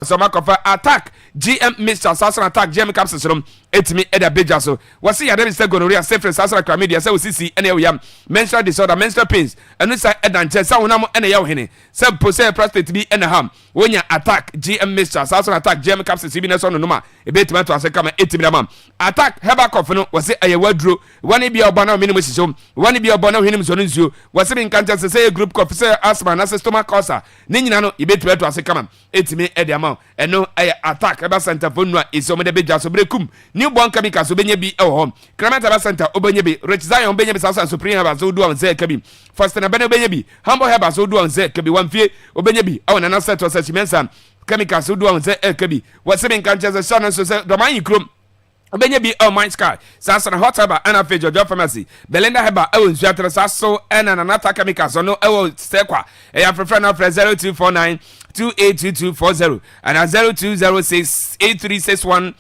so makofa attack GM Mr. Sasson attack GM capsules rom etimi eda beja so wasi ya dem say gonorrhea safe Sasson chlamydia say osisi ene yam menstrual disorder menstrual pains enu say eda nche say wonam ene yaw hene say pose prostate bi ene ham wonya attack GM Mr. Sasson attack GM capsules bi na so no ma ebetima to ase kama etimi da mam attack heba cough no wasi aye waduro wani bi obana minimum sisom wani bi obana hinim so nsuo wasi bi nkanta say group cough say asthma na stomach ulcer ni nyina no ebetima to ase kama etimi eda mam eno ay attack eba center for no isom de beja so brekum newborn chemicals obenye bi e ho Clement eba center obenye bi Rich Zion obenye bi Sasa Supreme heba so do am ze kabi first na bene obenye bi Humble heba so do am ze kabi wamfie obenye bi e na set to search mensa chemicals so do am ze kabi wasebe nkanche ze shana so se do man yikrom obenye bi oh mind sky Sasa na hot heba ana fe Jojo pharmacy Belinda heba e won suatre saso ena na nata chemicals no e wo sekwa e ya frefra na 0249 282240 and 0206 8361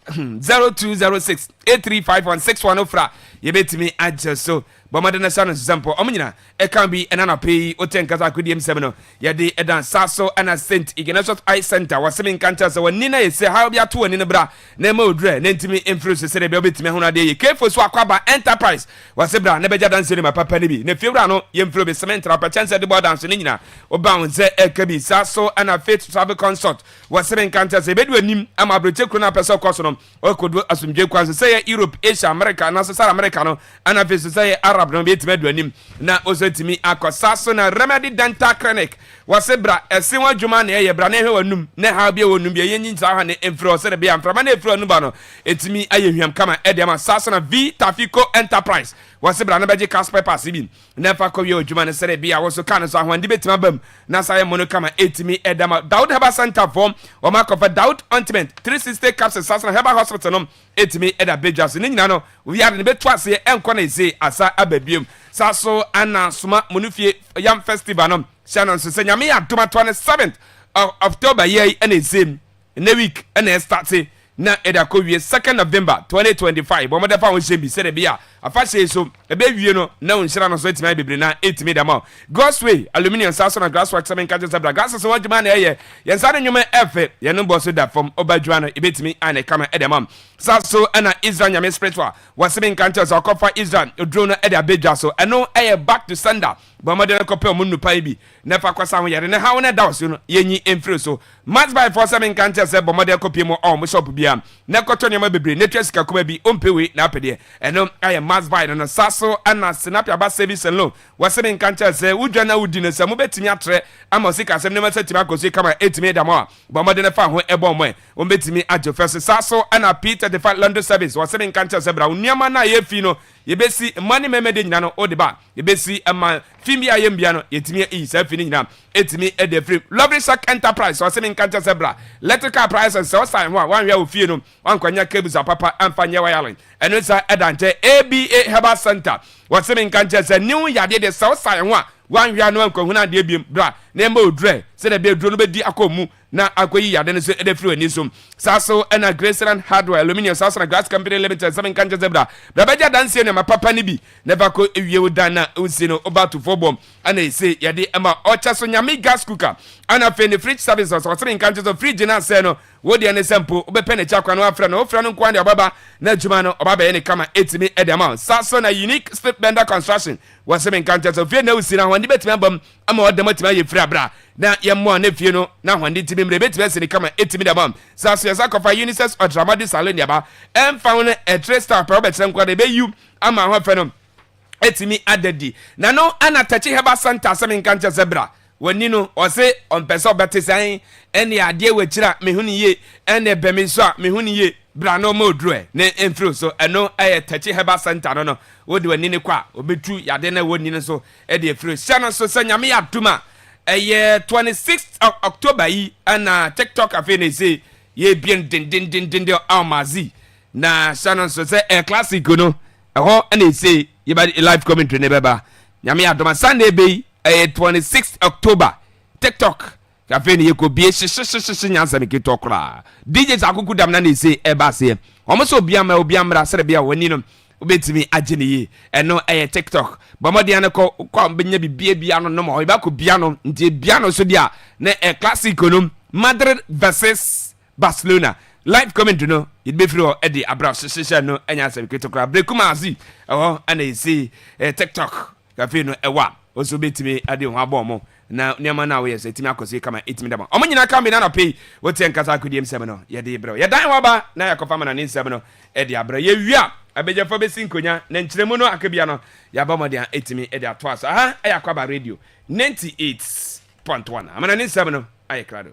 0206 835161 ofra yebetimi adjeso bomade sana sample omnyina e kan bi enana pay otenkasa akodiem sem no yede edan saso ana St Ignatius Eye Center wasemi nkanta se wani na yese ha bia to wani ne bra na ma odre na ntimi influence se de obetimi ho na de ye kefo so Akwaaba enterprise wasebra na beja dance ni mapapa ne bi na fiewra no yemflo be cement ra chance de board dance ni nyina oba won se ekabi saso ana faith travel consult wasemi nkanta se bedu anim ama abroche kro na pesa koso no okodo asumdwe kwanse se Europe Asia America na so America no ana faith se Arab no betime do anim na osetimi akosaso na Remedy Dental Clinic wasebra esinwa dwuma na ye bra na hwe wanum na ha bia wanum bia yenyi nsa ha ne enfro se de bia mframa na enfro nu ba no etimi ayehwiam kama edema saso na V Tafico Enterprise wasebra na beje Casper pass bi na fa ko ye dwuma ne se de bia wo so kan so ahwande betima bam na sa ye mono kama etimi edema Daud Heba Center form o makofa Daud Ointment 360 capsules saso na Heba Hospital no etimi eda bejas ni nyina no we are ne betwase enko na ese asa ababiem saso ana suma monufie yam festival no Shannon so say nyame ya doma 27th of October year and ese na week and start na eda ko wie 2nd November 2025 bo mo da fa won shebi se de bia afa she so ebe wie no na won shira no so etimi bebre na etimi da ma Godsway aluminium saso na glass work 7 kaje zebra gas so wajuma na ye yensa de nyuma efe ye no boso da from obadwa no ebetimi ane kama edema saso na Israel nyame spiritual wasebe nkante so akofa Israel odro no eda beja so eno eye back to sender bo mo de no kopel mu nupa bi na fa kwasa ho yere ne ha won da so no yenyi emfiri so match by for 7 nkante se bo mo de kopie mu on mo shop bia na koto nyama bebre na twesika kuma bi ompewe na apede eno aye mass buy no saso ana sinapia ba service loan wasebe nkanta se wudwa na wudi ne se mo betimi atre ama sika se ne ma setimi akoso kama etimi da mo bo mo de ne fa ho ebo mo o betimi ajo first saso ana Peter the Fat London service wasebe nkanta se bra uniama na ye fi no yebesi money memede nyina no odiba yebesi ama fimbi ayembia no yetimi e sa fi nyina etimi e de free Lovely Shack Enterprise wasebe nkanta se bra electrical prices so sign one we ofie no wankwanya cables papa amfanye wiring eno sa edante ABA Heba Center wasebe nkanta se new yade de so sign one we no ankwahuna de biem bra na emba odre se de be odro no be di akomu na akoyi yade no so e de free ani so saso na Graceland Hardware Aluminium saso na Glass Company Limited 7 kanja zebra bra beja danse ne mapapa ni bi never ko ewie wodan na usi no oba to fobom ana ese yade ema ocha so nyame gas cooker ana fe ne fridge service so 7 kanja so fridge na se no wodi ne sample obepe ne chakwa no afra no ofra no kwande obaba na adwuma no obaba ye ne kama etimi edema saso na Unique Strip Bender Construction wasebe kanja so fe na usi na hwande betimi abam ama odamatima ye free abra na yemmo na fie no na hwande timi mre betimi ase ne kama etimi da bam saso yesa kofa Unisex or Dramadi Salon yaba found a trace star Robert Senkwa de be you ama ho fe no etimi adedi na no ana tachi Heba Center 7 kanja zebra wani no ose on person betisan ene ade wachira mehuni ye ene bemi so a mehuni ye bra no modro ne enfro so eno aye tachi Heba Center no wodi wani ne kwa obetu yade na woni ne so e de efro shana so sanyame ya duma eye 26th of October yi ana TikTok afene say ye bien din almazi na shana so say e classic no ho ene say ye ba live commentary ne beba nyame ya duma Sunday be 26th October TikTok kafeni yeko bie shi nyansa me kitokra DJ akuku dam na ne say e ba se omo so obiam ra sere bia wani no obetimi agene yi eno TikTok bomode an ko benya bibia bia no mo ba ko bia no nti bia no so dia na classic no Madrid versus Barcelona. Live comment no it be free Eddie Abra session no enya se ketokra brekumazi and you see TikTok cafe no ewa also betimi ade ho abomo na niam na we say timi akose kama etimi dama omo nyina ka me na no pay wote nkasa akodiem sem no ye de bro ye dan waba na yakofa ma na ne nsem no Eddie Abra ye wia abejafo be sinkonya na nkyeremu no akabia no ya ba mode etimi Eddie atwas aha Akwaba radio 98.1 amana ne nsem no aye krado.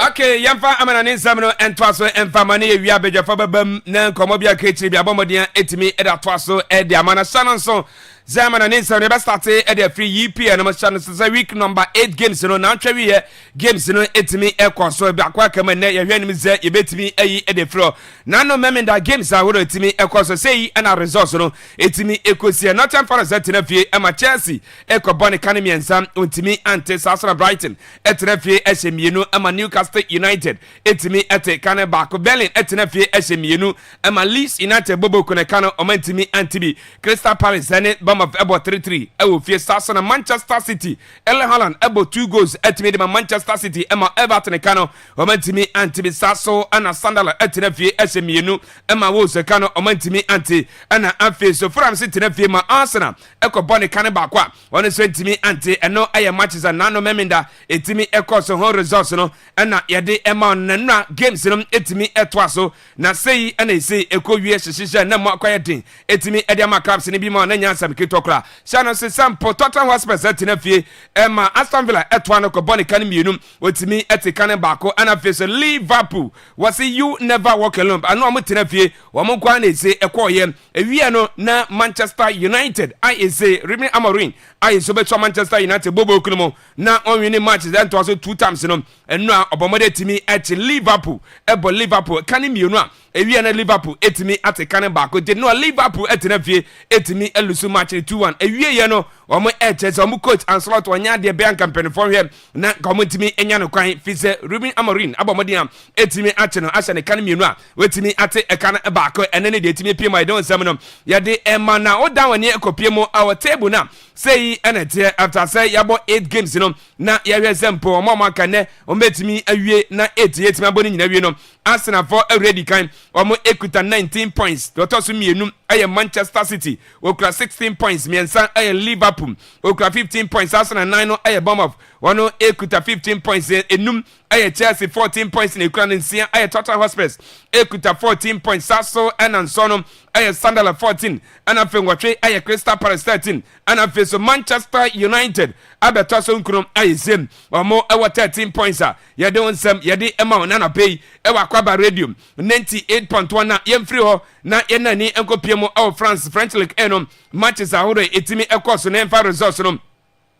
Okay, yamfa amana ne nsam no entwaso emfama ne ewia bejafa babam na komobia kechiri bia bomodian etimi eda twaso e de amana sanonso Zamana Ninsa never started at the free EP and I'm channel week number 8 games no now try we games no etimi ekwa so bia kwa kama na ye hwani mze ye betimi ayi e de fro na no memenda games a wo etimi ekwa so say and a results no etimi ekosi not time for us na fie ama Chelsea ekobone kanemi ensam ontimi ante Arsenal Brighton etena fie ehemienu ama Newcastle United etimi ete kan back Berlin etena fie ehemienu ama Leeds United bobo kone kan omantimi antibi Crystal Palace ene of Ebo 3-3 Ewo fie Arsenal Manchester City Erling Haaland Ebo 2 goals etimi de Manchester City Emma Everton kano omantimi anti Sasso ana Sunderland etena fie ehemienu Emma Wolves kano omantimi anti ana afi so France etena fie ma Arsenal ekobone kan ba kwa one so etimi anti eno aye matches and nano memenda etimi ekọ so ho results no ana yede Emma nanna games no etimi etwaso na sei ana sei ekowie hyehyehye na mo akwaye din etimi ede ama clubs ne bi ma na nya sam kitokra shano se sampo Tottenham Hotspur etina fie Emma Aston Villa etwa no ko bone kan mienu otimi etika ba ko ana fie so Liverpool was you never walk alone ano am tina fie wo mo kwa na sei ekoye ewie no na Manchester United I say Ruben Amorim I so be Manchester United bobo okuno na on winning matches then to so 2 times no eno a obomode timi eche Liverpool ebo Liverpool kan mienu a ewie na Liverpool etimi atika ba ko de no Liverpool etina fie etimi elusu match 2-1 ewie ye no omo eche so omo coach Ancelotti onya de be campaign for here na komutimi enya no kwan fise Ruben Amorim abomode am etimi ache no asha ne kan mienu a wetimi ate ekan ba ko enene de etimi pie my don sam no ye de Emma na o dan wani ekopie mo our table na say enete after say yabo 8 games no na ye hwe sempo omo maka ne ometimi awie na 8 etimi aboni nyina awie no Arsenal for already kind omo ekuta 19 points dotosu mienu aye Manchester City okra 16 points miensa aye Liverpool okra 15 points Arsenal 9 no aye Bournemouth wono ekuta 15 points enum aye Chelsea 14 points in Ukraine nsia aye Tottenham Hotspur ekuta 14 points Sasso and Ansono aye Sunderland 14 and afenwatwe aye Crystal Palace 13 and afeso Manchester United abetoso nkrum aye same omo ewo 13 points a ye de onsam ye de ema na pay ewa Akwaba radio 98.1 na yemfri ho na yenani enkopiemo of French League eno matches ahore etimi ekoso na emfa results no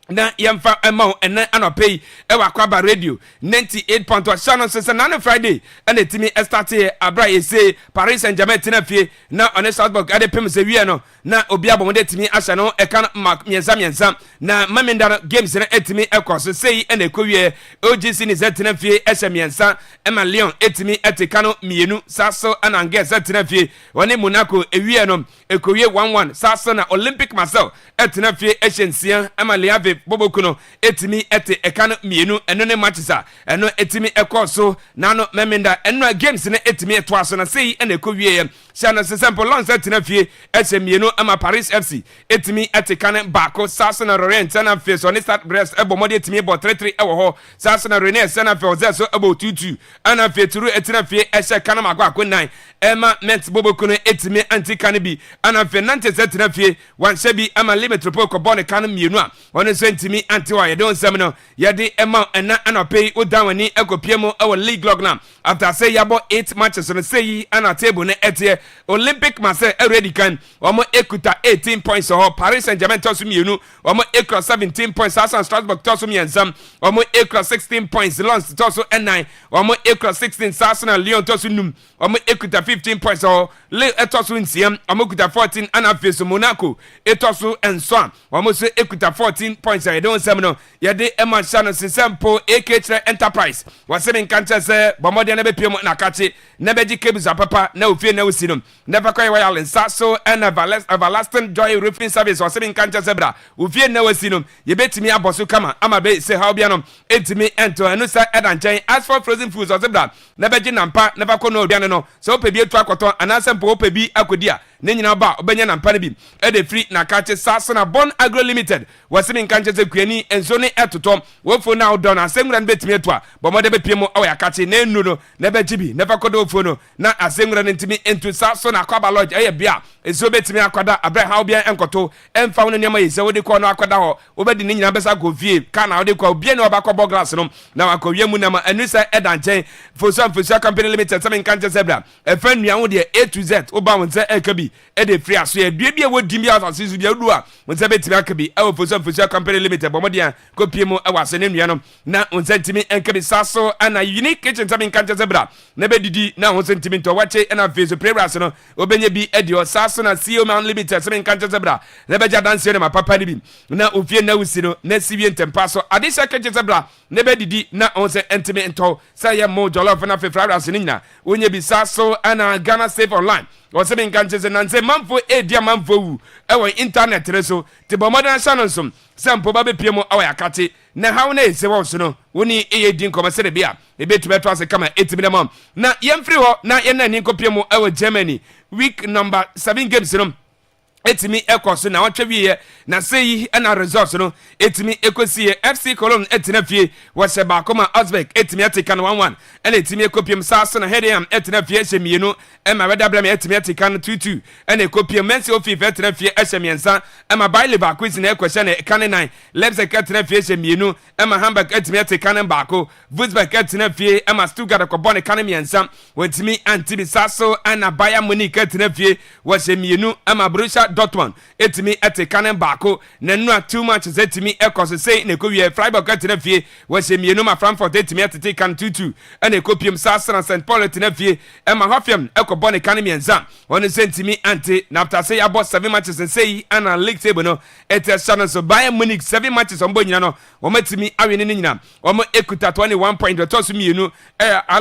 na yemfa ema ena anopay ewa Akwaba radio 98.1 channel sese na Friday and etimi start here abra say Paris Saint-Germain tina fie na on Southburg ade pem se wie no na obi abomode etimi asha no ekan mienza na mamenda games na etimi ekoso sei ena ekowie OGC ni zetina fie esha mienza ema Lyon etimi etikano mienu Sasso anange zetina fie woni Monaco ewie no ekowie 1-1 Sasso na Olympic Marseille etina fie eshensia ema Liave safe bobokuno etimi ete ekano mienu eno ne matches a eno etimi ekoso na no memenda eno games ne etimi eto aso na sei ena ekowie Shana Sempo Lonsa Tinafie, Mienu ama Paris FC, Etimi Etikan Bako, Sasana Roren, Sana Face on Stat Breast, Ebomodi Timi, about 3 hour, Sasana Rene, Sana Felzeso, about 2 Anna Feturu Etinafie, Esha Kanamagua, 9, Emma Mets Bobokuno, Etimi Anti Canibi, Anna Fernante Etinafie, one Sebi, Emma Limetropoco, Bonne Canum Munua, one Sentimi Antiwa, I don't semino, Yadi Emma and Anna Pay, Udawani, Eco Piemo, our league log now. After I say about 8 matches on the say, Anna table, Etie. Olympic Marseille already can omo ekuta 18 points or Paris Saint-Germain tosu mienu omo ekra 17 points Arsenal Strasbourg tosu miensam omo ekra 16 points Lens tosu 9 omo ekra 16 Arsenal Lyon tosu num omo ekuta 15 points or Le etosu nsiam omo ekuta 14 Anafeso Monaco etosu enso omo so ekuta 14 points I don't say no yede Emma Chano Simple AK Enterprise wasem nkanche se bomode na be piem na kache na be jikebuza papa na ofie na osi no never quite while in Sasso and everlasting joy roofing service or seven cancer zebra. Ufie never seen him. You bet me a bosu kama. I'm a bait say how bianum. It's me and to anusa and chain. As for frozen foods or zebra, never gin and pa, never kono biano. So pay be a track or an answer po be akudia. Nina ba, Benyan and Panabi. Ede free na catches Sasso na Bon Agro Limited. Was seven cancer queenie and zone at to Tom. Work for now done a same and bet me to but mother pimo or a catching name no, never jibi, never kodo phono. Not a same run into me into Sasso na Akwaaba Lodge eh bia eso betimi akwada abra ha obia enkoto emfa won nyama yese wodi ko no akwada ho obedi ni nyina besa go vie ka na wodi ko obia ne obakọ bọ glass no na wakowie mu na ma anusa edanchen fosu company limited seven cancer zebra e fan nua wo de A to Z oba won se ekabi e de free aso e bia wodi mi asase bia du a won se betimi akabi e fosu company limited bomodia ko pie mu e wase ne nua no na won se timi enkabi saso ana unique kitchen seven cancer zebra na be didi na won se timi to wache na face previous no obenye bi edio saso na CEO Man Limited seven cancer zebra nebeja dance na papa ni bi na ofie na usi no na siwie ntempa so adisha cancer zebra nebe didi na onse entime ento say ya mo jollof na fefra ase ni nyina onye bi saso ana Ghana Safe Online o seven cancer na nse manfo edia manfo wu ewo internet reso te bomodan channel som sampo ba be piemo awa yakate na hawo na ese wo so no woni eye din komase de bia ebetume to ase kama etime dem na yemfri ho na ye na ni kopiemo ewo Germany week number 7 games no etimi ekoso na watwe na sei na results no etimi ekosie FC Cologne etina fie wose ba koma Osbeck etimi atika no 1-1 ena etimi ekopiem saso na Hediam etina fie hyemienu ema wedablam etimi atika no 2-2 ena ekopiem Mensi Ofif etina fie hyemiensa ema Baile ba quiz na ekohye na kane 9 Leipzig etina fie hyemienu ema Hamburg etimi atika no baako Wolfsburg etina fie ema Stuttgart ekobone kane miensa wetimi antibi saso ena Bayern Munich etina fie wose mienu ema Borussia Dortmund etimi etikanen baako na nua too much etimi ekose sei na ekowie Freiburg etina fie wose mienu ma Frankfurt etimi etite kan 2-2 ena ekopiem Sasana na St Paul etina fie ema Hoffenheim ekobone kan mienza won sentimi anti na after say about 7 matches and say ana league table no etesana so Bayern Munich 7 matches on nyina no womatimi awene ni nyina womo ekuta 21 point tosu mienu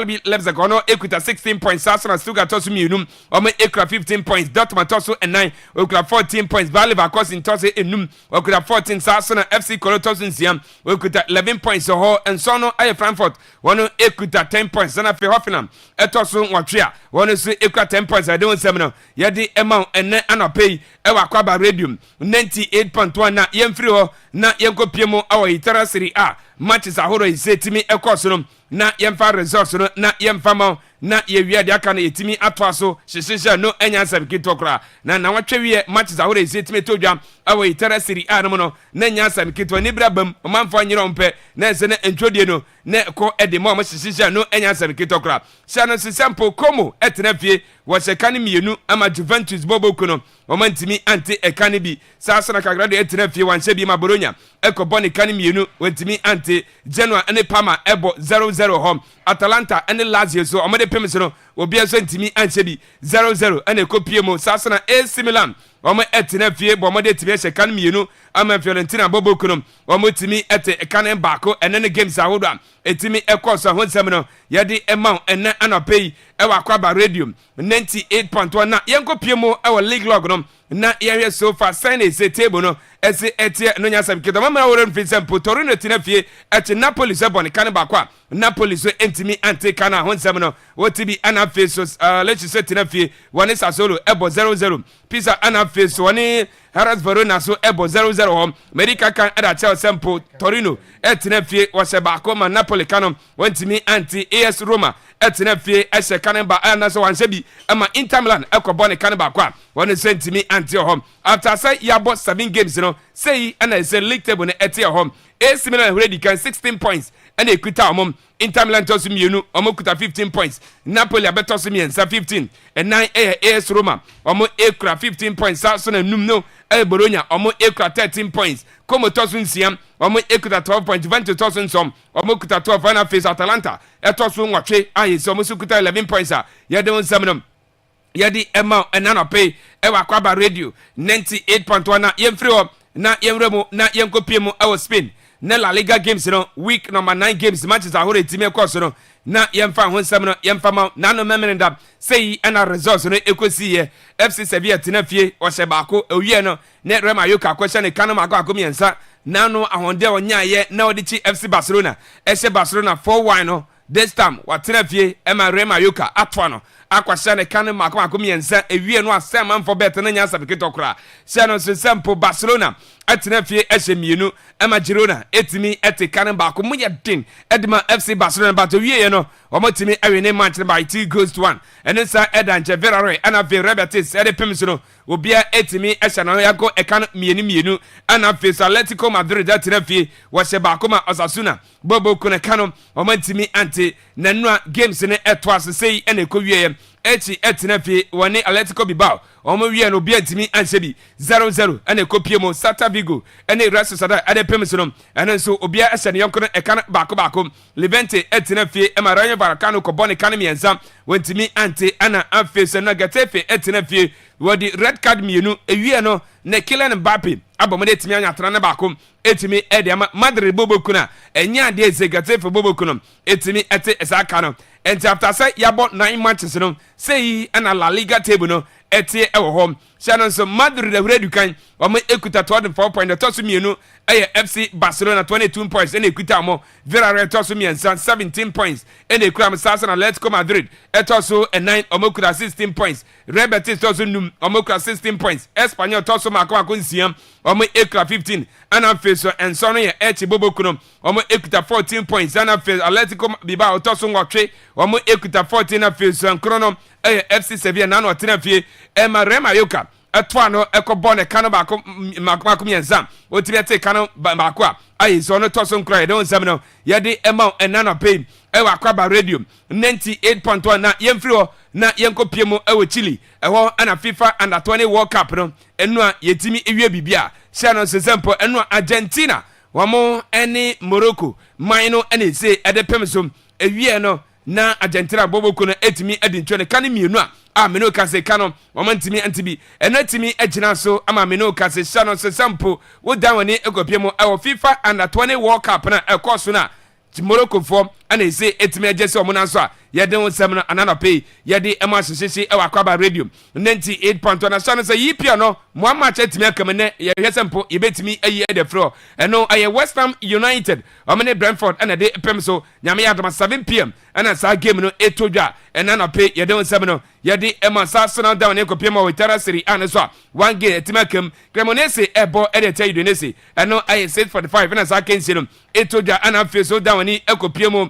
RB Leipzig ono ekuta 16 points Sasana Stuttgart tosu mienu womo ekura 15 points Dortmund tosu 9 okura 14 points Bayer Leverkusen tosu enum okura 14 Sasana FC Cologne tosu nsiam okuta 11 points ho ensono aye Frankfurt wono ekuta 10 points na fe Hoffenheim etosu nwatwea wono so ekuta 10 points I don't say no yedi ema enne anapei ewa Akwaaba Radium 98.1 na yemfiri ho na yenkopiemu awo itara Serie A matches ahoro isetimi ekoso no na yemfa results no na yemfa ma na yewia de aka na yetimi atwaso hyehyehye no enya sabikito kra na watwewie matches ahoro isetimi todwa awo itara Serie A no no na nya sabikito ni brabam manfo nyiro mpe na ese na entwodie no na ko edemo ma hyehyehye no enya sabikito kra shano sisampo komo etena fie wo sekane mienu ama Juventus boboku no omantimi anti ekane bi Sasana kagrado etena fie wanhye bi ma Bologna ekobone kane mienu wantimi anti Genoa ene Parma ebo 0-0 home Atalanta ene Lazio so omede pemis no obi so ntimi anhye bi 0-0 ene kopiemo Sasana AC Milan omo etena fie bomode timi hye kane mienu ama Fiorentina boboku no omo timi ete ekane baako ene ne games ahodo etimi ekoso ahonsem no yedi ema ene anapei ewa Akwaaba Radium 98.1 na yenko piemo ewa league log no na yɛhwɛ so far sign is a table no ɛsɛ ɛteɛ no nya sɛm kita mama wɔrɛ mfi sɛ mpo Torino tinafie ɛte Napoli sɛ bɔne kan ba kwa Napoli so entimi ante kana ho nsɛm no wɔtibi ana face so let's say tinafie wɔne Sassuolo ɛbɔ 0-0 Pisa ana face wɔne Hellas Verona so ɛbɔ 0-0 hɔ Medica kan ɛda kyɛw sɛ mpo Torino ɛtinafie wɔhyɛ baako ma Napoli kano wɔntimi ante AS Roma ɛtinafie ɛhyɛ kan ba ana so wanhyɛ bi ɛma Inter Milan ɛkɔ bɔne kan ba kwa wɔne sɛ ntimi ante hɔ after sɛ yabɔ 7 games no say and I say league table ne ɛte hɔ AC Milan already can 16 points and they quit out Inter Milan toss me omo kuta 15 points Napoli abeto so me 15 and 9 AS Roma omo ekura 15 points so na num no Bologna omo ekura 13 points Como toss nsiam omo ekuta 12 points Juventus toss nsom omo kuta 12 final face Atalanta etoso nwatwe ayi so omo kuta 11 points a ye de nsam no yedi ema enana pay ewa Akwaaba radio 98.1 na yemfiri ho na yemremu na yenkopie mu ewo Spain na La Liga games no week number 9 games matches ahore time course no na yemfa ho nsem no yemfa ma na no memenda sei ana results no ekosi ye FC Sevilla tinafie o hye baako owie no na Real Mallorca kwehye ne kanu mako akomiensa na no ahonde onya ye na odichi FC Barcelona ehye Barcelona 4-1 no this time watinafie ema Real Mallorca atwa no akwahye ne kanu mako akomiensa ewie no asem amfo bet na nya sabiketo kra hye no so sempo Barcelona atinafie ehye mienu ema Girona etimi etikane baako mu ye din edima FC Barcelona but wie no omotimi awene match by 2-1 ene sa edanche Villarreal ana Real Betis edepem no obia etimi ehye no yako ekan mienu ana face Atletico Madrid atinafie wo hye baako ma Osasuna bobo kuna kano omotimi anti nanua games ne eto asesei ene kowie echi etinafie woni Atletico Bilbao omo wie no bia ntimi anhye bi 0-0 ene kopie mo Celta Vigo ene Real Sociedad edepem no ene so obia ehye ne yonko ekan baako Levante etinafie ema Rayo Vallecano ko bone kan mienza wantimi anti ana afese no Getafe etinafie wodi red card mienu ewie no ne Kylian Mbappe abomode etimi anya tra na baako etimi ediama Madrid bobokuna enya ade eze Getafe bobokuna etimi ete esaka no and after say yabo 9 matches no say ana La Liga table no etie ewo hom Shannon so Madrid already kan omo ekuta 24 points tosu mienu FC Barcelona 22 points and ekuta mo Villarreal tosu miensa 17 points and ekura Sassuolo Atletico Madrid etoso 9 omo kuta 16 points Real Betis tosu num omo kuta 16 points Espanyol tosu mako nsiam omo ekura 15 ana face and so no ye echi bobokuno omo ekuta 14 points ana face Atletico Bilbao tosu nwotwe omo ekuta 14 na face nkrono FC Sevilla na no tenafie ema Real Mallorca atwa no ekobone kano baako mienza otibiete kano baako a ayi so no toso nkra don nsam no yede ema enana pay ewa Akwaaba radio 98.1 na yemfiri ho na yenkopie mu ewo Chile eho ana FIFA under 20 World Cup no enu a yetimi ewie bibia hye no sesempo enu Argentina wamo ene Morocco maino ene se edepem so ewie no na Argentina boboku no etimi edintwe ne kan mienu a meno kase kano momantimi antibi eno etimi agina so ama meno kase shano se sampo wo danwani ekopiem ewo FIFA under 20 World Cup na ekoso na Morocco for ana ese etimi agese omuna so a yede wonsam na anana pay yede ema hyehyehye ewa Akwaaba radio 98.1 na shano se yipia no Muhammad etimi akamene ye hwesempo yebetimi ayi ede fro eno aye West Ham United omene Brentford ana de pem so nyame yadoma 7 pm ana sa game no etodwa enana pay yede wonsam no yede ema Sassuolo down ne kopiem o Itara Serie A ne so a one game etimi akam Cremonese ebo ede tell Udinese eno aye 6:45 na sa kensi no etodwa ana face so down ni ekopiem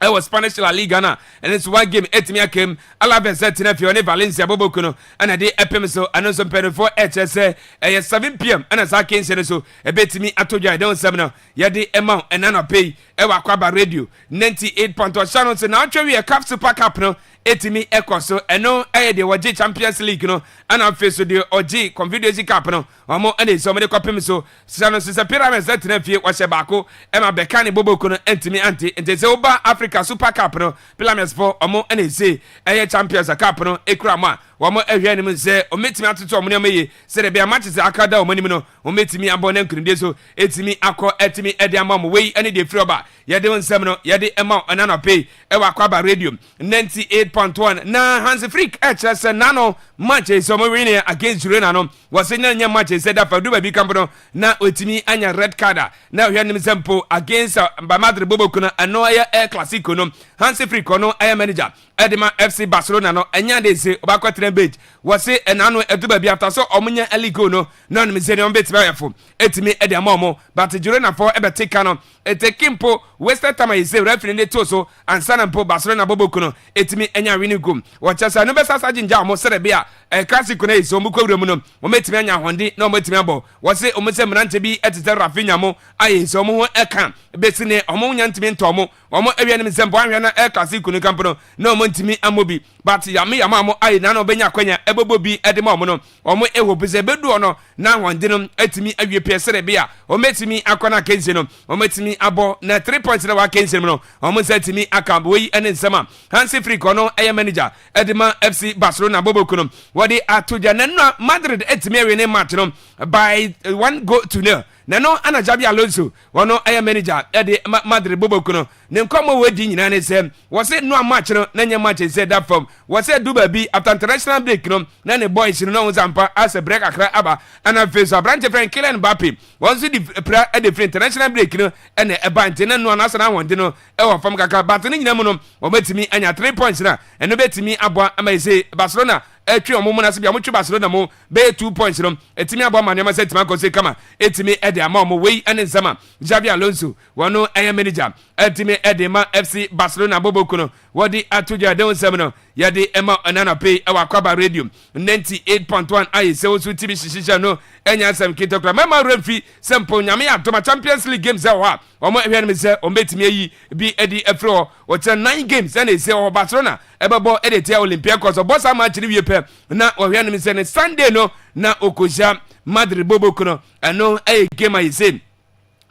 ewo Spanish La Liga na and it's one game etimi akem Alaves etinafie ne Valencia bobokuno ana de epem so anonso mpedofo HS 7 pm ana sa kense so ebetimi atodwa don sam no yede ema enana pay ewo Akwaaba radio 98.1 channel so na atwewe CAF Super Cup no etimi ekoso eno de woje Champions League no ana face de oje Confederations Cup no omo ene so me de kopem so channel so Pyramids etinafie wo hye baako ema bekane bobokuno entimi anti ntese oba Africa Super Cup no Pyramids for omo ene say Champions Cup no ekrama wamo ehwe nim se ometimi atoto omo ne meye se de be matches akada omo nim no ometimi abone nkrinde so etimi akọ etimi ede amam wei ene de free oba yede nsem no yede ema anana pay ewa Akwaaba radio 98 98.1 na Hansi Freak HS nano match so mo win against Girona no was nya match said that do baby camp na otimi anya red card na hwanim sempo against Madrid Boboku no ano air classico no Hansi Freak no air manager Edema FC Barcelona no enya de se obakwa bench was enano edu baby after so omunya eligo no na nim se no bet bayafo etimi ede amomo but Girona for ebe take no etekimpo Western time is referee ne to so ansana mpo Barcelona Boboku no etimi enya winning goal wachasa no besa sajinja mo serebia classico na iso mu kwawura mu no mo metimi anya honde na mo metimi abo wose omose mrante bi etete Rafinha mo ayi so mo ho eka besine omo nya ntimi ntomo omo ewianim sempo anhwe na classico no camp no na omo ntimi amobi but yama mo ayi na no benya kwanya ebobo bi edema omo no omo ewo bese bedu ono na honde no etimi awie pie serebia o metimi akona kense no o metimi abo na 3 points na wa kense no omo setimi akam we ene nsema Hansi Freak ono eye manager edema FC Barcelona Boboku no wodi atoja na Madrid etimi awie ne match no by 1-0 Nano ana Jabi Alonso wono aya manager ede Madrid Boboku no ne nkomo wedi nyina ne sem wo se no match no na nya match say that from wo se do ba bi after international break no na ne boys no zampa as a break akra aba ana face branch friend Kylian Mbappe won se di pra ede free international break no ene e bante na no na sana wonde no e wo fam kaka but ne nyina mu no wo betimi anya 3 points na eno betimi abo ama say Barcelona etwi omo na se bia mo twi Barcelona mo be 2 points no etimi abo ma ne ma se tima ko se kama etimi ede ama mo wei ene nsama Javi Alonso wono aya manager etimi ede ma FC Barcelona Boboku no wodi atoja de nsam no yade ema anana pay ewa Akwaaba radio 98.1 ayi se wo su tibi shishisha no enya sam kitokla mama refi sempo nyame atoma Champions League games awa omo ehwe ne se ombetimi ayi bi edi efro o 9 games ene se o Barcelona ebebo edete Olympiacos bossa match ni wiepe na ohwe ne se ne Sunday no na okoja Madrid Boboku no eno game ayi se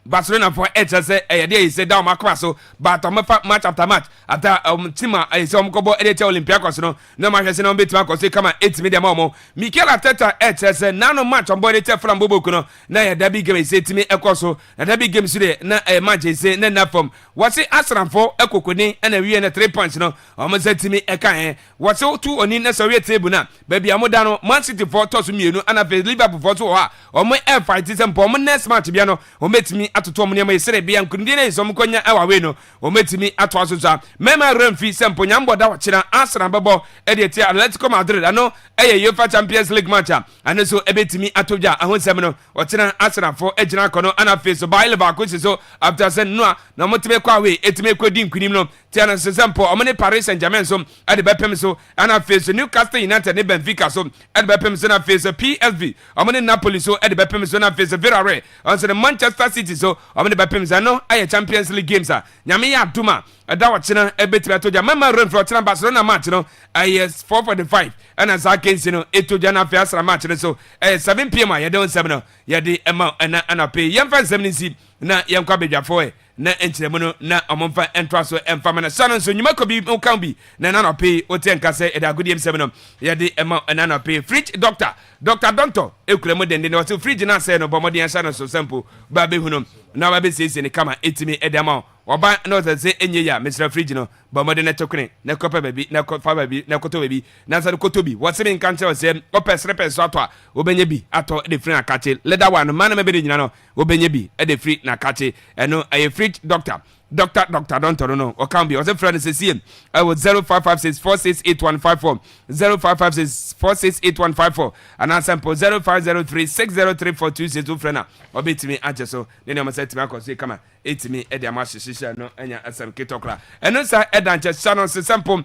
Barcelona for HSA dey say down makwa so but match after match after team I say omkobo edete Olympiacos no ma hwese no betima ko say kama 8 media mo Mikel Arteta HSA nano match on board edete from Boboku no na ya derby game say timi ekoso na derby game so dey na match say na form what's Arsenal for ekokoni na wie na 3 points no omo say timi eka what's 2 oni na so wie table na baby amoda no Man City for toss mienu ana Liverpool for so ha omo fight say omo next match bia no omo timi atoto mo ne ma sere bia nkundie na isom konya awawe no o metimi ato asoza mema remfi sempo nyambo da wachira Arsenal bebo edete Atletico Madrid ano UEFA Champions League match ano so ebetimi atoja ahonsem no wachira Arsenal for ejina kono ana face by Liverpool so after sen no na motime kwa we etime kwadi nkunim no tiana sempo o ne Paris Saint-Germain so ade bepem so ana face Newcastle United ne Benfica so ade bepem so na face PSV o ne Napoli so ade bepem so na face Villarreal on the Manchester City so omne bapem zano aye Champions League games nyame ya duma da wachina ebetimi atoja mama run for china Barcelona match no aye 4:45 ana zakensi no etoja na fa asra match no so 7 pm ya don 7 no ya de ema ana pay yemfa 7 nsi na yemkwa bedwafo na enchiremu no na omomfa entwa so emfa mana sano so nyuma ko bi kan bi na pay oten kase eda godiem 7 no ya de ema na pay fridge doctor Donto ekuremu dende no so fridge na say no bomodien sano so sample ba be hu no na ba be sese ne kama etimi edama oba no say enye ya Mr fridge no bomodien tokene na kopa baby na kofa baby na koto baby na sa koto bi what's in cancer say opes repes ato obenye bi ato de free na kache leather one man me be nyina no obenye bi e de free na kache eno aye fridge doctor Donto no o can be o say friend say see I was 0556468154 0556468154 and answer 0503603426 friend na obetimi aje so ne ne amasatimi akoso kama etimi e de amashishisha no anya asam kitokra eno sa edanche channel se sample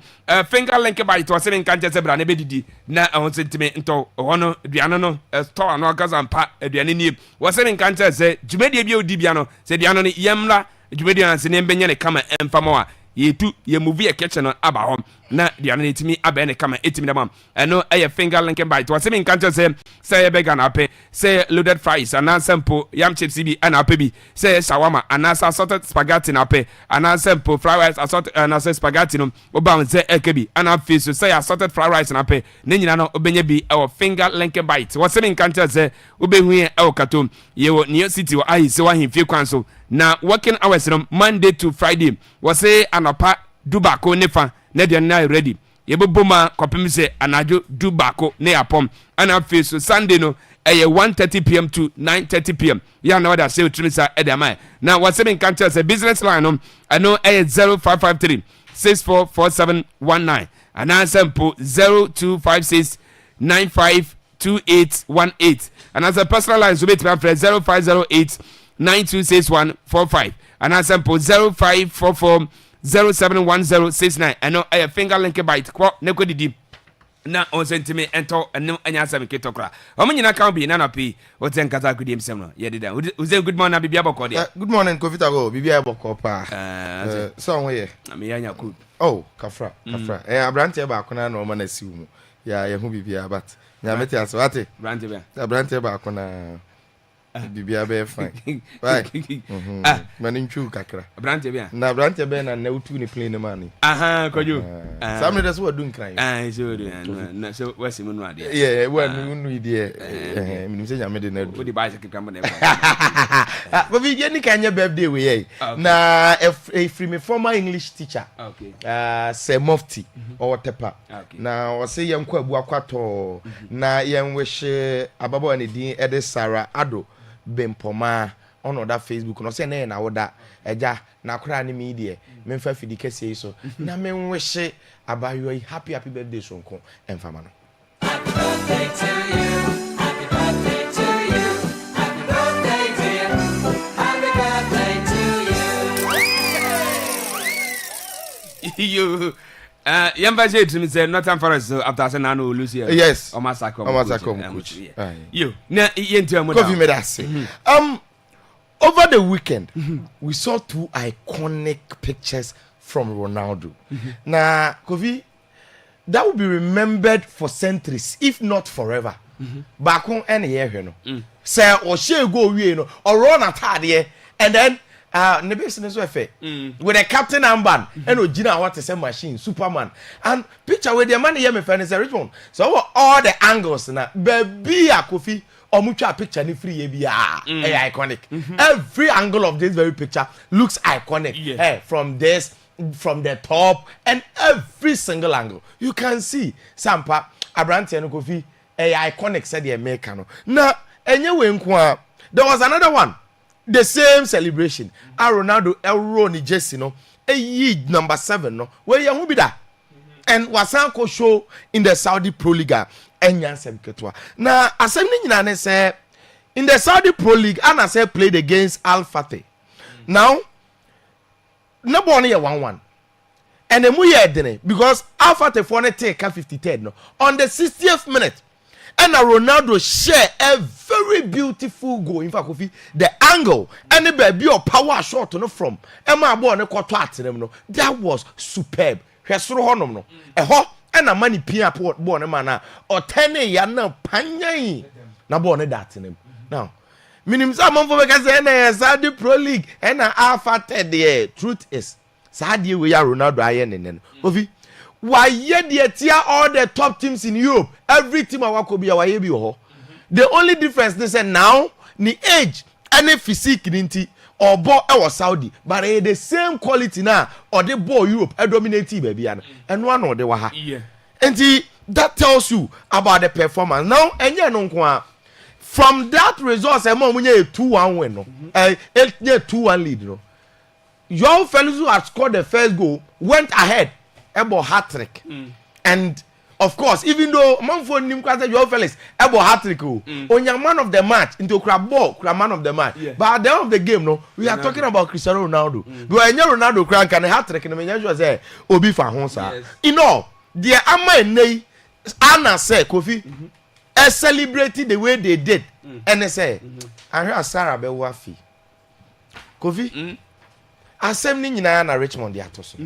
finger link by to se nkanche se bra na bedidi na ahonsentimi nto hono duano no store no gazampa aduane ni wo se nkanche se djumedie bi odi bia no se duano no yemla djumedie anse ne mbenya ne kama emfamo a yetu ye movie e kitchen no aba hom na duano ne timi aba ne kama etimi da mam eno eye finger link by to se nkanche se ye bega na pe se loaded fries and sample yam chips bi ana pe bi se shawarma and assorted spaghetti na pe and sample fried rice assorted and spaghetti no oba se ekebi ana fish se assorted fried rice na pe ne nyina no obenya bi e finger link bite wo se nkanche se obehu e katom ye wo New City wo ayi se wa himfie kwan so na working hours no Monday to Friday wo se anopa dubako nefa na de na ready yeboboma kwapem se anajo du bako ne yapom ana fe so Sunday no 1:30 p.m. to 9:30 p.m. ya na wada say utrimisa e de amai na wasem kan tell say business line no ano 0553 644719 ana sample 0256 952818 and as a personal line so bet me 0508 926145 and as sample 0544 071069 ano a finger link bite kwa ne ko didi na on sentime ento eno anya asem ketokra omanyina kan bi na na pi o ten kata kudiem sem no ye dida uze good morning bibia boko dia good morning Kofita go bibia boko pa so won ye me yanya ku oh kafra abrante ba akona na o ma na siwu mu ya hu bibia but nya meti aso ate abrante ba akona bibia be fine right manin chu kakra abrante bia na utu ni plane man kojo samne das wo dun kran so na so wasi mu no ade yeah nu ide minim se nya me de na wo di bicycle kam na but we get ni kanya birthday we ye na a free former English teacher say mufti or tepa na o say yem kwa abu akwato na yem wehye ababo ne din ede Sarah Ado Bempoma on that Facebook no say na woda eja na kora ni media memfa fidi kese so na menwehye abayo happy birthday sonko emfama no happy birthday to you happy birthday to you happy birthday dear happy birthday to you you yamba je to me say Northern Forest after say na no lose here yes omasako coach you na yentu amoda Coffee made us say over the weekend we saw two iconic pictures from Ronaldo na Kofi that will be remembered for centuries if not forever back on any year no say o she go wie no or run atade and then ne business we fe with a captain armband and ogina what is a machine Superman and picture with the man here me fan is Richmond so all the angles na baby Kofi omutwa picture ni free bia iconic every angle of this very picture looks iconic from the top and every single angle you can see sampa abrante no Kofi iconic said the American no na enye we nko there was another one the same celebration Ronaldo elro ni jersey no number 7 no where you be that and wasanko show in the Saudi Pro League enyansem ketwa na asem ni nyina ne say in the Saudi Pro League Anna say played against Al Fateh now no born here 1-1 and the muye edene because Al Fateh for ne take 50-10 no on the 60th minute and Ronaldo share a very beautiful goal in fact Kofi the angle and the baby or power shot no from Emma ball ne kwato atenem no that was superb hwesoro honom no ho and a money pia ball ne mana or 10 ya na panyan na ball ne that atenem now minim sa man for because na Saudi Pro League and na Alpha the truth is Saudi we ya Ronaldo aye ne Kofi why the tia all the top teams in Europe every team awakobia why bi ho the only difference they say now the age and the physique ninti or ball e was Saudi but the same quality now or the ball Europe e dominate baby and one or the wa ha and that tells you about the performance now enye no nko from that result e mo munye 2-1 win no 2-1 lead no your fellows who had scored the first goal went ahead ebo hat-trick and of course even though manfo nim kwase Joao Felix ebo hat-trick onya man of the match into kra man of the match but at the end of the game no we are talking about Cristiano Ronaldo because enye Ronaldo kra kan hat-trick no menya sure say obi fa ho sa you know the ama nei ana say Kofi celebrated the way they did and they say ahwe Sarah be wo afi Kofi asem ni nyina na Richmond dey atoso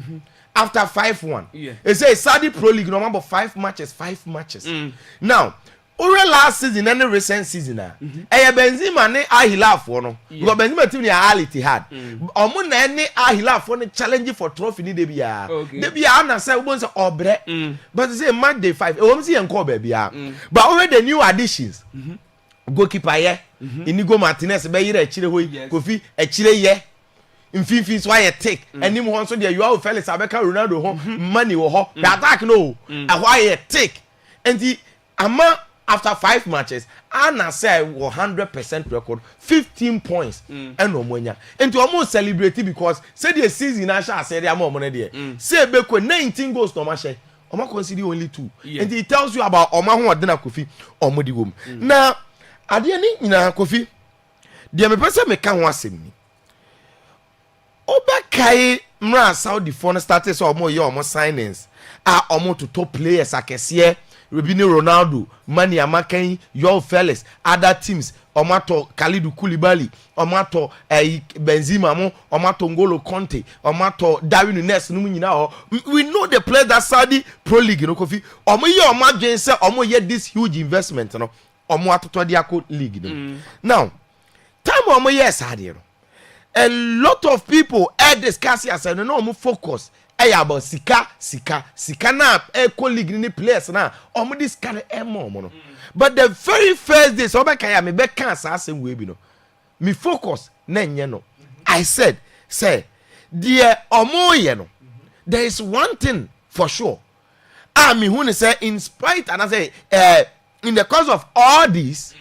after 5-1 they say Saudi Pro League no number 5 matches now over last season and the recent season Benzema ne Al Hilal for no because Benzema team ni Al Ittihad omo na ne Al Hilal for no challenge for trophy ni de bia na say we say obre but say match day 5 we see enko ba bia but already the new additions goalkeeper Inigo Martinez be yire chire hoyi Kofi e chire ye mfimfin so aye take anim ho so de Joao Felix abeka Ronaldo ho money wo ho the attack no aho aye take enti ama after 5 matches ana say 100% record 15 points and omonya enti omo celebrate because say the season na sha say am omo na de say beko 19 goals no ma she omo consider only 2 and it tells you about omo ho odena Kofi omo di wom na ade ni nyina Kofi de me pese me ka ho asem ni obekai mra Saudi for started so omo ye omo signings omo to top players akese Robinho Ronaldo, Mani Amakan, Joao Felix, other teams, Omato Kalidou Koulibaly, Omato Benzema, Omato Ngolo Conte, Omato Darwin Nunes, we know the players that Saudi Pro League, you know, Kofi. Omo ye Oma Jane say Omo ye this huge investment, you know. Omo Atoto Diako League, you know. Now, time Omo ye Saudi, you know. A lot of people are discussing as no Omo focus. About sika na colleague ni players na omo this kind of no but the very first day so be kan ya me be kan asem we bi no me focus na nye no I said say the omo ye no there is one thing for sure me who say in spite and I say in the course of all this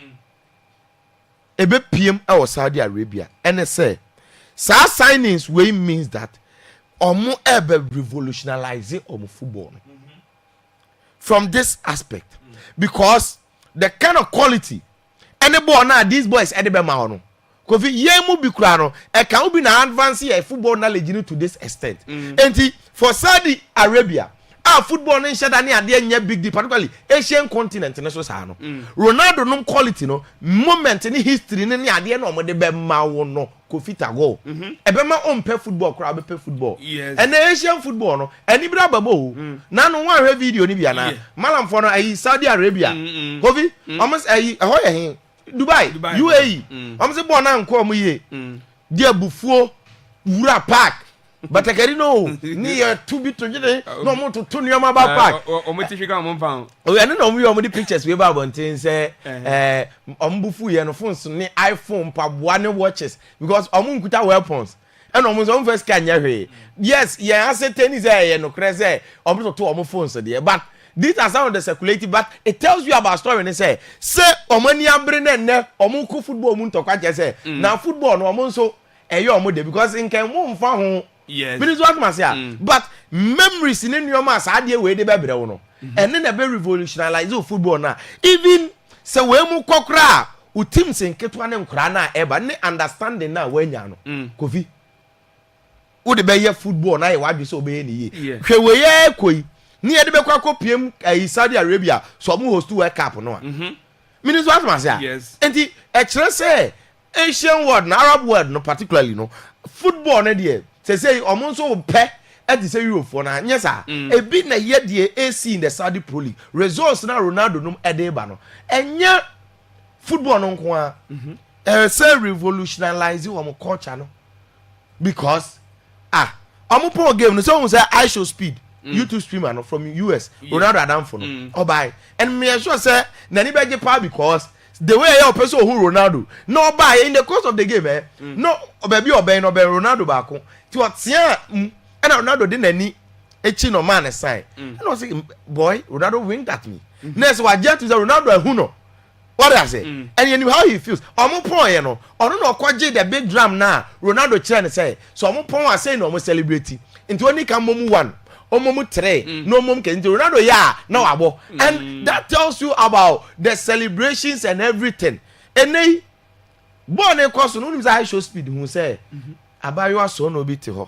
ebe PM our Saudi Arabia and say signings we means that omo ebe revolutionize omo football from this aspect because the kind of quality any ball now these boys edebe ma no Kofi yemu bi kura no e kan obi na advance your football knowledge to this extent enti for Saudi Arabia football no sheda ne ade anya big deal particularly Asian continent ne so sa no Ronaldo no quality no moment ni history ne ade na omo de be ma wo no Kofi Tago ebe ma ompe football kura be pe football and Asian football no eni bra babo na no wan hwe video ni bia na malam for no ayi Saudi Arabia Kofi almost ayi ho ye Dubai UAE almost born na nko omo ye dia bufuo wura park but akari no ni to be to jide no mo to nyoma ba park o mo ti hweka mo mfa o ya no mo the pictures we ba bonten say ombufu ye no phones ni iPhone paboa ne watches because omunkuta weapons and omo so first can hwe yes yeah asset is ye no krese omo to omo phones there but these are some of the circulating but it tells you about story and say omani abre ne omo ku football mu ntokwa je say na football no omo so omo de because in kan mo mfa ho yes but what must say but memories in nyoma as ade we de bebre wo no and then be revolutionize football na even say we mu kokra u teams nketwa ne nkra na eba ne understanding na wanya no Kofi u de be ye football na ye wadwe so be ni ye hwe we ye koi ni ye de be kwa kopiem Saudi Arabia so mu host World Cup no means what must say yes enti e kire say Asian world na Arab world no particularly no football na de say omo so pe e dey say Europe for na nyesa e bi na ye de AC in the Saudi Pro League results na Ronaldo no e dey ba no enye football no nko a say revolutionize omo culture no because omo pro game no so say I show speed YouTube streamer no from US Ronaldo Adamfo no obai and me sure say na ni beje pa because the way your person who Ronaldo no buy in the course of the game no baby obey no be Ronaldo ba ko ti o tia and Ronaldo dey nani echi no man sign and I say boy Ronaldo winked at me next wa jet to Ronaldo who no what I say and you know how he feels omo pon ye no ono no kwaje the big drum na Ronaldo kire ne say so omo pon wa say no omo celebrate into only can momu one omomu 3 no mom can Ronaldo ya na wabo and that tells you about the celebrations and everything and born e course no nim say show speed who say abayo so no bi te ho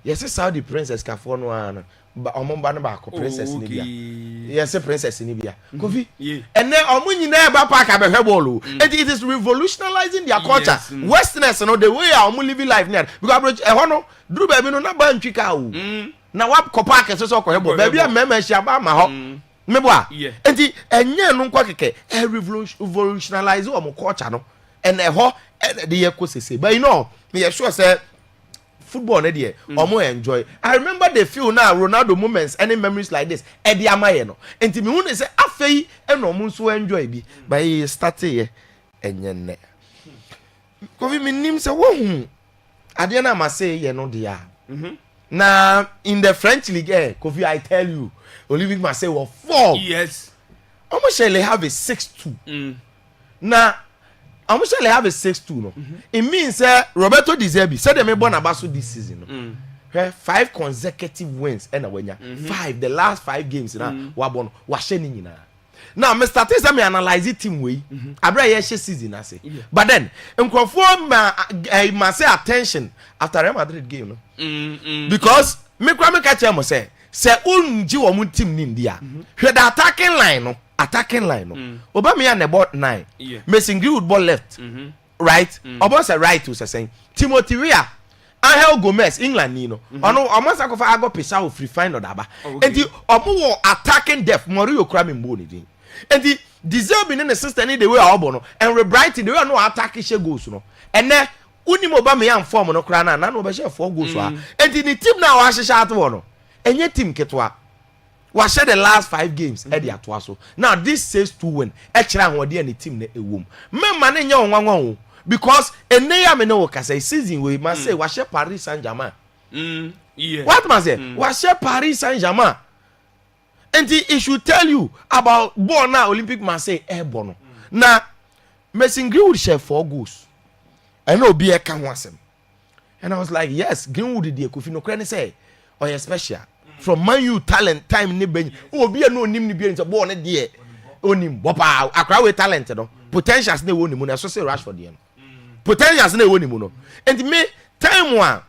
yes Saudi princess ka for no an omomba no ba ko princess ni bia yes princess ni bia Kofi and then omunyina e ba park abehwe ball it is revolutionizing their culture westerners no the way omu living life near because e ho no duru ba bi no na ba ntwika o na wap kopa ke so ko hebo ba bia mema hia ba ma ho mebo a enti enye no nkwa keke revolutionize omu culture no and e ho the ye ko sese but you know me sure say football na dey omo enjoy. I remember the few now Ronaldo moments any memories like this e dey amaye no enti me hu ne say afei e no omo so enjoy bi but he start here enye ne Kofi me nim say wo hu Adiana Marseille, you know they are. Now in the French league, Kofi, I tell you, Olympique Marseille were 4. Yes. Almost shall they have a 6-2. Now, almost shall they have a 6-2. No, it means Roberto Di Zerbi said they may born Abaso this season. No? 5 consecutive wins and a winner. 5, the last 5 games now. Wabon washening na. Now, Mr. Tesa me analyze it team way. Abra yeshe season I say. But then, Nkrofo must say attention after Real Madrid game. No? Because me catch him say unji wo team ni India. Hwe the attacking line no. Obama na about 9. Mason Greenwood ball left. Right? Obo say right to say Timothy Weah, Angel Gomez England ni no. Ono almost akofa ago pesa of free find odaba. Enti omo wo attacking depth Mario Krami mbo ni din. Enti deserve in the system ni the way obo no and Rebrighton the way no attack she goals no. Ene unim Obama yan form no kra na no be share 4 goals wa. Enti ni team na wa hye ato no. Enye team ketwa. We share the last 5 games at the Atwaso. Now this says 2 win. Extra hodi and the team na ewom. Me man nya onwanwan because enaya me no ka say season we must say we share Paris Saint-Germain. Yeah. What must say? We share Paris Saint-Germain. And it should tell you about ball now Olympic Marseille airborne. Now Mason Greenwood share 4 goals. I know be a can wasem. And I was like, yes, Greenwood dey Kofi no kra say or special. From Man U talent time ni ben obi no nim ni bi nti ball ne de onim bopa akra we talent no potentials na woni mu na so say Rashford de no potentials na woni mu no and me time one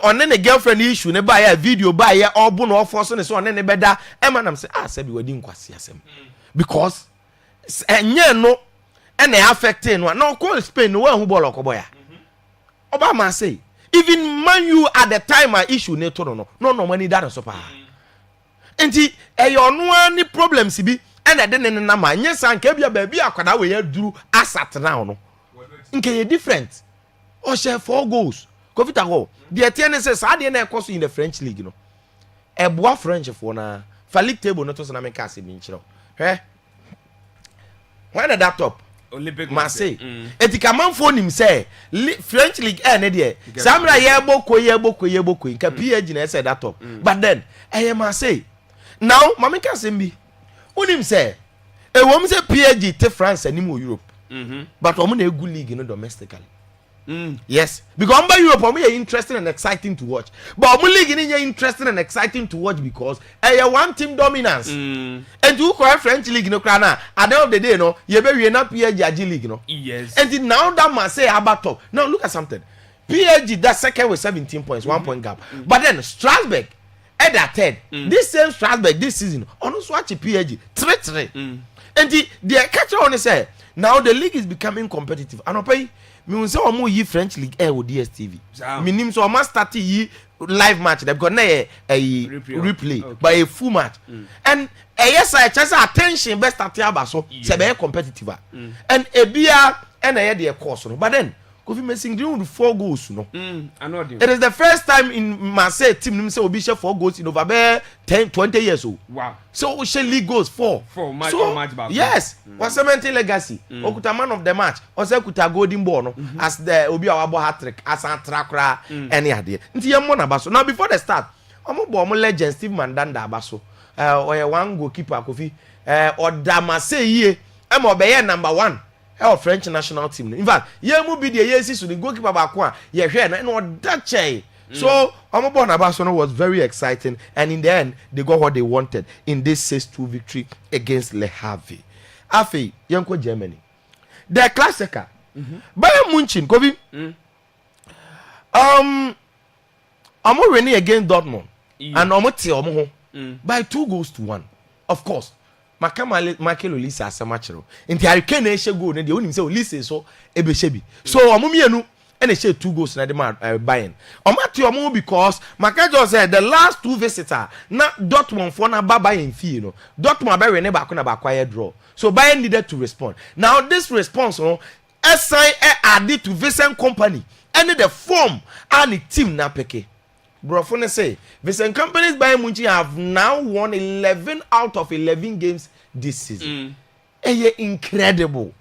on ne girlfriend issue ne ba ya video ba ya obo no force ne so on ne beda e man am say say bi wadi nkwase asem because enye no e na affect no na call Spain no wa hu ball okobo ya oba ma say even Man U at the time I issue no money that so pa. Enti no any problems bi and I didn't na ma nyesa nka bia ba bia akwada we duru asat now no. Nke ye different. O share 4 goals. Kofita go. The TN says sa de na ekoso in the French league no. Eboa French for na fa league table no to na make ase bi nchiro. When at that top Olympic Marseille. Etika manfo nim say French league ne de. Samra ye boko nka PSG na say that top. But then Marseille. Now mama can say me. Unim say e wom say PSG te France anim Europe. But omo na egu league no domestically. Yes, because Umba Europe are interesting and exciting to watch. But Umba League is interesting and exciting to watch because one team dominance. And you call French League no crana. At the end of the day, no, you be not PSG League, no. Yes. And now that Marseille about top. Now look at something. PSG that second with 17 points, 1 point gap. But then Strasbourg at that third. This same Strasbourg this season on watch PSG 3-3. And the catcher on say now the league is becoming competitive. And okay. Me say omo yi French league with DStv. Minim so omo start yi live match there because na a replay okay. But a full match. And yes I chance attention best start aba so say be competitive. And ebia and na dey course no. But then Kofi Mensing doing 4 goals no. I know it is the first time in Marseille team nim say obi share 4 goals in over 10 20 years old. Wow. So we share league goals 4 match so, match back. Yes. Was cementing legacy. Okuta man of the match. Ose kuta golden ball no as the obi awabo hat-trick as an trakra any ade. Nti yemo na baso. Now before the start, omo bo omo legend Steve Mandanda abaso. Oye one goalkeeper Kofi oda Marseille ye am obeye number 1. Our French national team. In fact, ye mu be the years so the goalkeeper back one. Ye hwe no that chey. So, Omobo Nabasono was very exciting and in the end they got what they wanted in this 6-2 victory against Le Havre. Afi, Yanko Germany. The classicer. Bayern Munchen, Kobi. Omo winning against Dortmund. And Omo ti omo by 2-1. Of course. Michael Olise asamachero nti Hurricane e she goal ne de onim say Olise so ebe shebi so omo mienu e na she 2 goals na de Bayern omo omo because Michael said the last 2 visitors na Dortmund for na Bayern fee no Dortmund be ne ba ko na ba quiet draw so Bayern needed to respond. Now this response no SI added to Vincent Company and the form and the team na peke. Brofone say Vincent Company's Bayern Munich have now won 11 out of 11 games this season. Incredible.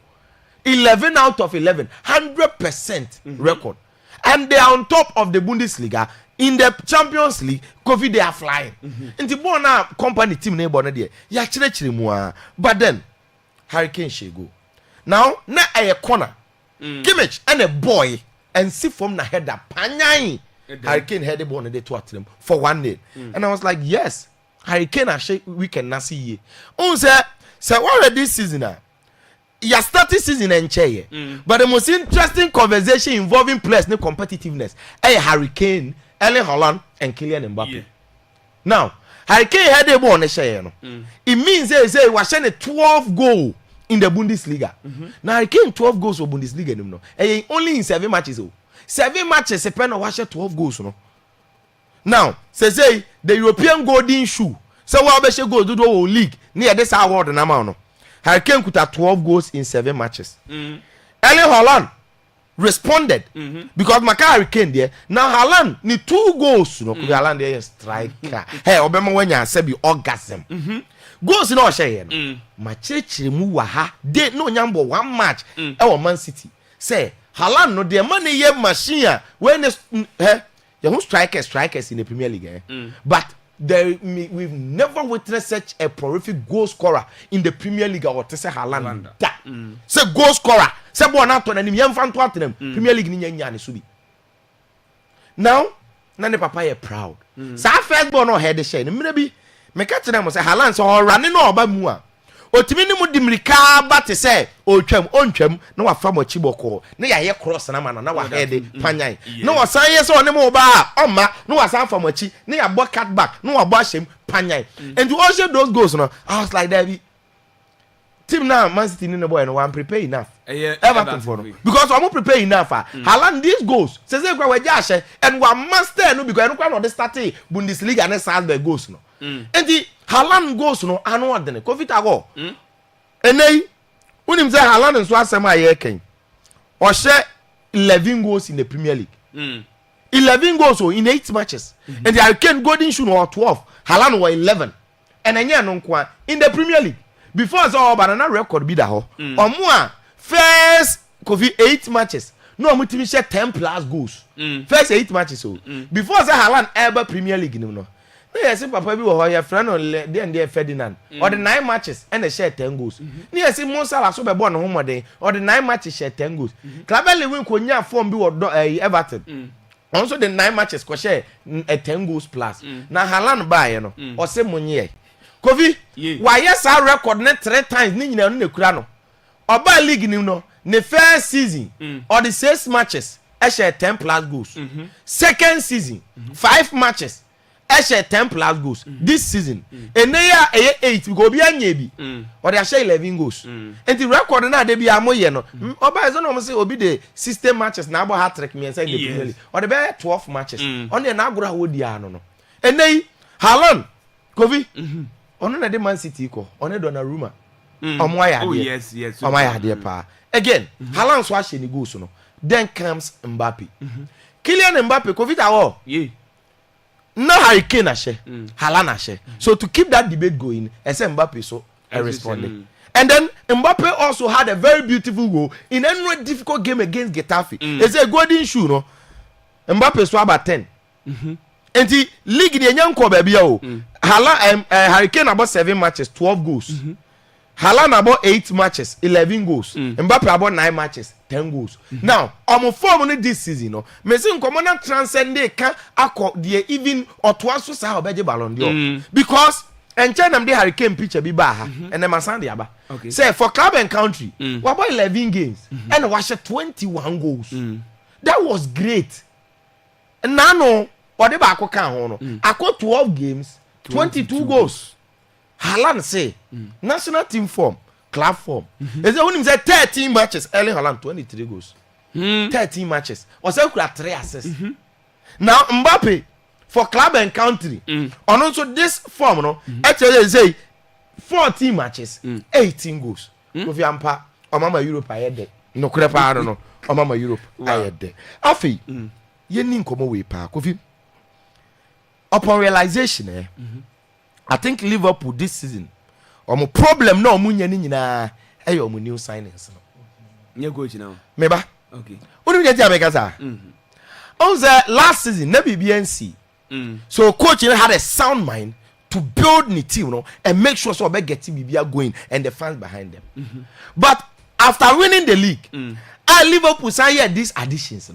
11 out of 11, 100% record. and they are on top of the Bundesliga. In the Champions League, Kofi they are flying. Inti bona company team ne bona there. Ya chire mu. But then Hurricane go. Now na a corner. Kimmich and a boy and see from na header panyan. Hurricane head the ball and they to them for 1-0. And I was like, yes, Hurricane we can not see ye. So what this season you started season and chair. But the most interesting conversation involving players no competitiveness. Hurricane, Erling Haaland and Kylian Mbappe. Yeah. Now, Hurricane had the ball on the share. It means they was sending 12 goals in the Bundesliga. Now Hurricane 12 goals for Bundesliga no. Only in 7 matches. 7 matches, a pen of 12 goals. No. Now, say the European golden shoe. So what about go to the league near this award and amount? Hurricane could have 12 goals in 7 matches. Erling Haaland responded because Maka Hurricane there. Now Haaland need 2 goals. You know, Haaland there is striker. Hey, Obama when you say be orgasm. Goals in all share. Machichi mu waha. They no nyambo 1 match. Man City say Haaland no the money ye machine when you strikers in the Premier League. But we've never witnessed such a prolific goal scorer in the Premier League or to say Haaland. Say goal scorer. Say Bonato and him fan to them. Premier League ni nyanya subi. Now, nane papa ye proud. Sa first born no head the share. Maybe me catch them say Haaland so running no oba mu a. Otimi ni mu dimrika ba te say ontwam na wa fa mo chiboko. Na ya ye cross na man na wa head panyan. Na wa san ye so ne mo ba oma na wa san fa mo chi na ya bo cut back na wa bo ashem panyan. And to also those goals no I was like that team now Man City ni boy no one prepare enough. Everton for no. Because I'm prepare enough. Haaland these goals. Say kwa we jashe and one master no because no kwa no dey start Bundesliga and Salzburg goals no. And the Haaland goals no anu odene. Covid go. Enei unim say Haaland nso asem aye ken. O share 11 goals in the Premier League. 11 goals in 8 matches. And the Hurricane golden shoe no 12. Haaland was 11. And enya no kwa in the Premier League. Before so banana record be da ho. Omo first Kofi 8 matches. No omutimi share 10 plus goals. First 8 matches so. Before say Haaland ever Premier League no. No yes papa bi wo ho your friend on there Ferdinand. Or the 9 matches and they share 10 goals. No yes Mo Salah so be born ho modern. Or the 9 matches share 10 goals. Clabele win ko nya form bi wo Everton. Also the 9 matches ko share 10 goals plus. Na Haaland buy no. O se monye. Kofi, why yes our record net 3 times ni nyina no nekura no. Oba league ni no, the first season or the 6 matches, I share 10 plus goals. Second season, 5 matches, I share 10 plus goals. This season, and they are 8 we go be anya bi. Or they share 11 goals. And the record na dey be amoye no. Oba is no say obi the 60 matches na abo hat trick me inside the Premier League. Or the be 12 matches. On the na agora wo di ano no. And they Haaland, Kofi. Ono na de Man City ko ono Donnarumma omo aya de yes omo aya de pa again Haaland so ahye ni goals no then comes Mbappe Kylian Mbappe Covid awo na Hurricane ahye Haaland ahye so to keep that debate going Mbappe so responding and then Mbappe also had a very beautiful goal in a difficult game against Getafe it's a golden shoe no Mbappe so about 10 and the league the nyanko baby o Haaland Hurricane about 7 matches 12 goals Haaland about 8 matches 11 goals Mbappe about 9 matches 10 goals now form on this season no me say nkomo na transcend can akọ the even otoaso sa obeje Ballon d'Or because enchen am the Hurricane picture bi ba ha and them asande aba say for club and country we about 11 games and we share 21 goals that was great and now Ode ba akoka ho no akọ 12 games 22 goals Haaland say national team form club form is when him say 13 matches Erling Haaland 23 goals 13 matches or say kura 3 assists now Mbappe for club and country on also this form no actually say 14 matches 18 goals if you ampa o mama Europe ayede no kura pa no o mama Europe ayede afi ye ni nkomo we pa Kofi upon realization I think Liverpool this season problem no munya ni nyina new signings no nye coach now meba okay unu je ti ameka sa last season na BNC. So coach had a sound mind to build the team, and make sure so they get BBA going and the fans behind them. But after winning the league, Liverpool signed these additions,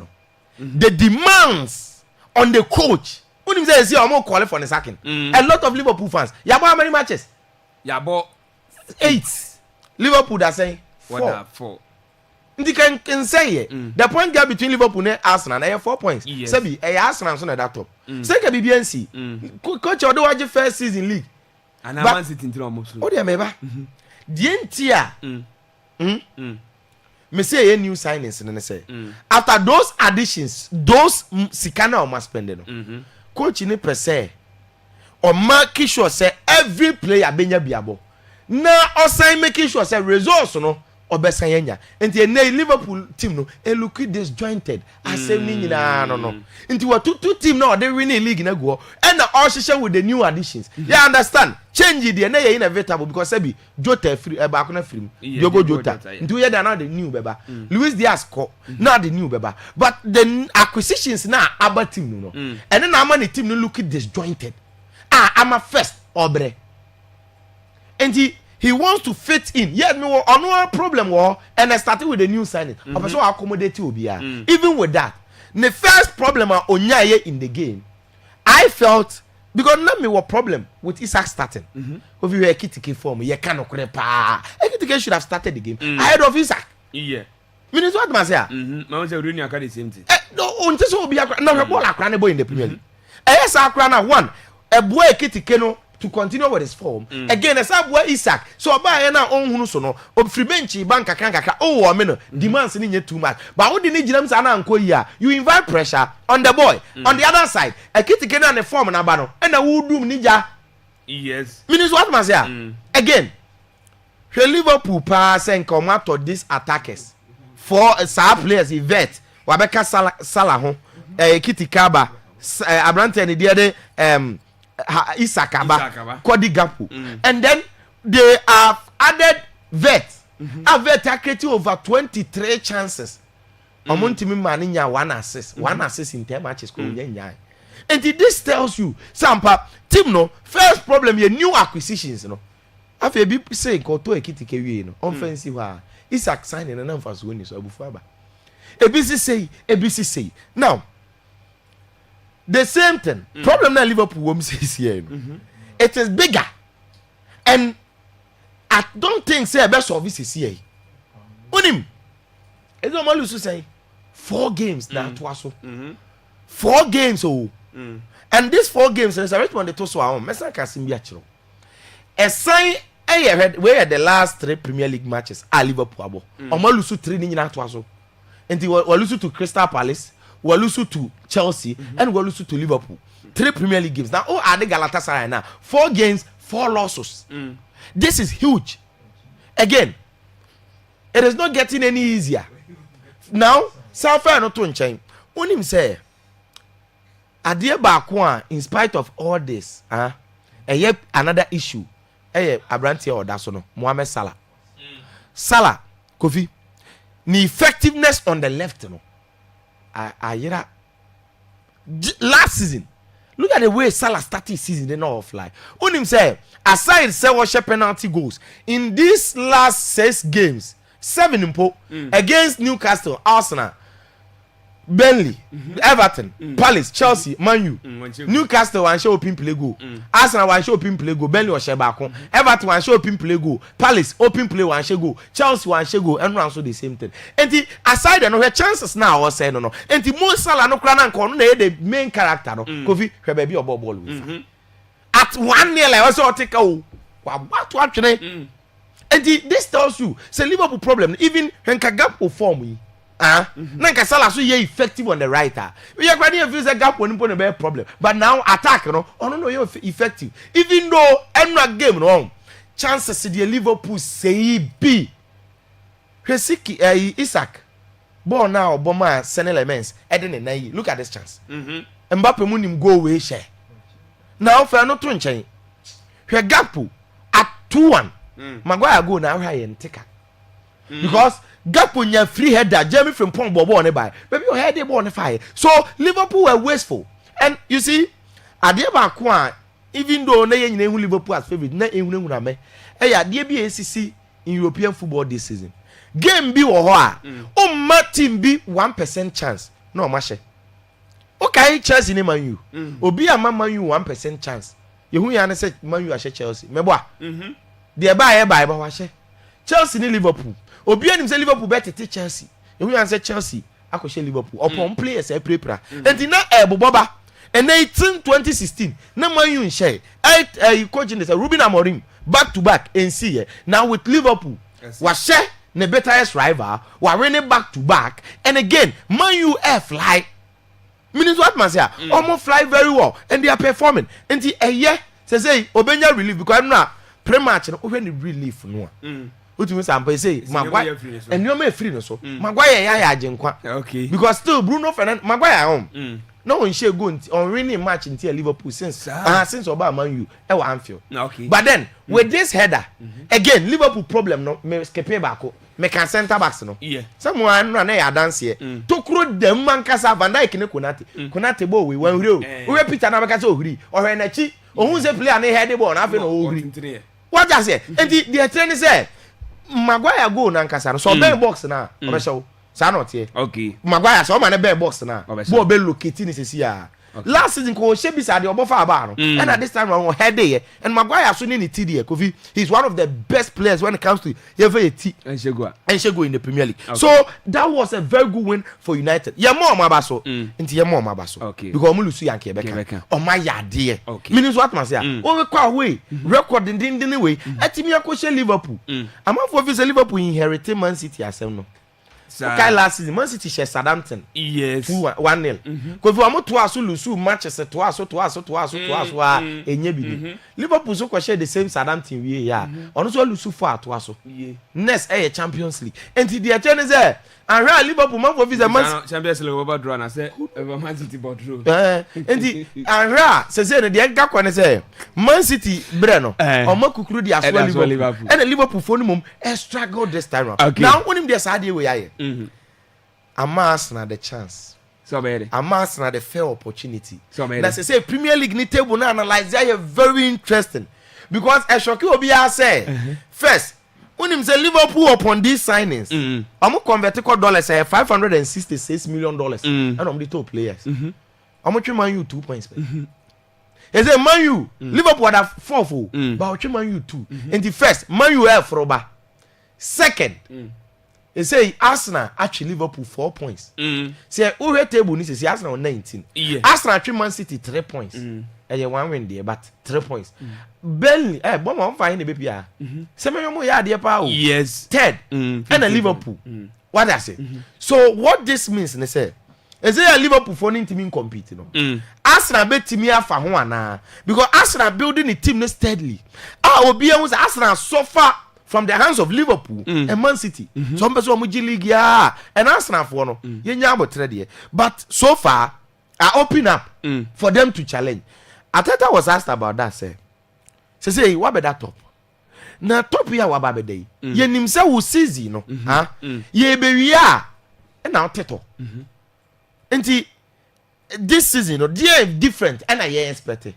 the demands on the coach. When say see I'm calling for the sacking. A lot of Liverpool fans. Yeah, how many matches? Yeah, but 8. Liverpool that say 4. They can say the point gap between Liverpool and Arsenal is 4 points. Yes. Sebi, Arsenal on that top. Second BNC. Coach Odo watch first season league. And I want it into almost. Oh dear, meba. The entire. Me say a new signings and say after those additions, those sikana or must spend coach in per se or making sure say every player benya biabo. Now also making sure say results or best sayanya. And the Liverpool team no look disjointed. I say no. Into what two team now they winning league in a go and the all with the new additions. You understand? Change it the inevitable because Sebi Jota free back on a film. Diogo Jota. Into you now the new beba. Luis Diaz co now the new beba. But the acquisitions now about team no. And then how many team no look disjointed. I'm a first obre. And he wants to fit in. Yet me no problem and I started with the new signing. So accommodate you even with that. The first problem Onyaye in the game, I felt because now me what problem with Isaac starting. If you were Kitike form, you cannot pa. Kitike should have started the game ahead of Isaac. Yeah. Means what man say? Man say Rooney the same thing. No, on this will be no ball akra boy in the Premier League. Yes, akra na one. A boy Kitike no to continue with his form. Again, as I Isaac. So by na on hunu so no. Ob free bench bank kakra. Oh, I mean demands in too much. But what did James Anna here? You invite pressure on the boy. On the other side, a Kitike na the form na bano. And a wood room ninja. Yes. Means what man say? Again, Liverpool pass and come out to these attackers. For star players, Yvette, Wabeka Salah, Kitikaba, Abrante and the other Isakaba, Kwadi Gapu. And then they have added Vet. A Vet created over 23 chances. Omontimi Maninya 1 assist. 1 assist in 10 matches. And this tells you, Sampa, team no, first problem, your new acquisitions, After be saying, Koto Ekitike, offensive. Isaac signing and first win is Abufaba. ABC say. Now, the same thing. Problem that Liverpool won't say here. It is bigger. And I don't think say best service is here. On him. It's not mal to say 4 games now to us. 4 games and these 4 games is a rate on the toss our own. Mesa Kasimbiachro. A sign where the last 3 Premier League matches are Liverpool. Omalusu 3 ninja to us. And we lose to Crystal Palace, we lose to Chelsea, and we lose to Liverpool. 3 Premier League games. Now, are the Galatasaray now? 4 games, 4 losses. This is huge. Again, it is not getting any easier. Now, Southern not to change. When him say, Adia Bakwa, in spite of all this, and yet another issue. Abrante or Dasono, Mohamed Salah. Salah, Kofi. The effectiveness on the left, last season. Look at the way Salah started season, they know fly. On him say, aside several penalty goals in these last 6 games, 7 impo against Newcastle, Arsenal, Burnley, Everton, Palace, Chelsea, Man U, Newcastle one show open play go, Arsenal one show open play go, Burnley one show back home, Everton one show open play go, Palace open play one show go, Chelsea one show go, and run so the same thing. And the aside no her chances now or say no. And the most Salah no crown and corner the main character no. Kofi baby or ball with. At 1 year like also take what today. And this tells you say Liverpool problem even when Kagapo form Nanka Salah so ye effective on the right. We are going to feel a gap when you a problem. But now attack no you're effective. Even though I'm not game wrong. Chances the Liverpool say B. Hesiki Isaac. Born now Boma send elements. Eden look at this chance. Mbappe munim go away share. Now for not to change. He gap at 2-1. Maguire go now high and take her. because Gakpo nya free header Jeremy Frimpong ball ne by baby your head ball ne fire so Liverpool were wasteful and you see ade ba ko a even though na yen nyina hu Liverpool as favorite na ehunu na me ade bi ACC in European football this season game bi wo ho a o ma team bi 1% chance no ma hye okay Chelsea ni Man U obi ama Man U 1% chance yehu ya na say Man U a hye Chelsea mebo a de ba ba wa hye Chelsea ni Liverpool obi anim say Liverpool bet te Chelsea yehu ya say Chelsea akoshe Liverpool upon players e prepare and na boba and 2016 na Man U share coaching is Ruben Amorim back to back and see now with Liverpool was share ne betterest rival wa winning back to back and again Man U fly means what man say almost fly very well and they are performing and the say obenya relief because na pre-match no when relief no what you say Maguire and you may free no so Maguire ya ajenkwa okay because still Bruno Fernandes Maguire home no one share go on winning match until Liverpool since Oba Man U e wa Anfield okay but then with this header again Liverpool problem no me skepe baako me can center backs no yeah someone no na ya dance here to kro dem man kasa Van Dijk ne Konate bo we wan huri o we Peter na beka say ohuri o hwe na chi ohun say player na head ball na afi no ohuri what just say and the train say Maguire go na nkasa so ben box na o be show sa not here okay Maguire so man be box na bo be locate ni sesi a last season ko shebi sa de obofa aba no and at this time on head there and Maguire so ni ti there Kofi he's one of the best players when it comes to ever and Shego in the Premier League so that was a very good win for United ye more mabaso nti ye more mabaso okay because mu lusu yanke beka o ma yade meaning what man say o we kwa away record din way atimi akoshe Liverpool amafo fi say Liverpool inherit Man City asem no okay last season Man City share Southampton yes 1-0 ko fi amo to aso lusu Manchester to aso a enye bi Liverpool so ko share the same Southampton we ya ono so lusu for to aso next Champions League and the attorney say and Liverpool man for visa Man Champions League over draw na say Man City bought draw and the and say no the ga ko say Man City bre no o ma kukuru di aso Liverpool and Liverpool for mum struggle this time around now when him dey sad we ya Amas na the chance so bad Amas na the fair opportunity so bad that say Premier League ni table na analyze are very interesting because I shock you obi say first when him say Liverpool upon these signings amo convert $566 million and on the top players amo try Man U 2 points he say Man U Liverpool had 4 but try Man U 2 in the first Man U have for second he say Arsenal actually Liverpool 4 points say who hit table ni say Arsenal on 19 Arsenal try Man City 3 points and you one win there but 3 points Burnley bomb on fine the baby say me mo ya there pa yes third and a Liverpool what I say so what this means they say is say Liverpool for no team compete no Arsenal bet team afa ho ana because Arsenal building the team steadily obi ehun say Arsenal suffer from the hands of Liverpool and Man City some person mo G League ya and Arsenal for no ye nya abotre there but so far I open up for them to challenge. Ateta was asked about that say what be that top na top here wa ba be dey ye nim say wo season no ye be wi a na oteto enti this season no dey different and I expect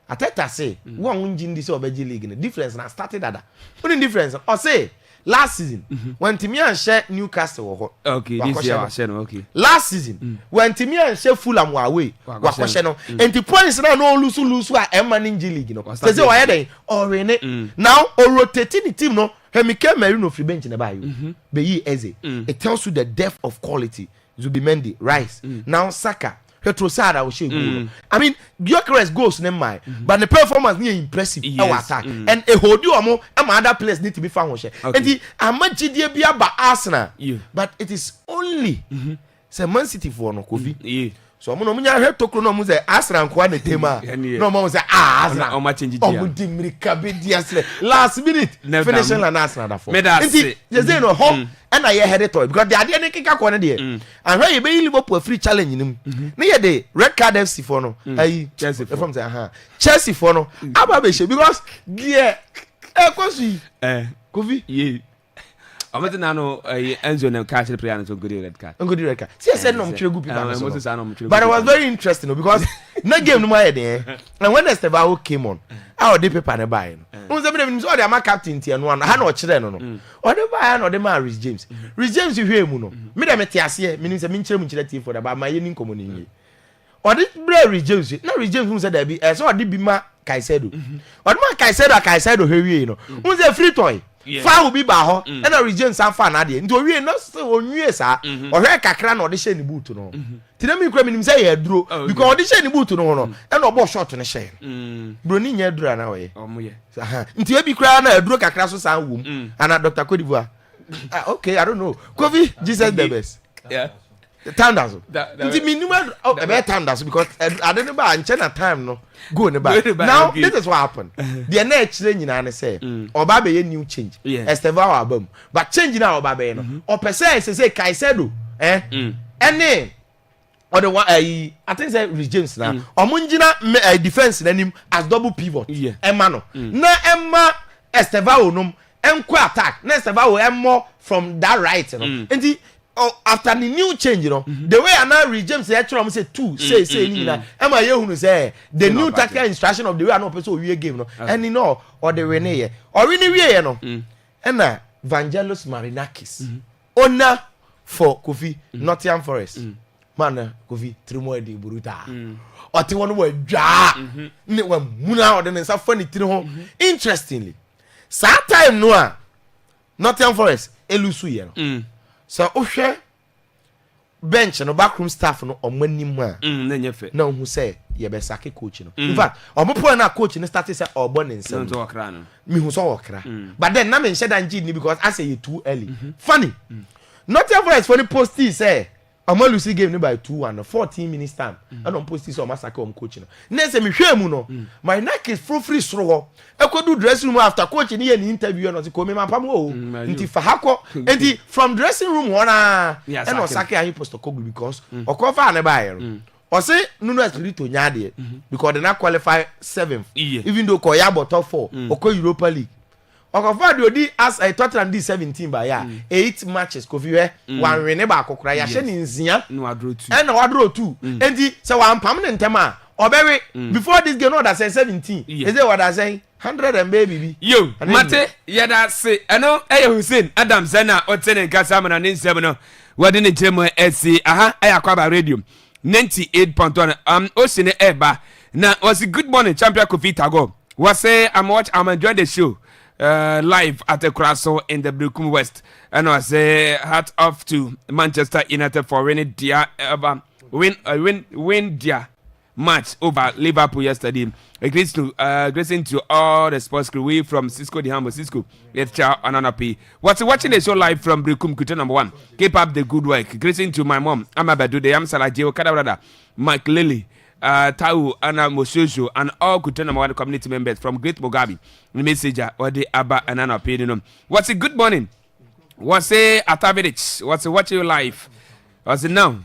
Ateta say one win this obeji league no difference na started that only difference or say last season when Timian share Newcastle okay this year share okay last season when Timian share Fulham away wa share no and the points now no lose a Emmanuel league no say why dey already now or rotating the team no Hemike Merino free bench na buy you be yi Eze it tells you the depth of quality Zubimendi Rice now Saka Petrosada will show goal. I mean, Gyökeres goes name my, but the performance is impressive. Our attack and a hold you amo. Other players need to be found. And the Amaji be about Arsenal, but it is only Man City for no Kofi. So I'm going to have to know that Arsenal kwa ne tema. No more say Arsenal. How much change it? Last minute finishing la Arsenal that for. You say no home and I head it because they are there kick kwa there. And when you be Liverpool free challenge him. Na the red card FC for no. Chelsea from say Chelsea for no. Aba be because yeah. Kofi. Yeah. Omete na no Enzo na catch the player no good red card. Good red card. See, I said no mchire people. But it was very interesting because na game no more there. And when Estevao came on, our dey paper na buy no. Unse be dem so dey am captain tie no ha na o kire no no. O dey buy na o dey ma Rich James. Rich James hwe mu no. Me dem te ase, me nim se me nkyere mu kire tie for da ba ma ye ni nkomo ni. O dey Rich James. Na Rich James mu say da bi so o dey bi ma Kaisedo. O dey ma Kaisedo hwe no. Unse free toy. Foul bi ba ho e na region san fa na de nti owie no se onwie sa o hwe kakra na o de hye ni boot no ti na mi kura mi nim say ye duro because o de hye ni boot no no e na o bo short no hye bro ni nya duro na o ye nti e bi kura na duro kakra so san wom ana Dr. Kodivoa okay I don't know Kofi Jesus the best Tandas nti minimum e be tandas because I don't know ba nche na time no go ne ba now this is what happened the na chire nyina ne say oba be ye new change Estevao abam but change na oba be no o person say Kaisedo ene or the one I think say Rich James na omunjina defense na nim as double pivot Emma no na Emma Estevao no enko attack na Estevao emmo from that right no enti after the new change, you know, the way I now Rich James say say two, say ni na. Am I here who say the new tactical instruction of the way I know person we game no, and you know or the Rene or really we no, and na Vangelos Marinakis, owner for Kofi Nottingham Forest, man Kofi Trimo de Buruta, or ti one word ja, ne wa muna or then sa funny tino. Interestingly, sa time no Nottingham Forest elusu ye. So ohwe bench no backroom staff no omanim a na nyefe na hu say ye be sake coach no in fact omopo na coach no start say obo ne nsem no okra no me hu so okra but then na me nche dan ni because I say you too early funny not ever for the post say Lucy game no by 2-1 14 minutes time and on post this o masaka coach no na say me hwemu no my neck is free sro ekodu dressing room after coach ni ye ni interview no say ko me mapam o nti fa hako nti from dressing room wana and osaka ayi post koglu because okofa na buy no o say Nuno Espirito nya de because they not qualify 7th even though ko ya top 4 oko Europa League okofa de odi as I Tottenham D 17 by ya 8 matches Kofi we one win ba akokora ya hye ni nzia no wadro 2 and wadro 2 enti say wan pam ne ntema obewe before this game no that say 17 is it what I say 100 and baby yo mate yada say eno Hussein Adam Zena otene nkasa mana ne nsem no wade ne jemo SC Akwaaba radio 98.1 Osine Eba na was good morning champion Kofi Tago was say I'm enjoying the show live at the Kraso in the Brooklyn West and I say hat off to Manchester United for winning their win their match over Liverpool yesterday. Greeting to all the sports crew we from Cisco the Humble Cisco. Let's chow another P. What's watching the show live from Brooklyn Kuta number 1. Keep up the good work. Greeting to my mom. I'm about to the Amsala Jeo Kadabrada, Mike Lily, Tau Anna Moshojo and all Kuta number 1 community members from Great Mugabe. Messenger or the Abba and Anna Pedinum. What's a good morning? What's a Atavidich? What's a watch your life? What's it now?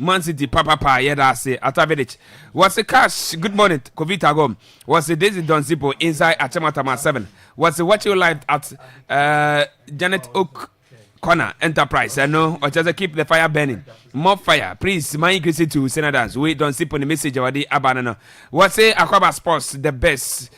Man City Papa yeah say Atavidich. What's a cash? Good morning, Kovita Gom. What's a Daisy Don Zipo inside Achamatama 7? What's a watch your life at Janet Oak Corner Enterprise? I know, or just keep the fire burning. More fire, please. My increase to senators. We don't sip on the message of the Abanana. What's a Akwaaba Sports, the best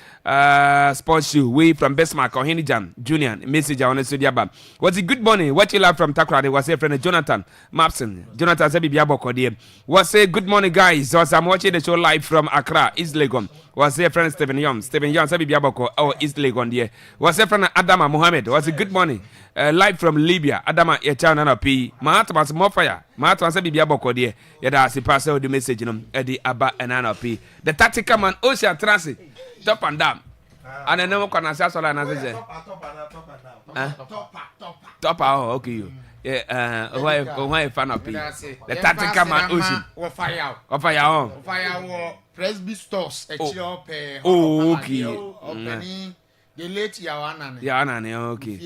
sports shoe? We from Bestmark or Hinijan Junior. Message on the studio. What's a good morning? What you love from Takrade? Was a friend Jonathan Mapson. Jonathan Zabibiaboko dear. What's a good morning, guys? Was I'm watching the show live from Accra, East Legon. Was a friend Stephen Young Zabibiaboko or East Legon dear. Was a friend Adama Mohammed. Was a good morning. Live from Libya, Adama Echana P. Mahatmas more fire. Mahatmas Bibiaboko dear. Yada si pass the message Eddie Abba and Anna P. The tactical man Ocean Transit. Top and down. And I know can I say so like top okay you. Yeah, why fan of P. The tactical man Ocean. Or fire. Of fire on. Fire Presby stores a chop. Okay. The late Yawana. Yawana, okay.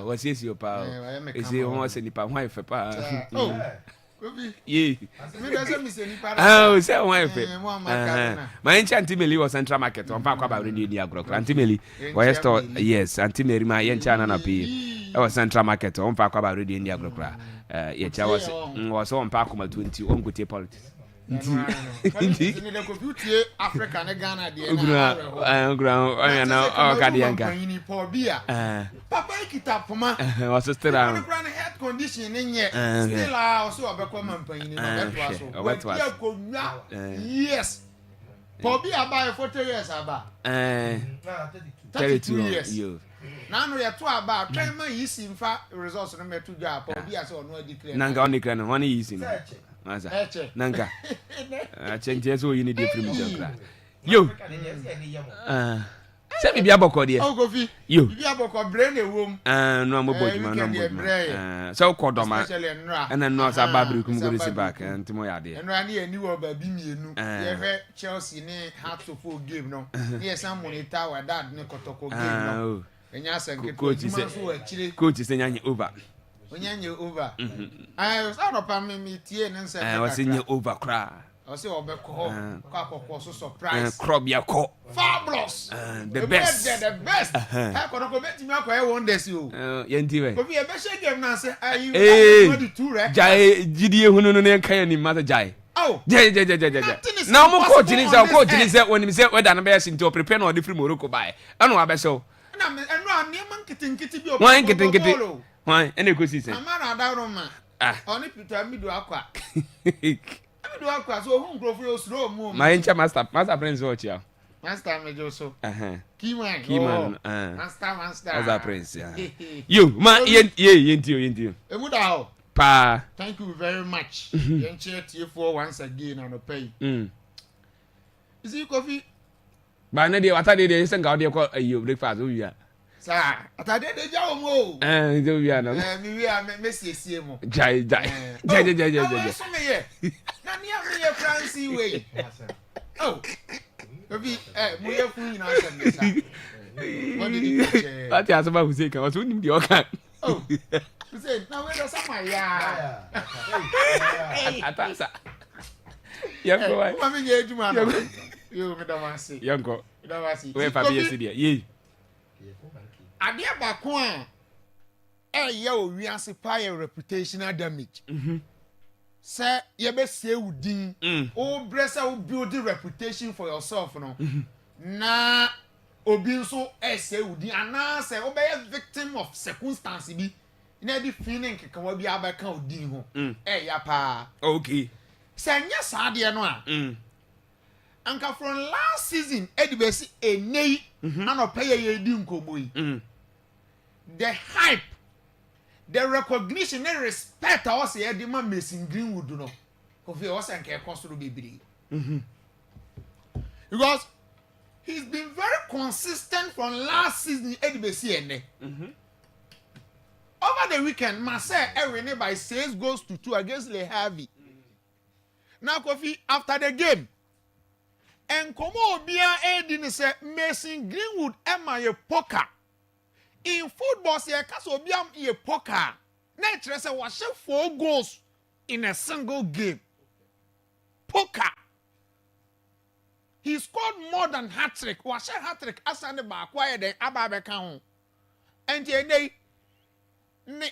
What's this your power? Is it almost any power? Why for power? Yeah. Oh, so why for my Antimeli was Central Market on Akwaaba Radio Diagro. Antimeli, yes, Antimeli, my Yanchana P. was Central Market on Park about Radio India Grokra. Yet I was on Park 20 on good politics. Africa and Ghana, Ground, I know, Cadianca. Papa, kita poma. Was a still down. Head condition in yet. Still, I also have a common pain. Yes. Pobi about 40 years about. 32 years. Now we are 2 about 10 years in fact results number 2 job. Pobi as or no declare. Nanga only can 1 year in. Nanga. Change so you need different. You. Say me bia boko de. Oh go fi. You. Bia boko brain e wom. No mo boju ma no mo. So kodoma. And then no sa babri kum go see back and timo ya de. Enra na ani wo ba bi mienu. Ye hwe Chelsea ne Hearts of Oak game no. Ne san monitor wa dad ne kotoko game no. Enya sanke coach say nyanye over. Onyanye over. So no pa me tie ne nse. Was in over cry. I say obeko kwa so surprise. Crop ya ko. Fabulous. The best. The best. Ha kono ko beti me akwa e wonders you. Yenti we. Ko bi e be share game na say ayu the two right. Jai gidie hunu no ne kan ni mata jai. Oh. Jai. Now mo coach ni say coach ni say when me say whether na be sin to prepare no the free Morocco buy. Anu abeso. Na me anu aniam nkitinkiti bi o. Wan nkitinkiti. Wan ene ko si say. Amara da Roma. Oni Peter Mido akwa. Do akwa so hu nkrofo o slow mo. My incha master prince watch ya. Master me jo so. Keyman. Master. As a prince ya. You ma yenti. Emu da ho. Pa. Thank you very much. Yen share tie for once again and pay. Is it coffee? Ba na dey wata dey say ga dey call you breakfast o ya. Sir, atade dey jawo mo. Do ya no. Mi wi a me siesie mo. Jai. So me ye. Na ni am ye Francis way. Oh. Obi mo ye fun yin answer me sir. What did you say? Ati asaba hu say kan o so nim dey o kan. Oh. You say na we do sama ya. Atasa. Yanko wai. Mama me ye ejuma no. Yo me da man say. Yanko. Me da man say. We fa be esi dey. Ye. Ade abako a ye o wiase pa your reputational damage. Say ye be say udin o bresa o build the reputation for yourself no. Na obi nso say udin ana say o be victim of circumstance bi. Na di feeling keka wa bi abaka udin ho. Ya pa. Okay. Say nya saade no a. Anka from last season edibesi enei na pay ye di nkomo yi. The hype, the recognition and respect I was here the man Mason Greenwood no. Kofi was anke konsuru bibiri. Because he's been very consistent from last season edibesi ene. Over the weekend, Marseille winning by 6 goals to 2 against Le Havre. Now Kofi after the game and komo obia edin say Mason Greenwood ema ye poker. In football say kaso obiam ye poker. Na tire say wa 4 goals in a single game. Poker. He scored more than hat-trick. Wa hat-trick asande ba akwaye den ababeka ho. And ye ne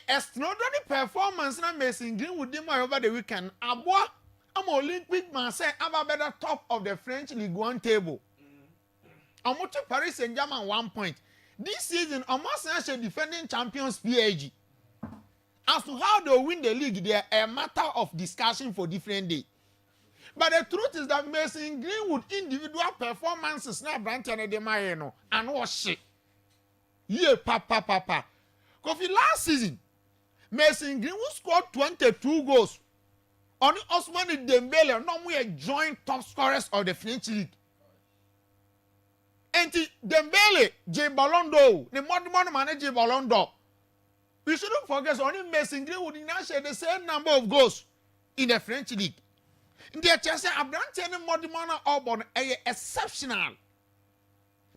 extraordinary performance na Mason Greenwood dem over the weekend. Aboa am Olympic man say ababeda top of the French Ligue 1 table. Amoto Paris Saint-Germain 1 point. This season, almost actually defending champions PSG. As to how they win the league, they are a matter of discussion for different day. But the truth is that Mason Greenwood individual performances na Brandon de Mayeno and what shit. Yeah, papa. Kofi last season, Mason Greenwood scored 22 goals. Only Ousmane Dembele, no more joint top scorers of the French league. And Dembele, J Ballon d'Or, the modern manager Ballon d'Or. We shouldn't forget only Mason Greenwood now share the same number of goals in the French league. In the Chelsea, Abrante modern Auburn exceptional.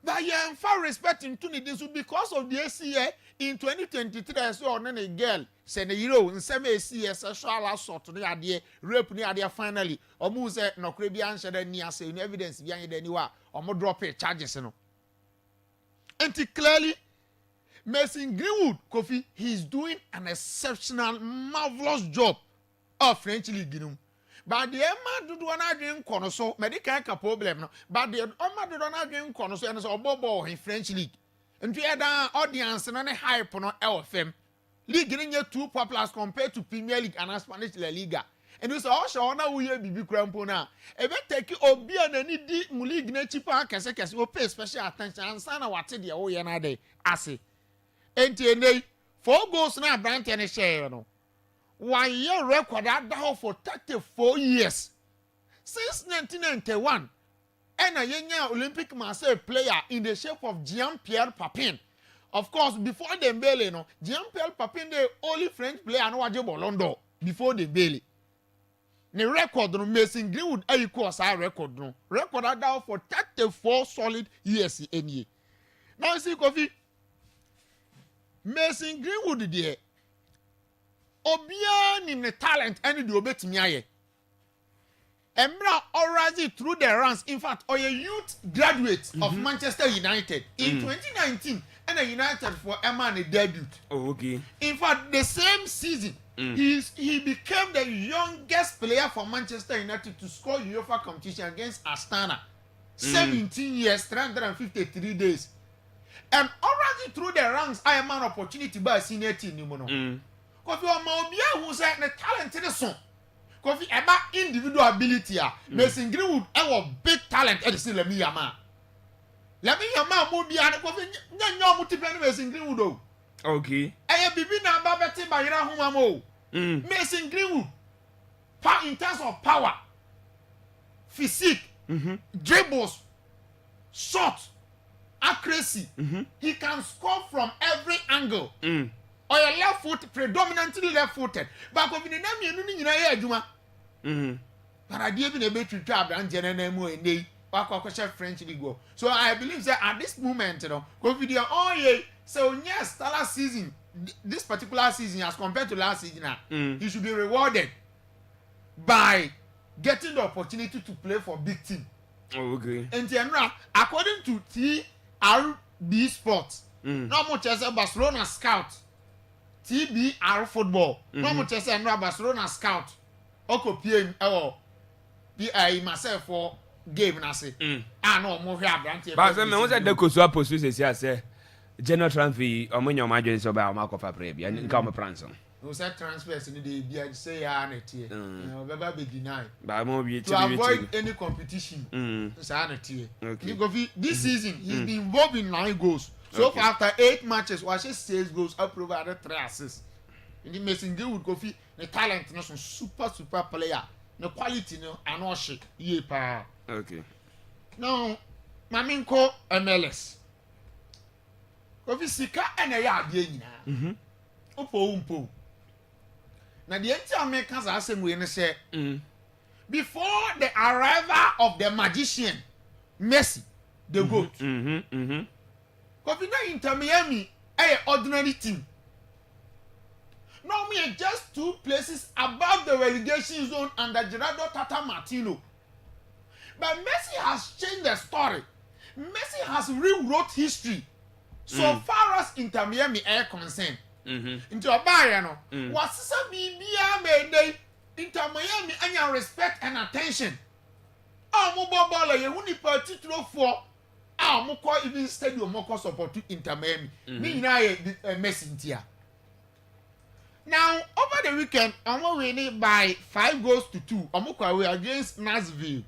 But you are far respecting to this because of the ACA in 2023. I saw on a girl send a euro in some ACA sexual assault to the idea, rape near the finally, or move no Caribbean shed near saying evidence behind anywhere, or more drop charges. And clearly, Mason Greenwood, Kofi, he's doing an exceptional, marvelous job of French League. You know. But the Emma do not drink Conoso, medical problem. No. But the Emma do not drink Conoso and so Bobo in French League. And we had an audience and a hype on LFM. League in your 2 popular compared to Premier League and Spanish La Liga. And you say, oh, so now we have BB Crampona. If I take you or be an any deep league, Nachipa, Casakas, will pay special attention and sign a what the oh, yanade. I say. And 4 goals now, Brant and a share. 1 year record that down for 34 years. Since 1991, and a young Olympic Marseille player in the shape of Jean-Pierre Papin. Of course, before Dembele, no, Jean-Pierre Papin, the only French player no waje Ballon d'Or before Dembele. The record no Mason Greenwood equals our record no. Record that down for 34 solid years in year. Now you see, Kofi, Mason Greenwood there. Obia ni the talent any the obetimi aye. Emra already through the ranks. In fact, a youth graduate of Manchester United in 2019 and a United for Emma debut. Oh, okay. In fact, the same season, he became the youngest player for Manchester United to score UEFA competition against Astana. 17 years, 353 days. And already through the ranks, I am an opportunity by senior team. Because you are Mobia who said the talented son. Because about individual ability, Mason Greenwood, our big talent, and still let me yama. Let me yama Mobia, and no multiple Mason Greenwood. Okay. I have been a babette by Rahumamo. Mason Greenwood, in terms of power, physique, dribbles, shot, accuracy, he can score from every angle. Or your left foot, predominantly left footed. But if you name you, but I didn't able to trap and general and they French league. So I believe that at this moment, you know, COVID, oh yeah, so yes, last season, this particular season as compared to last season, he should be rewarded by getting the opportunity to play for big team. Oh, okay. And general, according to TRB Sports, no much as a Barcelona scout. TBR football. No much as a Barcelona scout. Oko PM or PI myself for game na say. Ah no more here branch. But say me won say Deco so post we say general transfer omonyo ma dwen so ba ma kofa pre bia nka mo pranson. We say transfers in the bia say ya na tie. No beba be deny. Ba mo bi to avoid any competition. Say na tie. Okay. This season he's been involved in 9 goals. So far after 8 matches, was 6 goals, approved 3 assists. In the Mason Greenwood, Kofi, the talent, no super player, the quality, no, and all shit. Yeah, okay. Now, Maminko MLS. Kofi Sika and a yard, yeah. Umpo. Now, the Americans are saying, we say, before the arrival of the magician, Messi, the GOAT. Because Inter Miami, ordinary team. Now we are just 2 places above the relegation zone under Gerardo Tata Martino. But Messi has changed the story. Messi has rewrote history. So far as Inter Miami are concerned. Into a buyer, no. What's some BBA made Inter Miami and your respect and attention. Oh, mobile baller, you won't particular for. Moko even stadium moko support to Inter Miami. Me na Messi ntia. Now over the weekend, I'm winning by 5 goals to 2. Omoko away against Nashville.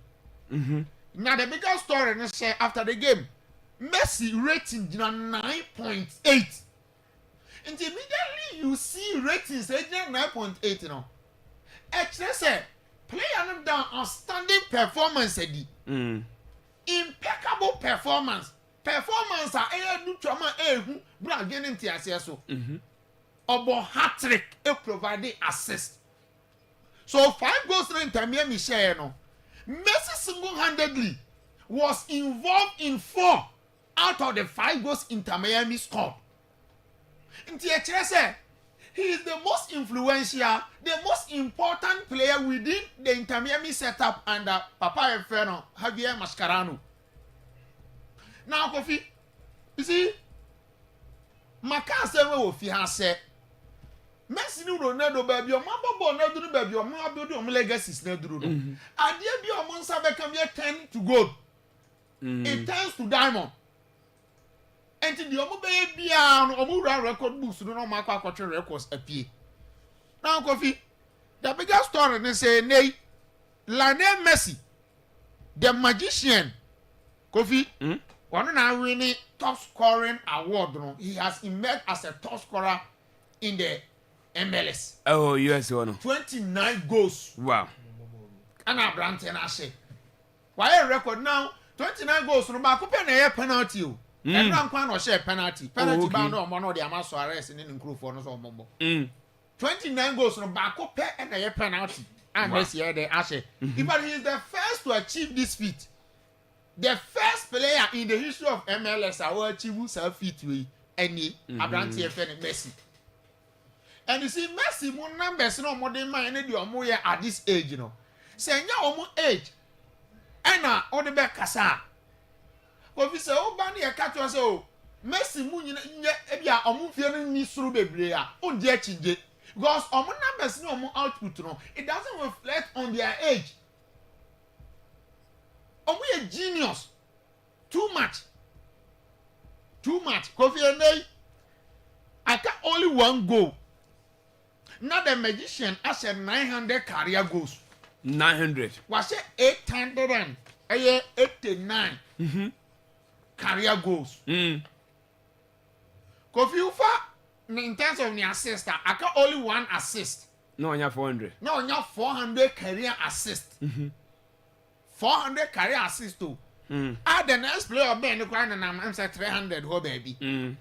Now the bigger story na share after the game. Messi rating 9.8. And immediately you see ratings 9.8 now. Actually say player them down outstanding performance edi. Impeccable performance are do trauma bra getting to so obo hat-trick provide assist. So 5 goals in Inter Miami share no. Messi single-handedly was involved in 4 out of the 5 goals Inter Miami scored. He is the most influential, the most important player within the Inter Miami setup under Papa Efeno, Javier Mascherano. Now, Kofi, you see, maka asɛm wɔ fi ha sɛ Messi ni Ronaldo baby o mabɔ na duru baby o ma build o legacies na duru no adeɛ bi o mo nsa bɛka bi 10 to gold it turns to diamond and the omo bɛyɛ bia no omo wura record books no ma akɔ records apie now Kofi the biggest story they say nay Lionel Messi the magician Kofi one na winning top scoring award no he has emerged as a top scorer in the MLS. Oh, US one. 29 goals. Wow. And I brand ten ashe. Why a record now? 29 goals. No back up a penalty. And one can or share penalty. Penalty ban no one of the Amaso arrest and then crew for no more. 29 goals. No back up and a penalty. And this year the ashe. But he is the first to achieve this feat. The first player in the history of MLS who achieve self feat with any Abrante FN Messi. And you see, Messi, more numbers no more than mine, any more at this age, you know. Say, now, more age. And now, on the back, Cassa. But we say, oh, Bandy, a cat was so. Messi, Moon, yeah, a move feeling me through the Brea, on the change. Because on more numbers no more output, no. It doesn't reflect on their age. Oh, we a genius. Too much. Too much. Kofi and they, I got only one goal. Now the magician has 900 career goals. 900. Was it 889 career goals? Kofi Ufa, in terms of the assist, I got only one assist. No, on your 400. No, on your 400 career assist. 400 career assist too. Add the next player of Ben the Crown and I'm saying 300, oh baby. You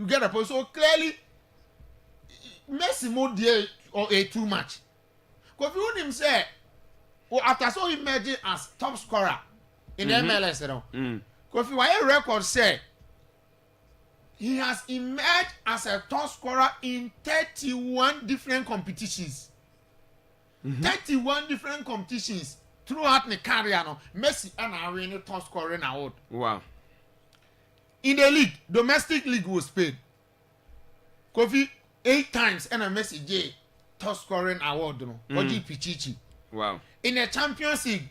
get a point. So clearly. Messi more dear or a too much. Because you him say, well, after so he emerging as top scorer in the MLS, you know. Because you a record say he has emerged as a top scorer in 31 different competitions. 31 different competitions throughout the career. No, Messi and I winning top scoring award. Wow. In the league, domestic league was paid. Kofi 8 times and a Messi J top scoring award no Oji Pichichi. Wow. In the Champions League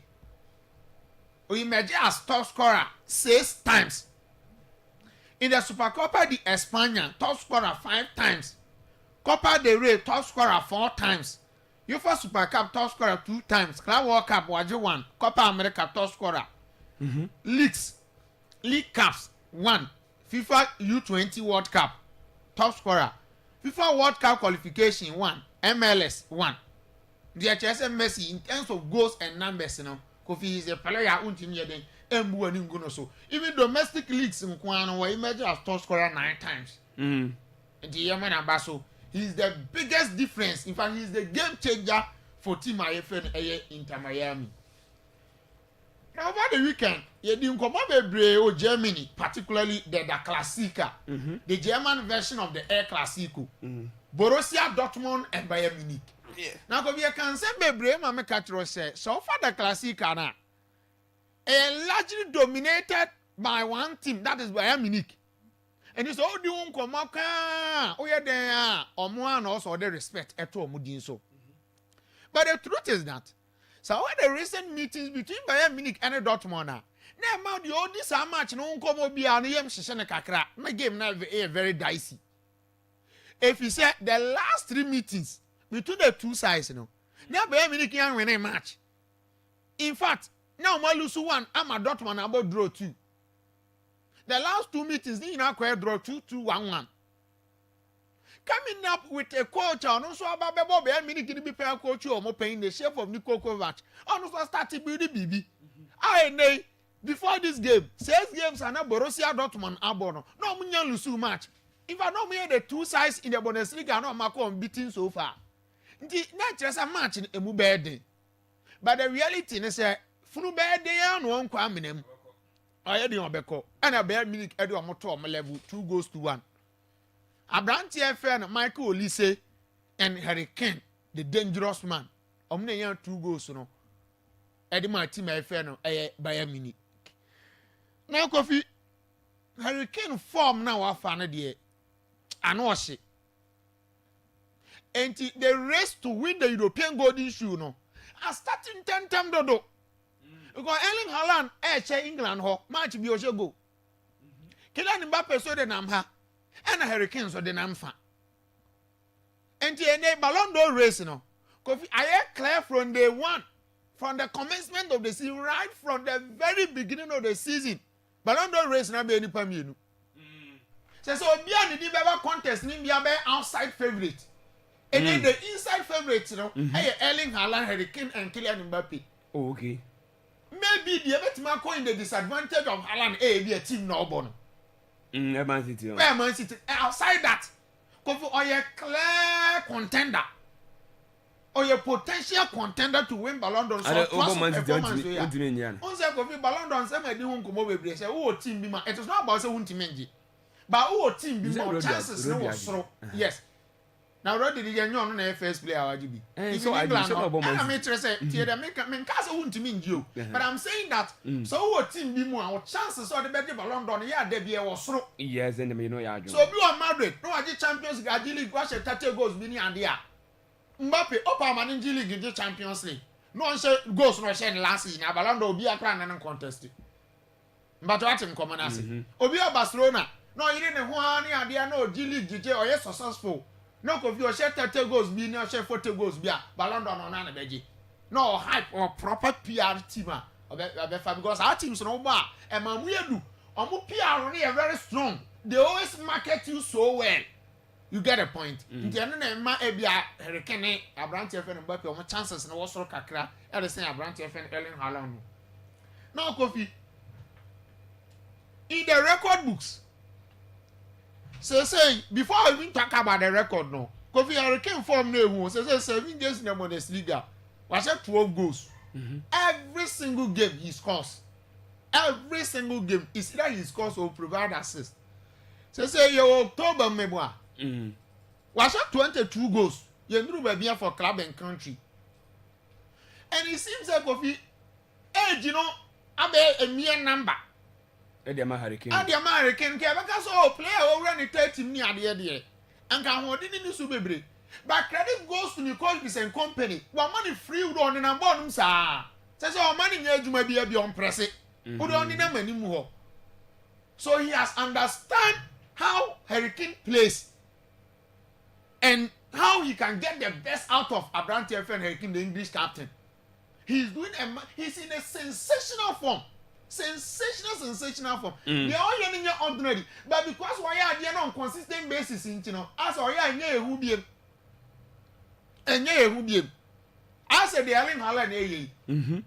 we emerged as top scorer 6 times. In the Supercopa de España top scorer 5 times. Copa del Rey top scorer 4 times. UEFA Super Cup top scorer 2 times. Club World Cup waje 1. Copa America top scorer. League Cups 1. FIFA U20 World Cup top scorer. FIFA World Cup qualification 1, MLS 1. The HSM Messi in terms of goals and numbers, you know, Kofi is a player who then Mbu and Nguno so. Even domestic leagues in Kwana were imagine as top scorer 9 times. And the Yemen Abaso, he's the biggest difference. In fact, he's the game changer for Team IFN Inter Miami. Now over the weekend, you didn't come up with Germany, particularly the Classica, the German version of the Air Classico. Borussia Dortmund and Bayern Munich. Yeah. Now, if you can say Bebre, Mama Catro say, so far the Classica now, largely dominated by one team, that is Bayern Munich. And it's all the one come up, oh yeah, there, or more and also the respect at all, so. But the truth is that. So all the recent meetings between Bayern Munich and Dortmund now the all this how much no come obi an yem hyehyɛ kakra na game na very dicey. If you say the last 3 meetings between the two sides now Bayern Munich can win a match. In fact, now we lose 1 and Dortmund about draw 2. The last 2 meetings they now draw 2-1-1. Coming up with a coach and also about Bayern Munich be pay coach or more paying the shape of Niko Kovac. And also started building BB. I know before this game, 6 games and Borussia Dortmund abono. No munyan lose match. If I don't hear the 2 sides in the Bundesliga, no Marco unbeaten so far. The not just a match in a mubede. But the reality is a funu bede and one kwaminem. I had on Beko and a Bayern Munich at your motor level 2-1. Abrante FN Michael Olise and Harry Kane, the dangerous man. Omne 2 goals no. Eddie my team FN Bayern Munich. Now Kofi Harry Kane form now afana de anoshi. And the race to win the European Golden Shoe no. I starting 10 time dodo. Because Erling Haaland che England ho match bi o she go. Kylian Mbappe so de nam ha. And Harry Kane so de nam fa. And the Ballon d'Or race no. Kofi I clear from day one. From the commencement of the season, right from the very beginning of the season. Ballon d'Or race na be any pamienu. So bia ni beba contest ni bia be outside favorite. And then the inside favorite, you know, Erling Haaland, Harry Kane, and Kylian Mbappe. Oh, okay. Maybe the Betima coin the disadvantage of Haaland, be a team no bon. Man City. Man City. Outside that, Kofi or a clear contender. Or a potential contender to win Ballon d'Or. So Man City. On say Kofi Ballon d'Or, some of them come over here. Say, oh, team be it is not about say team menji. But oh, team be more chances no so. Yes. Now already the young no first player RGB. So I mean say me case wuntimi nji but I'm saying that so what team be more our chances or the better Ballon d'Or ya there be e wosoro. Yes, and you know ya. So be on Madrid no agi Champions League league wa she 30 goals bi ni ade a. Mbappe opa man league the Champions League. No one say goals no she last season na Ballon d'Or bi akra na contest. Mbappe what him come na say. Obi o Barcelona no yire ne ho ani ade na G League gije o ye successful. No, if you share 30 goals, be no share 40 goals, be a Ballon d'Or on an beji. No hype or proper PR team. Because our teams no more. And man, we do. Our PR only are very strong. They always market you so well. You get a point. In the end, Harry Kane, Abraham TFN, and Mbappe, or chances and also Kakra, at the same Abraham TFN, Erling Haaland. Now, Kofi, in the record books. So say before I even talk about the record no, Kofi Harry Kane form no say 7 games in the Bundesliga. Was 12 goals. Every single game he scores. Every single game is either he scores or provide assist. So say your October meboa. Was 22 goals. You know be for club and country. And it seems like Kofi age you know abe a mere number. Eddie American. And the American can because oh player over 30 near the idea. And can hold it in the Subebre. But credit goes to Nicole and company. One money free on in a bottom, sir. Says our money here you might be beyond press it. Put on in them anymore. So he has understand how Hurricane plays and how he can get the best out of Abraham TFN Hurricane, the English captain. He's doing he's in a sensational form. Sensational form. They are all in your ordinary, but because why are they on consistent basis in as or yeah, who be I said the Erling Haaland,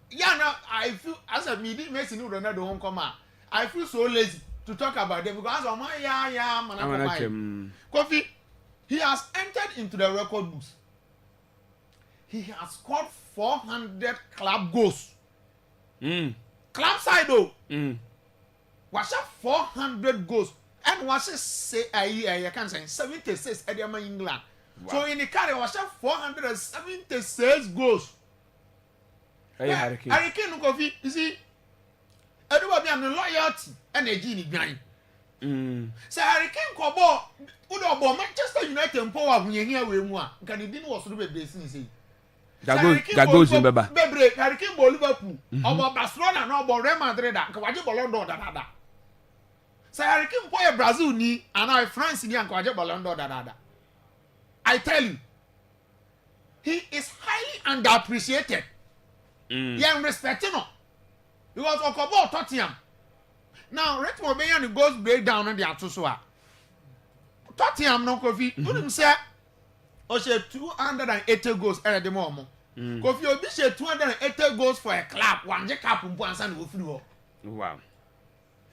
yeah, now I feel as a media Messi no Ronaldo home come out. I feel so lazy to talk about them because of my man. Kofi, he has entered into the record books. He has scored 400 club goals. Club side though, was 400 goals and was say I can't say 76 at England. Wow. So in the carry was 476 goals. Harry Kane Kofi, you see, everybody have the loyalty and the genie grind. So Harry Kane Kobo, Udo Manchester United power when you hear we more. Can it be was to be business? That goes in Baba. Harry Kane for Liverpool, about Barcelona, no about Real Madrid, Kawaji Ballon d'Or, da. So Harry Kane for Brazil ni, and now France ni and Kawaji Ballon d'Or, da. I tell you, he is highly underappreciated. Yeah, I'm respecting him. Because Okobo Tottenham. Now, Red Mobayan goes break down on the Atusua. Tottenham no Kofi. Put him say, she 280 goals at the moment. Kofi Obi she 280 goals for a club. One je cap and san go through. Wow.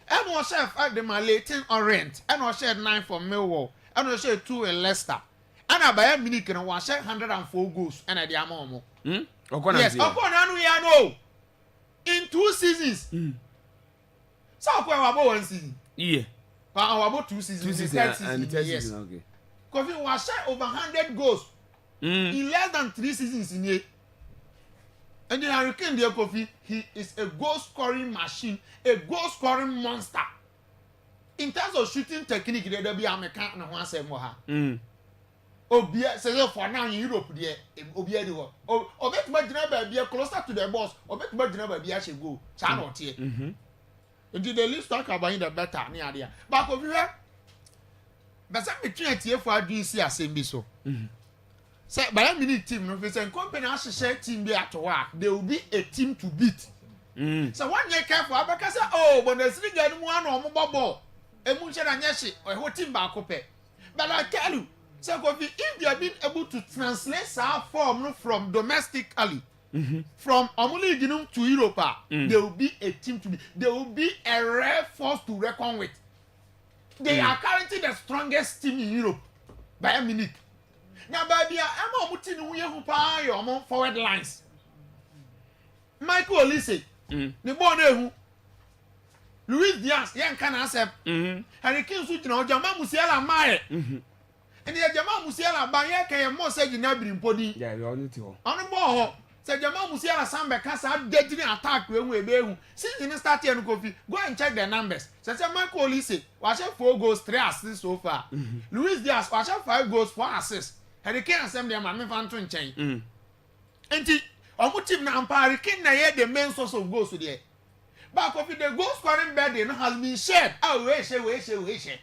And was chef at the Malatin Orient. And was shared 9 for Millwall. And was shared 2 in Leicester. And I buy a minute and was shared 104 goals and at the Amomo. Yes, Okona we know. In 2 seasons. So about 1 season. Yeah. About 2 seasons. 2 seasons and 3 seasons. Okay. Kofi was shot over 100 goals in less than 3 seasons in here. And the Hurricane there, Kofi, he is a goal scoring machine, a goal scoring monster. in terms of shooting technique there be American na ho asem wo ha obia say for now in Europe there obia di ho obetuma gina ba bia closer to the box obetuma gina ba bia she go cha na otie nti the least talk about the better ni ade but of you but say between atie for adwin si asem bi so say Bayern Munich team no fi say company ahye team bi ato wa there will be a team to beat so one year careful abaka say oh Bundesliga no mu ana omo ball emu nche na nyeshi o team ba akopɛ but I tell you so if they have been able to translate our form from domestically from League to Europe there will be a team to be there will be a rare force to reckon with. They are currently the strongest team in Europe Bayern Munich. Now baby I'm muti no ye hu pa your forward lines Michael Olise the ball na ehu Luis Diaz yen kan asem Harry Kane su gina Jama Musiala mae and the Jama Musiala ban ye kan mo say gina birimpodi yeah we all need to on ball say Jama Musiala sambe kan sa deadly attack we hu ebe ehu since the start here no Kofi go and check the numbers say Michael Olise wa share 4 goals 3 assists so far Luis Diaz wa share 5 goals 4 assists Harry Kane asem dem ma me fan to nchen enti omo team na Harry Kane na ye the main source of goals there. Back of the goal scoring burden has been shared. Oh, we share.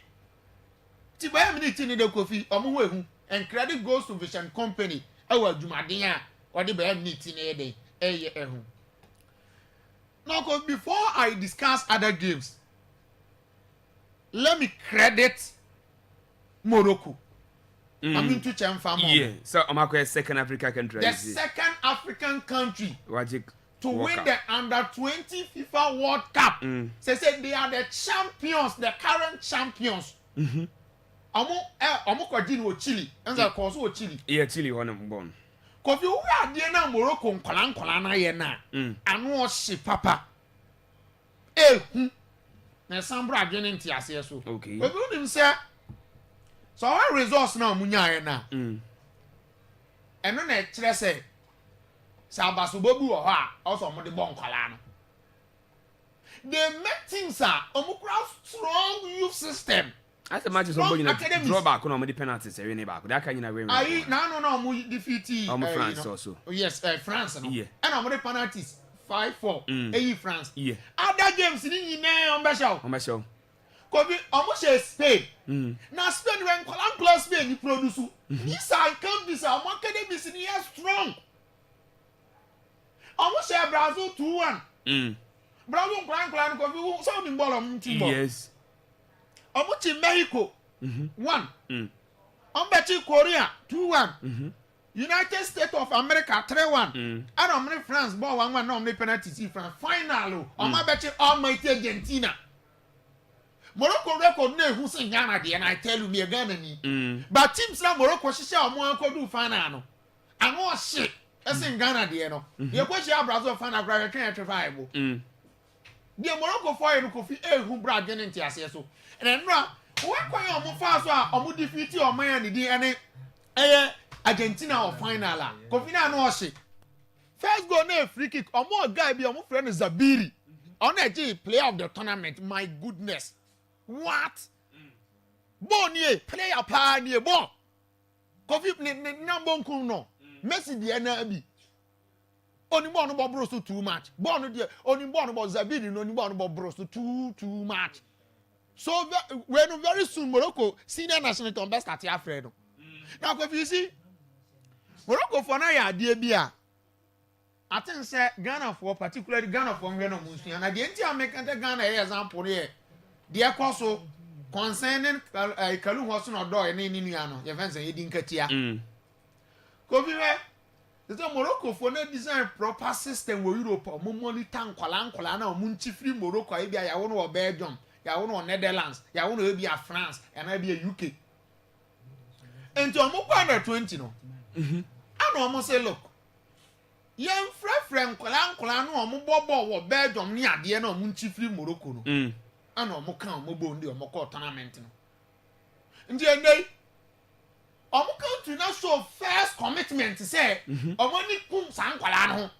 Tiba minute in the coffee, omu and credit goes to Vision Company. Our Jumadia, or the Bayern Munich in a day. Now, before I discuss other games, let me credit Morocco. I'm into Chamfamo. Yeah, so I'm second African country. The second African country. Wajik. To win the under-20 FIFA World Cup. Say they are the champions, the current champions. Omo kwadi no Chile. Enza koso o Chile. Yeah, Chile one born. Kofi wo ade na Morocco nkola na ye na. Anu o hye papa. Ehu. Na sambra adwene ntiase so. Okay. Obi unim say so our resource na omunya ye na. Eno na kire say Sabasu bobu o ha also mo de bon kwala no. They make things strong youth system. As a match is on draw back on the penalties every back. That can you win. No mo defeat France also. Yes, France no. Yeah. And mo de penalties 5-4. France. Yeah. Other games ni nyina on be show. On be show. Kobi almost Spain. Now Spain when Colombia Spain you produce. This I come this our market be strong. Almost share Brazil 2-1. Brazil clan Kobi so the ball on team. Yes. Almost in Mexico 1. Almost Korea 2-1. United States of America 3-1. And on France ball 1-1 no penalty see France final. On my bet almighty Argentina. Morocco record na who sing Ghana there and I tell you me a Ghana ni. But teams na Morocco share omo anko do final no. And what shit. That's in Ghana there no. You go share Brazil final grab 25. The Morocco for you Kofi who brought Ghana into ase so. And then what kwa omo fa so a omo defeat o man ni di ene Argentina or final la. Kofi na no shit. First goal na free kick omo guy bi omo friend Zabiri. On a player of the tournament, my goodness. What? Bonnie, player pa ni bon. Kofi number no. Messi di na bi. Oni bon no bro so too much. Bon di oni bon no Zabiri no oni bon no bro so too much. So when very soon Morocco senior national team best start Alfredo. Now if you see Morocco for na ya die bia. I think say Ghana for particularly Ghana for Ghana Musu and the entire American Ghana example here. Dear Koso concerning Kalu was not door and any no your fans say din katia. Kobi we the Morocco for no design proper system where Europe mo monitor nkwala na mo nchifri Morocco e bia ya wono Belgium ya wono Netherlands ya wono e bia France and e bia UK. Enti omo kwa na 20 no. Ana omo say look yen frefrem nkwala no omo bobo wo Belgium ni ade na omo nchifri Morocco no. Ana omo kan omo bo ndi omo call tournament no. Ndi enei omo kan to na show first commitment say omo ni kum san nkwala no.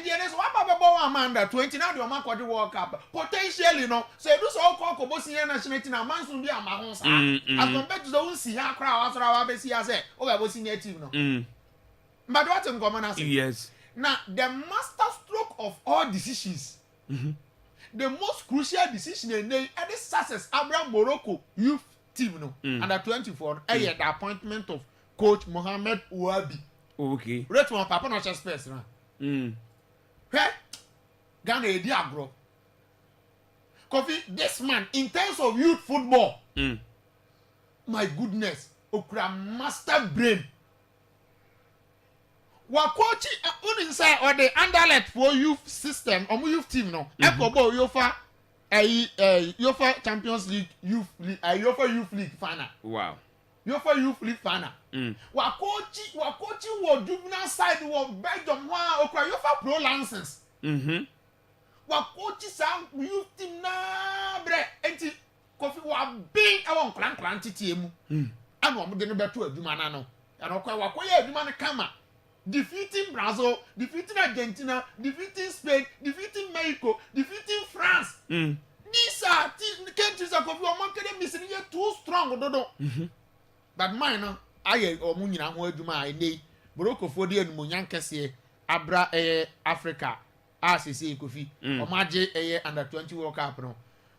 And the NS Wapa Amanda 20 now the Omako World Cup. Potentially, no. Say, do so called Kobosi national team, a man soon be a Mahons. As compared to those see how crowd after our base, I say, oh, I was in your team. No. But what's in common as Yes. now, the master stroke of all decisions, the most crucial decision in the success, Abraham Morocco youth team, no, under 24, the appointment of Coach Mohamed Ouabi. Okay. Rate one papa not just space, no. Hey, Ghana, a diagro. Kofi, this man, in terms of youth football, my goodness, Okra master brain. Wakochi inside or the underlet for youth system or youth team no. Ekobo Yofa Yofa Champions League youth Yofa Youth League final. Wow. Yofa Youth League final. Wakochi was juvenile side was Belgium wa okra Yofa pro license. Wakochi sa youth team na bre enti Kofi wa big awon klan titi emu. Ano mo de no beto aduma na no. Ano kwa wakoye aduma no kama. Defeating Brazil, defeating Argentina, defeating Spain, defeating Mexico, defeating France. These are countries that are missing too strong. But mine, I or Munina, who do my day, Boroko for the Munyankasi, Abra Africa, RCC Kofi, or Maji under 20 World Cup. No,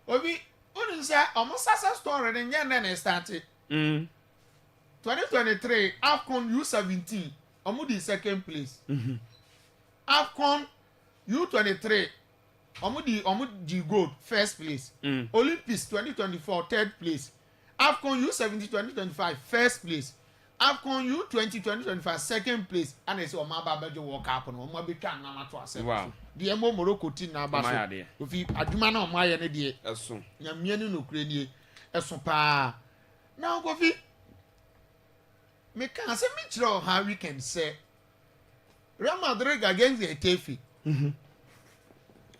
we wouldn't say almost a story, and then it started. 2023 AFCON U17. Omudi second place. AFCON U23. Omudi gold first place. Olympics 2024 third place. AFCON U70 2025 first place. AFCON U20 2025 second place. And it's Omaba Bejo World Cup on Omabika Nama to ourselves. Wow. The Emo Morocco team na baso. If you adumana Maya ne die. Eso. Nyamienu no krenie. Eso pa. Now Kofi me can say me try how we can say Real Madrid against the Tefi.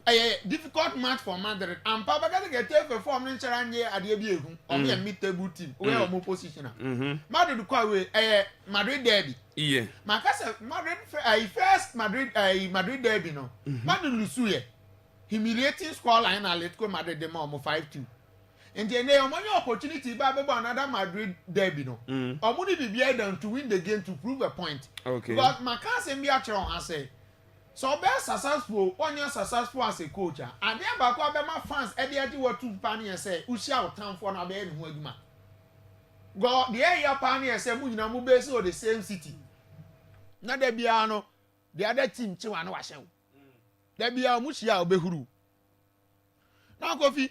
A difficult match for Madrid. And Papa get Tefi form in Charanye at the Ebu or me a mid-table team where I'm positioner. Madrid quite away Madrid derby. Yeah. My cousin Madrid first Madrid derby no. Madrid Lusuye. Humiliating scoreline Atletico Madrid dem 5-2. And then they have opportunity by another Madrid derby no. Omuni be behind them to win the game to prove a point. Okay. But my cousin be actually I say. So be successful, 1 year successful as a coach. And then back up my fans every day what to pani and say, "Ushi out town for na be who aduma." Go the area pani and say, "Mu nyina mu base or the same city." Na there be no the other team chiwa no wahye. There be mu shia obehuru. Now Kofi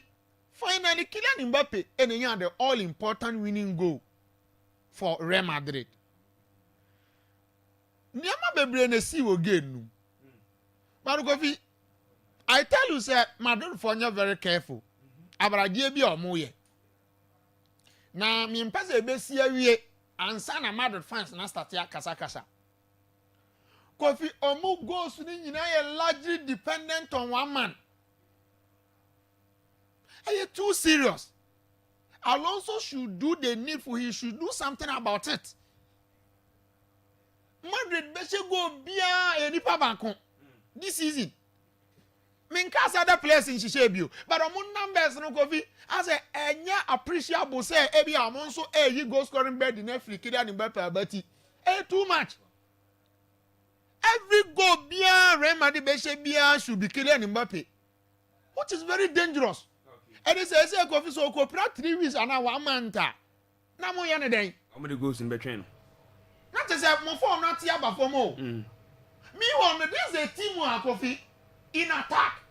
finally, Kylian Mbappe and the all-important winning goal for Real Madrid. Niama bebre na see again. But Kofi, I tell you, sir, Madrid for you very careful. Abrajie bi omoye. Na mi mpese be si awie ansa na Madrid fans na start ya kasa. Kofi omu goals ni nyina ye largely dependent on one man. Are you too serious? Alonso should do the needful. He should do something about it. Madrid be go bia enipa banko this season. Minkas other players in Shishebio, but among numbers no Kofi as a enya appreciable say ebi Alonso you go scoring bed in every Kylian Mbappe but too much. Every goal bia Real Madrid be bia should be Kylian Mbappe, which is very dangerous. And it says, Kofi, so copra 3 weeks and now 1 month. Now, more than a day. How many goals in between? Not to say, my phone not here, but for more. Meanwhile, there's a team who are Kofi in attack.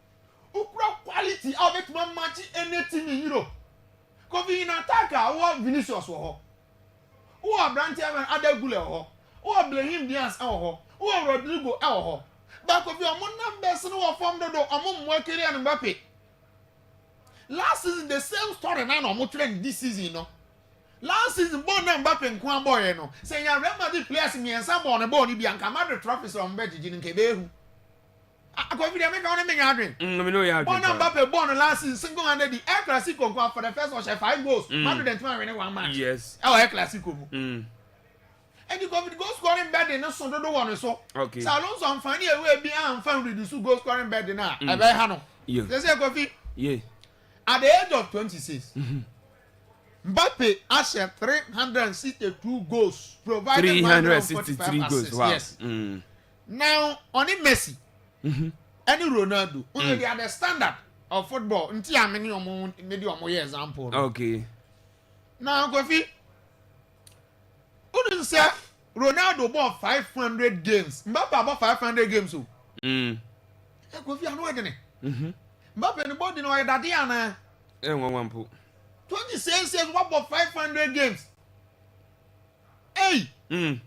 Who quality of it, one match anything in Europe. Kofi in attack, who are Vinicius, who are Brantia and other Gule, who are Blahim Diaz, who are Rodrigo, but Kofi among numbers who are formed among Mwakiri and Mbappe. Last season the same story now no trend this season you know. Last season born Mbappe nko boy no. Say ya Real Madrid players me ensa born born bi anka Madrid trophies on bed jini nke behu. Akwa video make on me adwin. Me know ya. Born Mbappe born last season single handed the El Clasico for the first one 5 goals. Madrid didn't win 1 match. Yes. El Clasico mu. and you go scoring bed in so do one so. Okay. So Alonso am fani e we bi am fan reduce goal scoring bed na e be ha no. Yeah. They say Kofi. Yeah. At the age of 26, Mbappe has 362 goals, provided 363 goals. Wow. Yes. Now, only Messi, any Ronaldo, only they are the standard of football. Until I mean, you example. Okay. Now, Kofi, who say Ronaldo bought 500 games? Mbappe bought 500 games. Kofi, I know it. Mbappe the body no that day na. 26 years what about 500 games? Hey. Kofi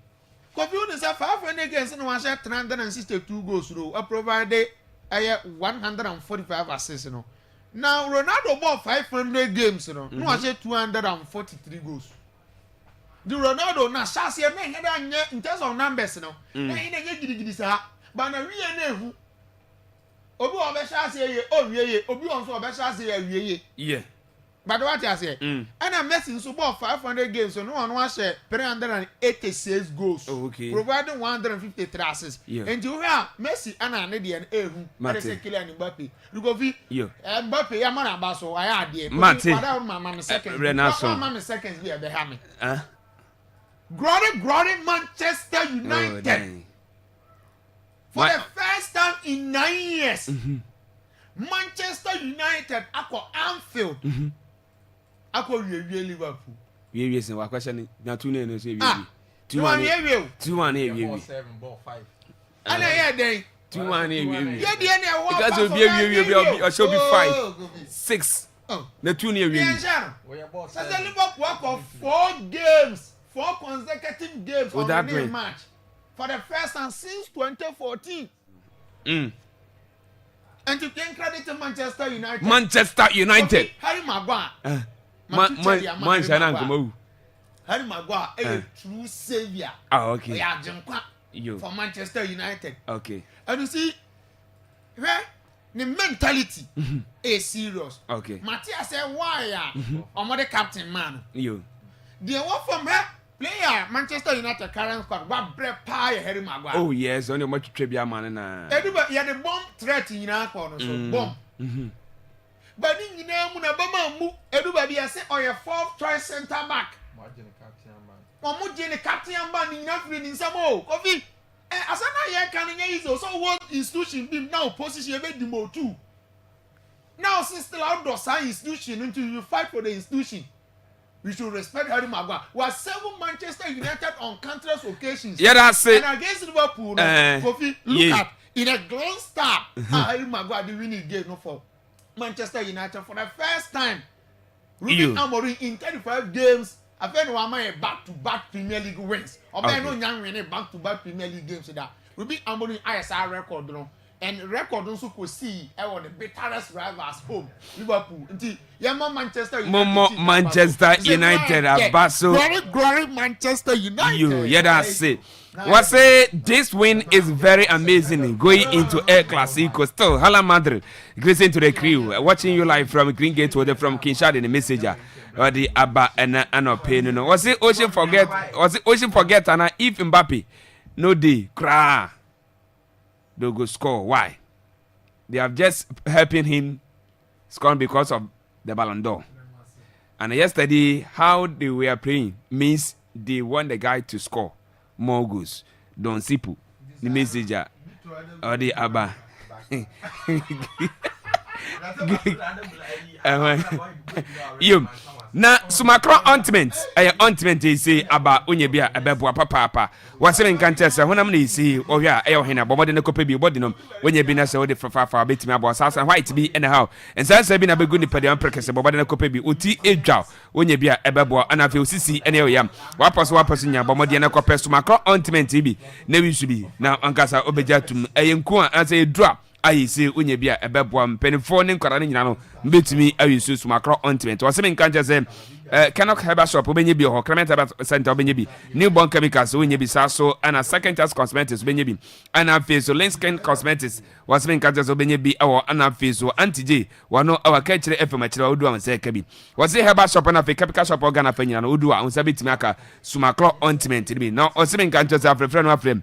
who say 500 games no was 362 goals no. Provided 145 assists no. Now Ronaldo bought 500 games no. No was 243 goals. The Ronaldo na chance in terms of numbers no. Na ina gidi sa. But na we na ehu. Obi o be sha say o wieye obi on so o be sha say wieye Yeah. but what I say and Messi so bought 500 games so no one was 386 goals. Oh, okay. Providing 153 assists. Yeah. And you hear Messi and Anedi and Ehu Mate. say Kylian Mbappe Lugovi Yeah. Mbappe ya man abaso I had there Mate. Mama seconds Renato. Mama seconds be behind me Huh? glory Manchester United. Oh, dang. For the first time in 9 years, Manchester United akọ Anfield. Akọ wie Liverpool. We say what question na 2-1 no say we. Ah. 2-1 wie. 2-1 we. Ball 7, ball 5. Ana here then. 2-1 we. Ye dey na wa. Because we should be 5. 6. Oh. Na 2 near we. Yeah, We are ball Says 7. Liverpool akọ 4 games, 4 consecutive games on that the way. match. For the first time since 2014. And you can credit to Manchester United. Manchester United. Harry Maguire. Man shana nkomo. Harry Maguire a true savior. Ah, okay. Yeah, Jinkwa Yo. for Manchester United. Okay. And you see, where the mentality is serious. Okay. Matthias said, why are the captain man? Yo. The one from her player Manchester United current squad what break pie Harry Maguire. Oh yes, only much trivia man na. Everybody had the bomb threat in your corner, so bomb. But in Muna Bama, everybody has said, or your 4th choice centre back. Margin captain man. Or Mujin captain man in nothing in some more. Coffee. As I can is also what institution be now position the more too. Now, since still outdoor science institution until you fight for the institution. We should respect Harry Maguire. Was 7 Manchester United on countless occasions. Yeah, that's it. And against Liverpool, Kofi, look yeah. at in a glance star, Harry Maguire the winning game no for Manchester United for the first time. Ruben Amorim in 35 games. I think one man back-to-back Premier League wins. Or no young winning back-to-back Premier League games. That Ruben Amorim ISR record, you know. And record also could see the bitterest rivals home Liverpool. Until Manchester United. Manchester United Abaso. Glory Manchester United. Yeah, that's it. What say this win is very amazing going into El Clasico. Still, Hala Madrid, greeting to the crew, watching you live from Green Gate or from Kinshasa in the messenger. Or the Abba and Anopin. No, was it Ocean forget? Was it Ocean forget? And if Mbappe, no day, cry. They'll go score. Why? They have just helping him score because of the Ballon d'Or. And yesterday, how they were playing means they want the guy to score more goals. Don Sipu, the messenger, or the Abba. You. Na sumakro ointment ointment say aba onye bia ebeboa papa wase nkan se honam na isi ohia ohina bomode ne kopa bi body no onye bi na se ode fafafa betimi abo sasa white bi anyhow ensa bi na begu ni pede amprekese bomode ne kopa bi oti edwa onye bia ebeboa ana fe osisi ene oyam wapaso nya bomode ne kopa sumakro ointment bi na wi su bi na ankasa obeja tum eyenku an say edura ayi se onye bi a ebeboa mpenifo ne nkwara ne nyina no mbetumi ayi so sumakro ointment wasem nkanje se Canuck Herbal Shop obenye bi ho Clement Herbal Center obenye bi Newborn Chemicals obenye bi saso ana Second Chance Cosmetics obenye bi ana Faso Linskin Cosmetics wasem nkanje se obenye bi awo ana Faso Anti-J wano awa kachire FM achire odu am se ka bi wase Herbal Shop na fe Chemical Shop organ fa nyina no odu a onsa betimi aka sumakro ointment bi no osem nkanje se afrefre no afrem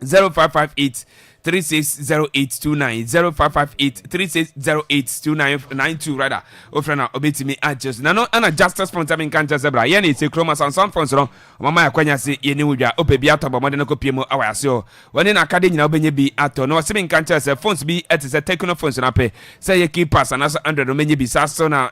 0558 360829 0558 36082992 rather ofrena obetimi adjust na no ana justice fund am kan just bra ye na ite chroma sansan funds no mama yakwanya se ye ne wudwa opebi atobo mode no kopie awase o woni na akade nyina obenye bi ato no sebe kan just funds bi etise techno funds na pe say ye keepers na 100 no menye bi saso na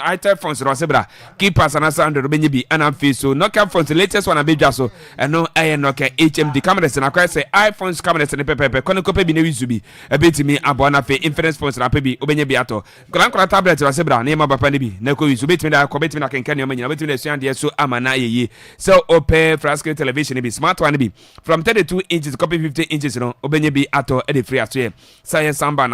item funds no se bra keepers na 100 no menye bi ana feso no cap funds latest one abedwa so eno aye no ka HMD cameras na kwa say iPhones cameras ne pepe kono kope bi ne wizubi ebetimi abona fe inference phones na pebi obenye bi ato kran tablet wa sebra na ma papa ne bi na ko wizu betimi da ko betimi na kenkan ne omanyina betimi na suan de so amana yeye so ope frascreen television bi smart one bi from 32 inches copy 50 inches no obenye bi ato e de free aso ye say samba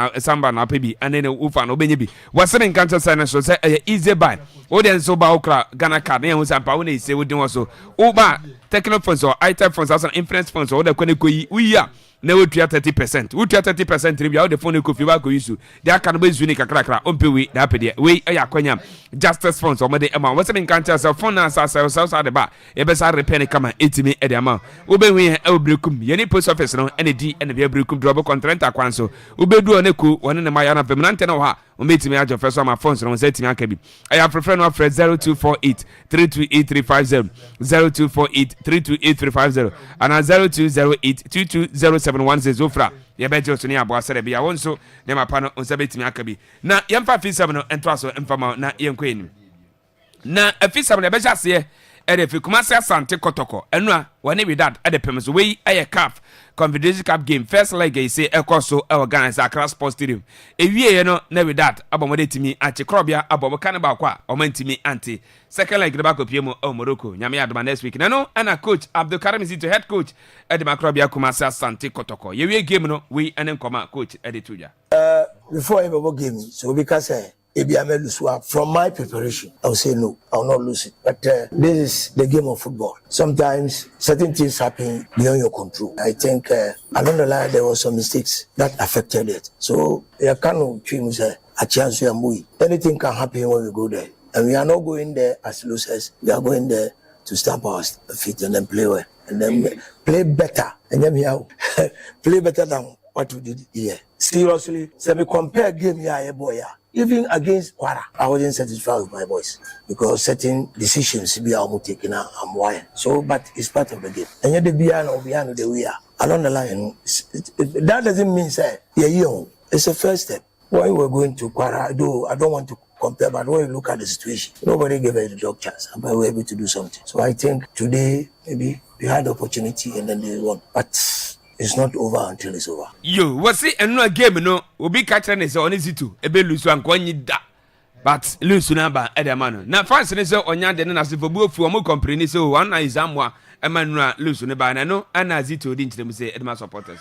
na pebi ane ne ufa na obenye bi wasene nkanto say na so say easy buy o de so ba okra Ghana card na hu sampa wo na ise wo din wo so o ba techno phones or item phones as an inference phones or the kone koyi uya na wotua 30% wotua 30% ribia the phone ko fiba ko yusu they aka no bezu ni kakrakra ompewi da pede we aya kwanya justice funds omode ema wose min kan tell phone na sa de ba e be sa repair kama etimi e de ama obenwi e obrekum ye ni post office no ene di ene be obrekum drop contract akwanso obedu one ku woni ne ma ya na permanent na ha ometimi ajo first ma phones no setimi aka bi aya prefer no afre 0248 328350 0248 328350 and 0208 2207 ofra ye beje so ni abo asere bia wonso ne mapa no onsa betimi aka bi na ye mfa fisam no ento aso mfama na ye nkweni na afisam ne beja se ede fi kumase asante kotoko enu a woni we dad ede pem so we aye CAF Confederation Cup game first leg e say ekoso e organize Accra Sports Stadium ewie ye no na we dad abomode timi ache krobia abobo kan ba kwa omantimi anti second leg de ba kopie mu o Morocco nyame adoma next week na no ana coach Abdul Karim Zito head coach ede makrobia kumase asante kotoko ye we game no we ene nkoma coach ede tuja before every game so because from my preparation, I will say no, I will not lose it. But this is the game of football. Sometimes certain things happen beyond your control. I think along the line there were some mistakes that affected it. So you cannot choose a chance to move. Anything can happen when we go there. And we are not going there as losers. We are going there to stamp our feet and then play well. And then play better. And then we have play better than what we did here. Seriously, so we compare game here, boy. Even against Kwara, I wasn't satisfied with my boys because certain decisions be almost taken out. I'm wired. So, but it's part of the game. And yet the behind the we are along the line. That doesn't mean say it's a first step. When we're going to Kwara, though I don't want to compare, but when you look at the situation, nobody gave us the dog chance, but we were able to do something. So I think today maybe we had the opportunity and then they won, but it's not over until it's over. Yo, what's it? And no game, no. We'll be catching this on easy too. Ebe lose one coin da. But lose number at the man. Now, France is on yan, then as if a book for more company. So one is Amwa, a man lose on the no, and as it didn't them say, Edma supporters.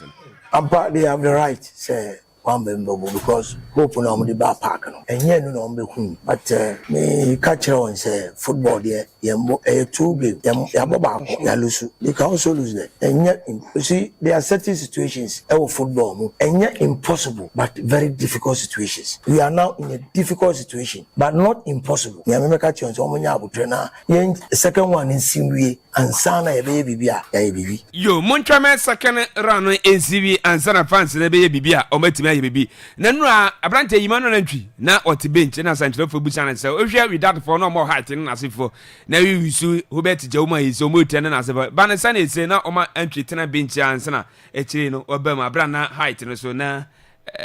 But they have the right, say. Because hope on the bar park and yet no be but me catch on say football there a 2 game ya lose they can also lose there and yet you see there are certain situations football and yet impossible but very difficult situations. We are now in a difficult situation but not impossible. Ya me catch on so many trainer second one in Simwe and sana e be bibia ya bibi yo montrame second round in CV and sana fans na be bibia o matimi aye bibi na nura abrante yimano na ntwi na oti bench na sanchiro for busa na say o hwe we that for no more height na asifo na we wisu hubert jauma is o motia na asifo ba na sana say na o ma ntwi tena bench ansa na e kire no obam abra na height no so na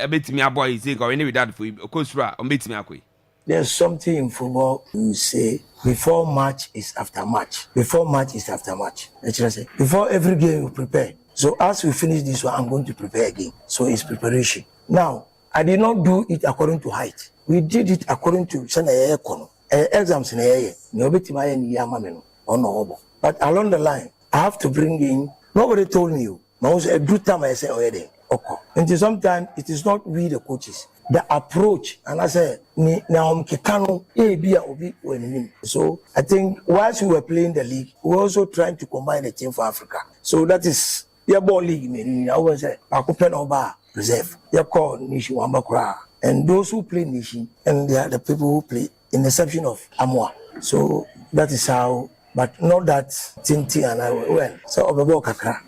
betimi aboy is go we that for okosura o betimi akoy. There's something in football you say before match is after match. Before match is after match. Say before every game you prepare. So as we finish this one, I'm going to prepare again. So it's preparation. Now, I did not do it according to height. We did it according to exams in a but along the line, I have to bring in. Nobody told me. I was a good time I said already. okay. And sometimes it is not we the coaches. The approach, and I say, so I think whilst we were playing the league, we were also trying to combine the team for Africa. So that is your ball league. I always say, Akupen Oba reserve, your call Nishi Wambakura, and those who play Nishi, and they are the people who play, in the exception of Amwa. So that is how, but not that Tinti and I well. So Obebo Kakra.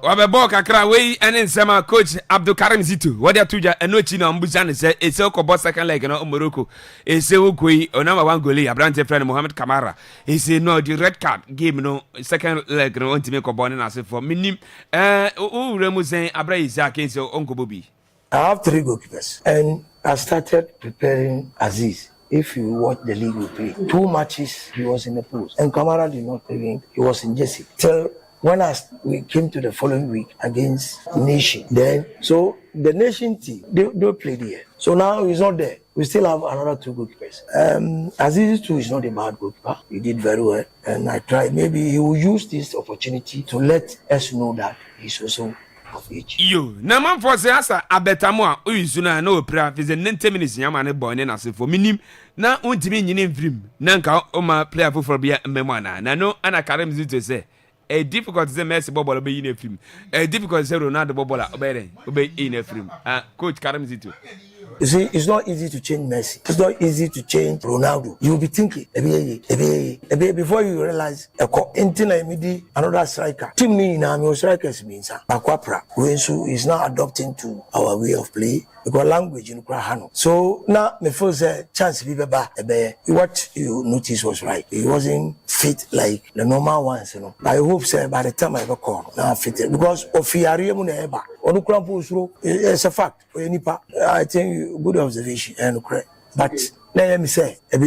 Wabebo kakra we ene nsema coach Abdul Karim Zito wodi atuja enochi na mbuja ne se ese okobo second leg na Morocco ese okoi onama one goalie Abrante friend Mohamed Kamara ese no the red card game no second leg no ontime ko bone na se for minim uremu zen Abra Isaac ese onkobobi. I have 3 goalkeepers and I started preparing Aziz. If you watch the league we play 2 matches he was in the post and Kamara did not play, he was in Jersey till when we came to the following week against Nation, then so the Nation team they played here. So now he's not there. We still have another 2 goalkeepers. Aziz too is not a bad goalkeeper. He did very well, and I tried. Maybe he will use this opportunity to let us know that he's also of age. Yo, na man for say asa abetamo a oyisu na na opra fize 90 minutes nyama ne boy ne na se for minim na ontimi nyine mfrim na nka o ma player for bia mmemu na no ana Karim Zito say a difficult say Messi bobolo be in a film. A difficult say Ronaldo bobola obey in a film. Coach Karim Zito. You see, it's not easy to change Messi. It's not easy to change Ronaldo. You'll be thinking, before you realize, another striker. Team ni na mi strikers means Akwaaba. Wensu is now adopting to our way of play. Because language in Krahano. So now my first chance be what you noticed was right. He wasn't fit like the normal ones, you know. I hope by the time I got called, now fit because of Fiaria it's a fact. I think good observation and correct. But let me say, who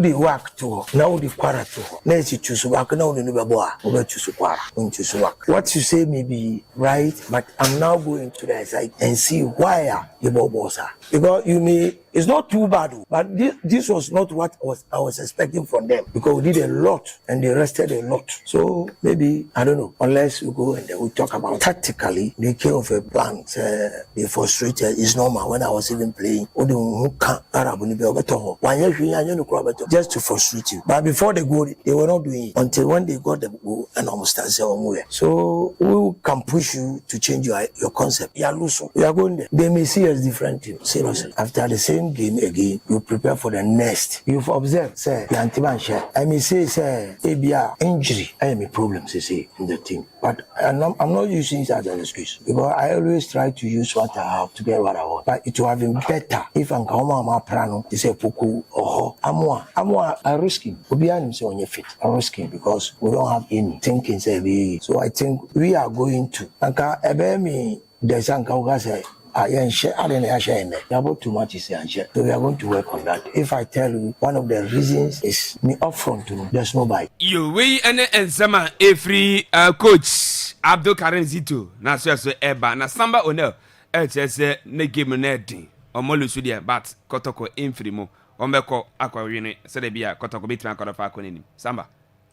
the work to now the quarter to let's choose work now the over choose work. What you say may be right, but I'm now going to the side and see why the bobos are. Because you may it's not too bad, but this was not what I was expecting from them because we did a lot and they rested a lot. So maybe I don't know, unless we go and we talk about tactically the care of a plan. They frustrated is normal when I was even playing. Just to frustrate you. But before they go, they were not doing it until when they got the goal and almost started somewhere. So we can push you to change your concept. You are going there. They may see us different team. Seriously. After the same game again, you prepare for the next. You've observed, say, I may say, ABR injury. I am a problem, say, in the team. But I'm not using it as an excuse because I always try to use what I have to get what I want. But it would have been better if I'm my prano, they say Poku or Amwa, I risk him. Obianim say on your feet. I risk him because we don't have any thinking. So I think we are going to. Anka Ebemi, there's Anka say. About too much is so we are going to work on that. If I tell you one of the reasons is me upfront to there's nobody. You we and sama every coach Abdul Karim Zito na so eba na samba onel say ne game na din omolusu dia but kotoko infrimo ombeko akwa wini se de bia kotoko bitima kodofa akonim samba.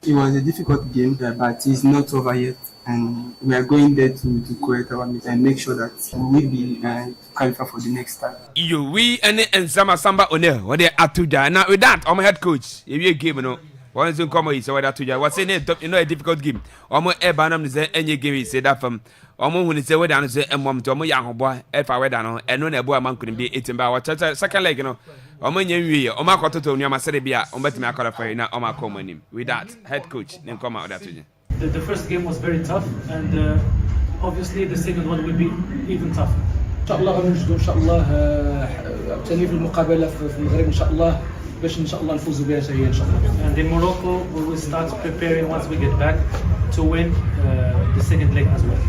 It was a difficult game, but it's not over yet, and we are going there to correct our mistakes and make sure that we will be qualified for the next time. You we and samba onel what they atuja now with that I'm head coach if you game no one soon come is what atuja what's in it you know a difficult game omo ebanam say any game is say that from omo when say we down say emom to omo yang boy if I we down and no na boy man couldn't be eating by what second leg you know omo nyenwie omo akototo nua masere bia omo betimi akora na omo akoma nim with that head coach nim come out that to you. The first game was very tough and obviously the second one will be even tougher. ان شاء الله غنوجدوا ان شاء الله ثاني في المقابله في المغرب ان شاء الله باش ان شاء الله نفوزوا بها ان شاء الله. And in Morocco we will start preparing once we get back to win the second leg as well.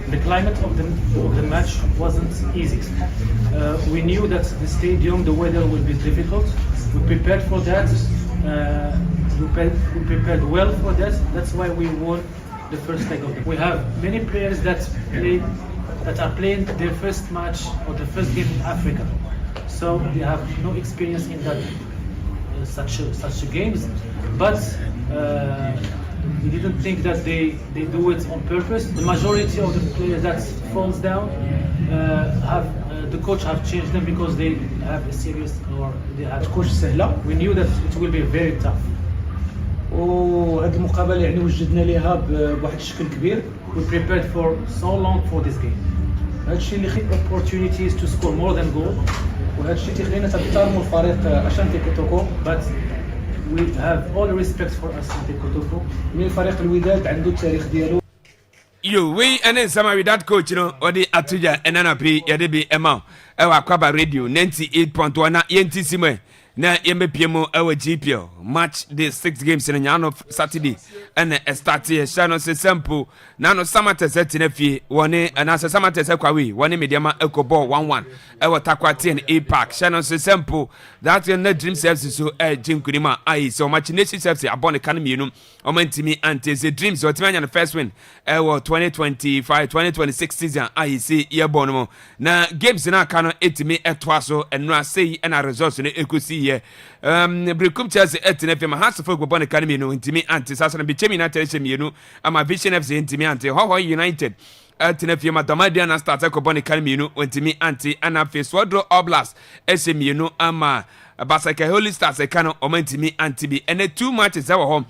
The climate of the match wasn't easy. We knew that the stadium, the weather would be difficult. We prepared for that. We prepared well for that. That's why we won the first leg of the. We have many players that are playing their first match or the first game in Africa, so they have no experience in that such games. But We didn't think that they do it on purpose. The majority of the players that falls down the coach have changed them because they have a serious or they have coach سهلة. We knew that it will be very tough. وهذه المقابلة يعني وجدنا لها بواحد الشكل كبير. We prepared for so long for this game. هذا الشيء اللي خلق opportunities to score more than goal. وهذا الشيء تخلينا نحترموا الفريق أشانتي كوتوكو. But we have all respect for Asante Kotoko. من الفريق الوداد عنده التاريخ ديالو. We and then some with that coach, or the Atuja and Anapi, Yadebi Emma, our Akwaaba radio 98.1 na yenti simwe na MPMO our GPO match the 6 games in the of Saturday and start here Shano se sample nano samate set in a fee one and as a samate sekwawi one mediama eco ball 1-1 our takwati and a pack Shano se sample that in the dream services so Jim Kunima I so much nation service upon the canum Omentimi antes the dreams or Timanya the first win our 2025-2026 season I see year bonomo na games in our canon 8 me at twaso and no say and our results in the here Brekum Chelsea FM has to focus upon academy no intimi anti sasana bi chemi na television you ama Vision FC intimi anti Ho United Tinefie Matamadian and start upon academy no intimi anti ana face Swadro Oblast SMU no ama Basaka Holy Stars ekano omantimi anti bi and 2 matches our home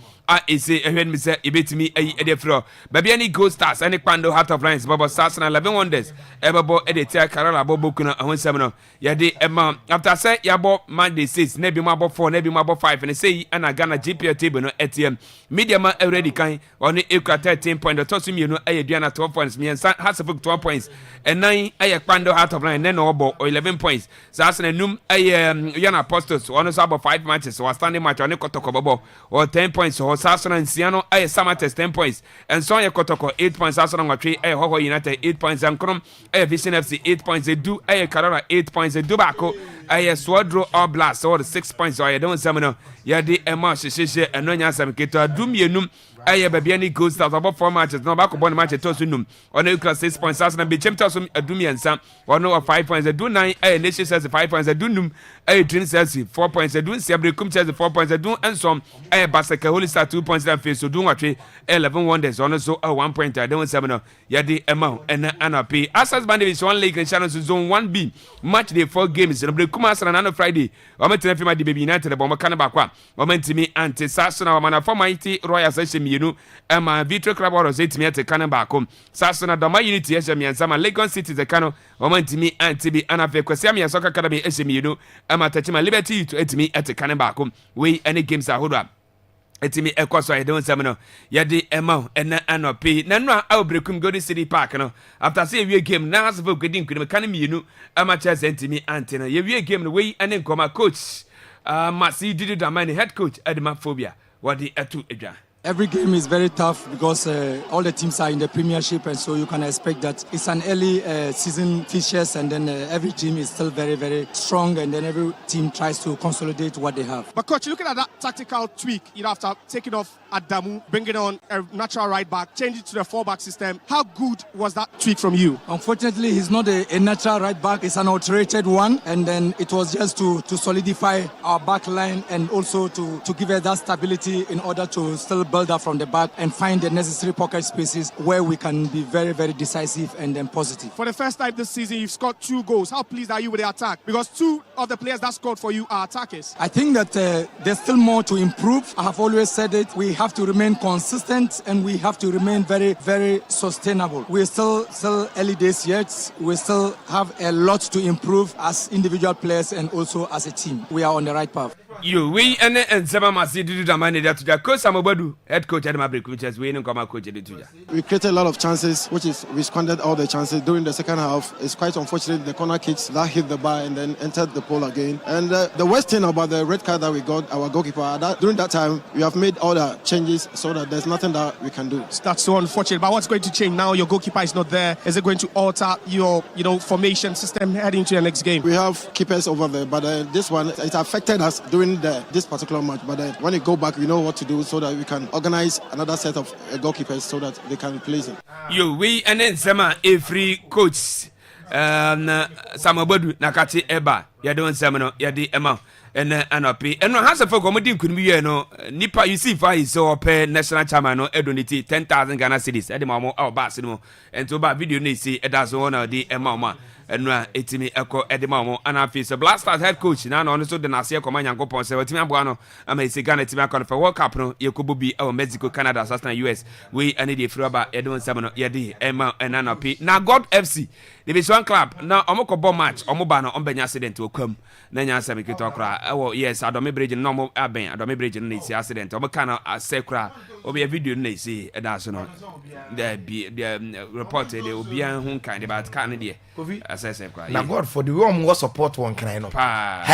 is a when me say ebetimi edefro baby any gold stars any kwando heart of lions bobo stars na 11 wonders ebebo edetia karala bobo kuna ahonsem no yade ema after say yabo Monday 6 na bi mabo 4 na bi mabo 5 and say ana Ghana GPL table no ATM media ma already kan on equal 13 point to so mienu ayeduana 12 points me has 12 points and 9 aye kwando heart of lions na obo 11 points so as na num aye yana apostles on so about 5 matches so standing match on kotoko bobo or 10 points so Sasson and Siano, I Samates 10 points, and Sonia Kotoko 8 points. Sasson on 3, I Ho United 8 points, and Krom, I Vision FC 8 points. They do I Carora 8 points. They do Bako, I Swadro or Blast or 6 points. So I don't summon Yadi Emma Shisha and Nonya Samkita Dumianum. I have a Biani Ghost out about 4 matches. No back upon match at Tosunum. On a class 6 points. Sasson and Bichem Tossum, a Dumi and Sam, or no 5 points. They do 9. I Nation says 5 points. I do Num. I Dream says 4 points. I do Sabri Kum says 4 points. I do and some. I Basaka Holy Star 2 points. That face so do what 11 wonders. On so a 1 point. I don't 7. Yadi amount and NRP. Asas Band is 1 league and channel zone 1B. Match day 4 games. And Kumas and another Friday. I'm at the baby United. The bomber Kanabakwa. Momentimi anti Sassona. Mana for mighty Royal Session. You know, my Vitro Club or 8 me at the Kanabako. Sassona Dama Unity SM and some Lagos City the Cano. Momentimi anti be Anafe Kwasiami Soccer Academy SM. You know, I'm at my liberty to 8 me at the Kanabako. We any games are hold up. Etimi ekwaso I don't say no yade ema ena anope na no a obrekum Golden City Park no after say we game na as for godin kunu kan mienu amateur sentimi antena ye we game no we ene nkoma coach Masi Didi Damani head coach Edmaphobia what the etu edwa. Every game is very tough because all the teams are in the Premiership, and so you can expect that it's an early season fixtures, and then every team is still very, very strong, and then every team tries to consolidate what they have. But coach, looking at that tactical tweak, you know, after taking off Adamu, bringing on a natural right back, change it to the 4-back system, how good was that tweak from you? Unfortunately, he's not a natural right back; it's an alterated one, and then it was just to solidify our back line and also to give us that stability in order to still build up from the back and find the necessary pocket spaces where we can be very, very decisive and then positive. For the first time this season, you've scored 2 goals. How pleased are you with the attack? Because 2 of the players that scored for you are attackers. I think that there's still more to improve. I have always said it. We have to remain consistent and we have to remain very, very sustainable. We're still early days yet. We still have a lot to improve as individual players and also as a team. We are on the right path. You we and Zema Masi Didi Damani that to coach Samobadu head coach Edma Brekum we no come coach Edituja. We created a lot of chances, which is we squandered all the chances during the second half. It's quite unfortunate the corner kicks that hit the bar and then entered the pole again. And the worst thing about the red card that we got, our goalkeeper, during that time we have made all the changes so that there's nothing that we can do. That's so unfortunate. But what's going to change now? Your goalkeeper is not there. Is it going to alter your formation system heading into the next game? We have keepers over there, but this one it affected us during this particular match. But when you go back, we know what to do so that we can organize another set of goalkeepers so that they can replace him. You we and then Sema a free coach Samobadu Nakati Eba ya don semino ya di ema ene anopi eno hasa for komodi nkunimi ye no nipa you see fa is so pay national chairman no edoniti 10,000 Ghana cedis e de ma mo ba se no ento ba video no see e da so na di ema ma eno a etimi eko e de ma mo ana fi so Black Stars head coach na no so de na se ekoma Nyankopon se watimi aboa no ama ise Ghana timi akon for World Cup no yekobo bi e Mexico Canada Southern US we ani de fraba e don semino ye di ema enanopi na God FC Division Club na omokobo match omoba no ombenya accident okwam na nya asem kito kra ewo yes Adome Bridge no mo aben Adome Bridge no isi accident omoka na asekra obi video no isi eda so no the report the obi an hu kan about kan de assess kra na God for the way we support one kind no pa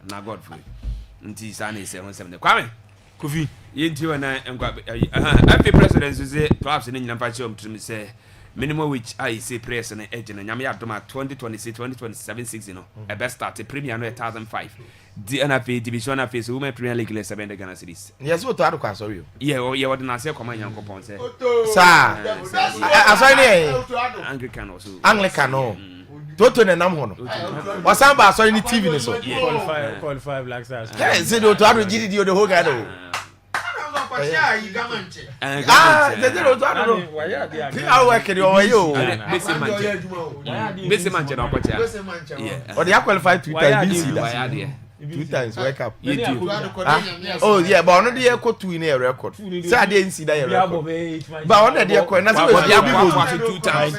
na God for nti sa na ise hu sem de kwame Kofi yenti wana ngwa happy president say clubs ni nyina pa che omtrim say minimum which I say press and edge and Yamia Doma 2026 2027 season no a best start Premier no 1,005 the NFA division of face women Premier League 7 the Ghana series yes what to kwa sorry yeah what na say come Nyankopon say sir asori Anglican no Toto na nam ho no wasamba asori ni TV ni so qualify Black Stars yes say do to ado gidi the whole guy no They don't know. I work in your way. Bese manche na okocha. Yeah. Or they are qualified 2 times BC. 2 times World Cup. Oh yeah, but on the year ko 2 in a record. Say I didn't see that record. But on the year ko na say we are 2 times.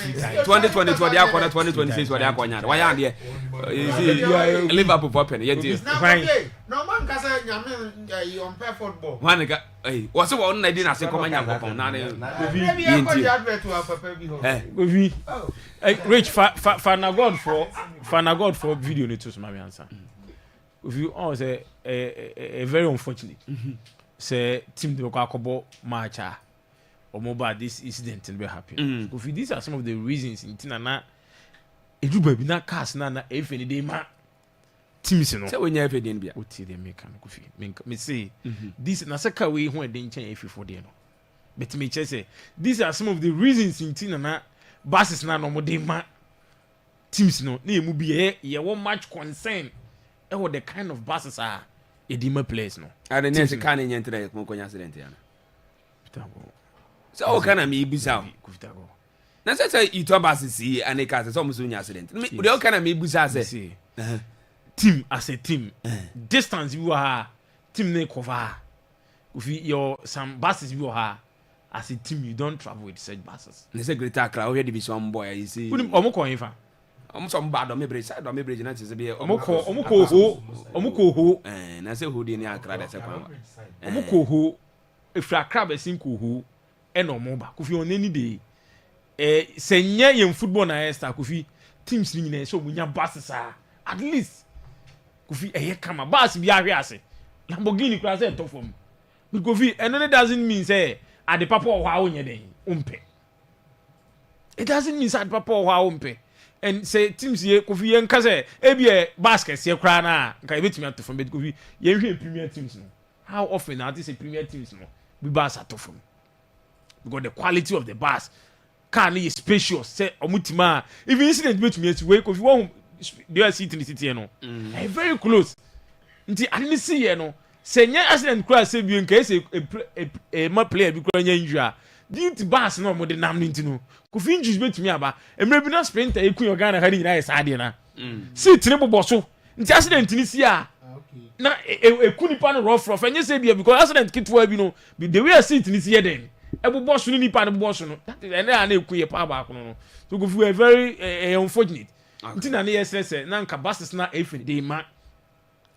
2020 to the akwa 2026 to the akwa nya. Why are there? Liverpool popping. No man ka say nyame you on play football. One ga what's one na dey na say come Nyankopon na dey. Maybe I put the advert to our papa bi ho. Kofi Rich Fanagod for video ni to my answer. If you all say a very unfortunate say team de akobo match or mobile this incident will be happen. If these are some of the reasons in Tinana edu baby na cast na if any day ma teams no say when you ever dey bia o ti dey make am Kofi me say this na saka we hu e dey nchen if for dey no but me say these are some of the reasons in Tinana basis na no mo dey ma teams no na emu bi ye one match concern what the kind of buses are edema place no and the next can in enter mo konya accident ya na so o kana me busa Kufitago na say ito buses see and ka say some so nya accident me o kana me busa say team as a team distance you are team na cover if your some buses you are as a team you don't travel with such buses na say greater Accra o division boy you see omo ko yin fa some bad Adome Bridge side Adome Bridge na say be omo ko ho na say ho dey ni Accra da say kwa omo ko ho if Accra be sin ko ho e no mo ba Kofi on any day se nya yen football na esta Kofi teams ni nyina so munya buses at least Kofi eye kama bus bi ahwe ase Lamborghini kura say to form but Kofi and it doesn't mean say at the papa o ha onye den umpe it doesn't mean say at papa o ha umpe and say teams here Kofi yen ka say e bi basket se kura na nka e betimi atofom bet Kofi yen hwe premier teams no how often na this premier teams no be bus atofom because the quality of the bus car is spacious say omutima even incident betimi ati we Kofi won dey see in city no very close nti I didn't see here no say nya accident kura say bi nka say a ma player bi kura nya injure due to bus no mo de nam no nti no Kofi injuries betimi aba emre bi na sprinter ekun your Ghana ha ni na yes ade na seat ne bobo so nti accident ni si a na ekun nipa no rough enye say bia because accident kitwa bi no bi the way seat ni si den ebobo so ni nipa ne bobo so no that is na ekun ye pa ba no so Kofi were very unfortunate nti na ne yes na nka buses na efin dey ma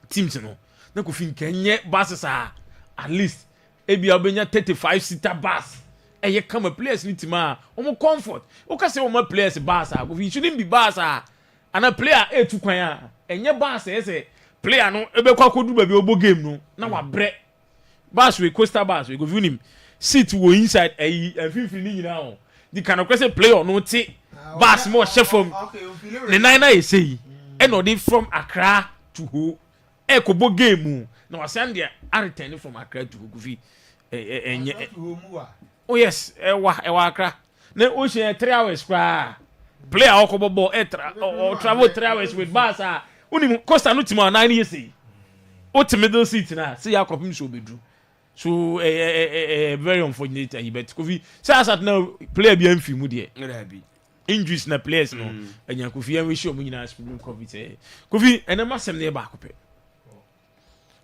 teams no na Kofi nkenye buses at least ebia obenya 35 seater bus eye come players ni tima omo comfort o ka say omo players bus Kofi shouldn't be bus and a player etu kwan enye bus say player no ebe kwa kodu ba bi obo game no na wa bre bus we coaster bus we go view him seat wo inside fifiri ni nyina o di kan ko say player no ti bus mo chefom ne nine e say e no dey from Accra to Ho e ko bo game na wa send there return from Accra to Ho Kofi oh yes, Accra. Na o she 3 hours kwa. player okobobo or travel 3 hours with bus uni costa no tima 9 years o to middle seat na see akopim so bedru so very unfortunate he bet Kofi say as at now player bi amfi mu de injuries na players no anya Kofi an we show mu nyina spring Kofi Kofi enema sem na e ba akopɛ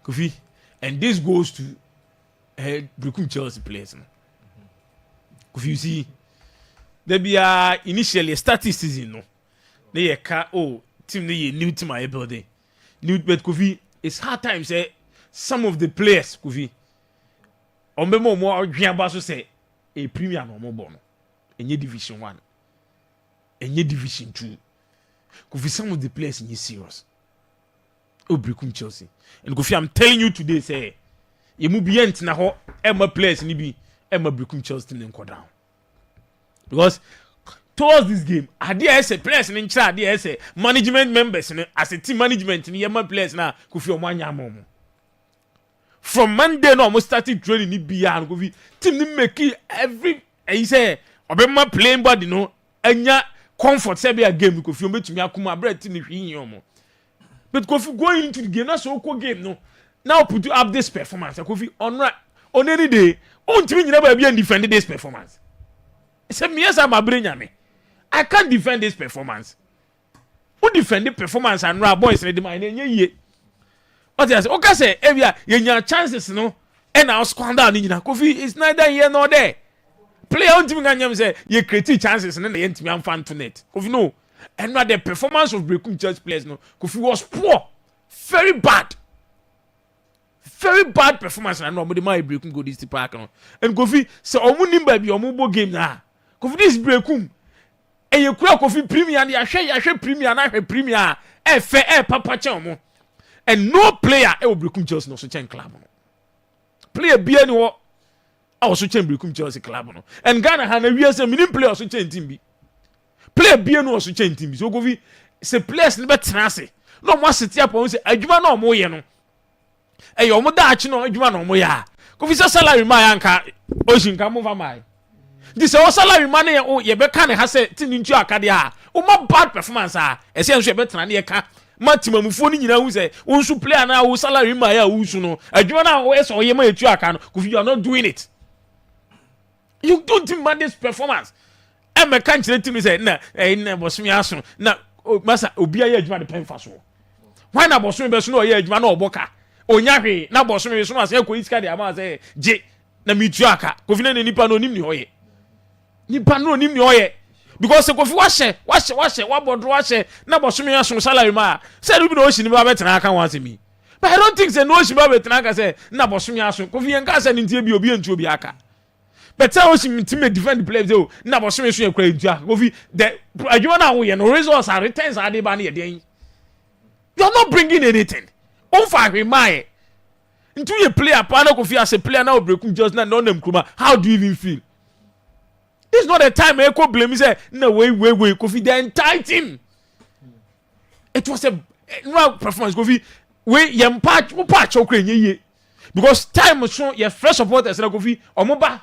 Kofi and this goes to Brekum Chelsea players no Kofi you see there be initially starting season no they team they new team I building new but Kofi it's hard time say some of the players Kofi on be more adwan so say a premier no mo bo no enye division 1 enye division 2 Kofi some of the players in serious Brekum Chelsea and Kofi I'm telling you today say you mu be ent na ho Emma players ni bi Emma Brekum Chelsea team dem down because towards this game idea say players in charge idea say management members as a team management ni Emma players na Kofi omanya momo from Monday no almost started training ni bia Kofi team ni make every he say obema playing body no anya comfort say be a game Kofi obetumi akuma bread team ni hwin yomo but Kofi going into the game na so ko game no now put you up this performance Kofi on any day on team nyina ba bia defend this performance say me yes am abrenya me I can't defend this performance who defend the performance and raw boys ready my nye what you say okay say ebia yenya chances no and now squander ni nyina Kofi is neither here nor there player on team ganyam say you create chances and na yentimi am fan to net Kofi no and now the performance of Brekum Church players no Kofi was poor very bad performance and nobody my Brekum go this park no and Kofi say omu nimba bi omu bo game na Kofi this Brekum e ye kura Kofi premier na yahwe premier na hwe premier papa che omu and no player e Brekum Chelsea no so chen club no player bia ni wo a so chen Brekum Chelsea club no and Ghana ha na wi say minim player so chen team bi player bia no so chen team bi so Kofi say players ne betra ase no mo aseti apon say adwuma na omo ye no e yo mo da achi no adwuma na omo ya Kofi say salary ma yanka oshinka mo va mai this our salary money ye be kan ha say tin ntu akade a o ma bad performance e say nso ye betra na ye ka matimamufo ni nyina hu say o nso player na o salary ma ya hu su no adwuma na o so ye ma etu aka no Kofi you are not doing it you don't demand this performance e me kan kire tim say na na bosumi aso na masa obi aye adwuma de pen fa so why na bosumi be so na o ye adwuma na oboka onya hwe na bosumi so na say ko iska de ama say je na mitu aka Kofi na nipa no nim ni hoye nipa no nim ni hoye because Kofi wa bodro washe na bosumi aso salary ma say rubi no oshini ba betena aka wan se mi but I don't think say no oshini ba betena aka say na bosumi aso Kofi en ka say ni ntie bi obi entu obi aka but say oshini team defend the players o na bosumi so ye kura entu aka Kofi the adwuma na wo ye no results and returns are dey ba na ye den you are not bringing anything on fa hwe mai into ye player pa na Kofi as a player na Brekum just na no nem kuma how do you even feel this is not the time I could blame. He said, no, wait, Kofi, the entire team. It was a no performance, Kofi. We yam patch okay, because time was shown your first supporters like Kofi or Moba,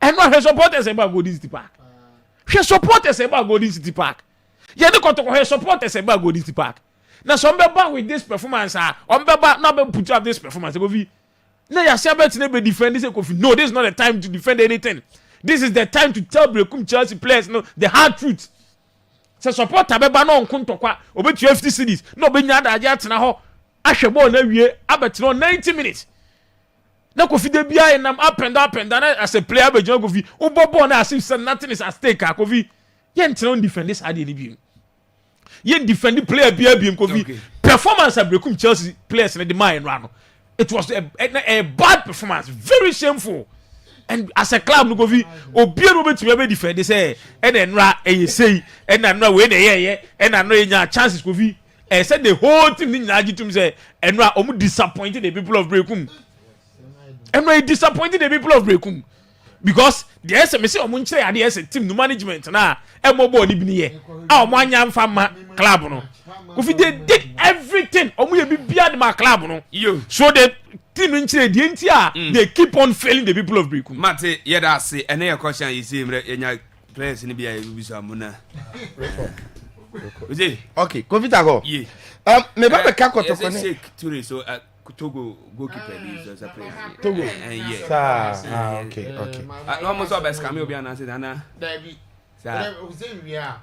and not her supporters about Golden City Park. Her supporters about Golden City Park. You don't to her supporters about Golden City Park. Now, some back with this performance, on back now put up this performance, Kofi. Now, you say about never defend this, Kofi. No, this is not the time to defend anything. This is the time to tell Brekum Chelsea players no the hard truth. So support abeba no nkonto kwa obetu 50 cedis no obenya da aja tena ho ahwe ball na wie abetino 90 minutes. Na Kofi de bia enam up and as a player abejun Kofi ubobo na as if nothing is at stake Kofi yen tena defend this ade ni bi. Yen defend player bia Kofi performance of Brekum Chelsea players in the mind run. It was a bad performance, very shameful. And as a club no Kofi obi no betumi be defend they say and enra e say and enra we na ye and enra nya chances Kofi said the whole team ni nya agitum say enra omu disappointed the people of Brekum enra disappointed the people of Brekum because the SM say omu nchire ade as team no management na emobo ni bi ni ye a omu anya mfa ma club no Kofi they did everything omu ye bibia de ma club no so the team nchire die ntia they keep on failing the people of Brekum mate yeda say ene your question is say enya players ni bi a bi so amuna okay Kovitago yeah me ba ka kotoko ne shake Toure so Togo goalkeeper is a player Togo yeah okay no mo so best come obi ananse na David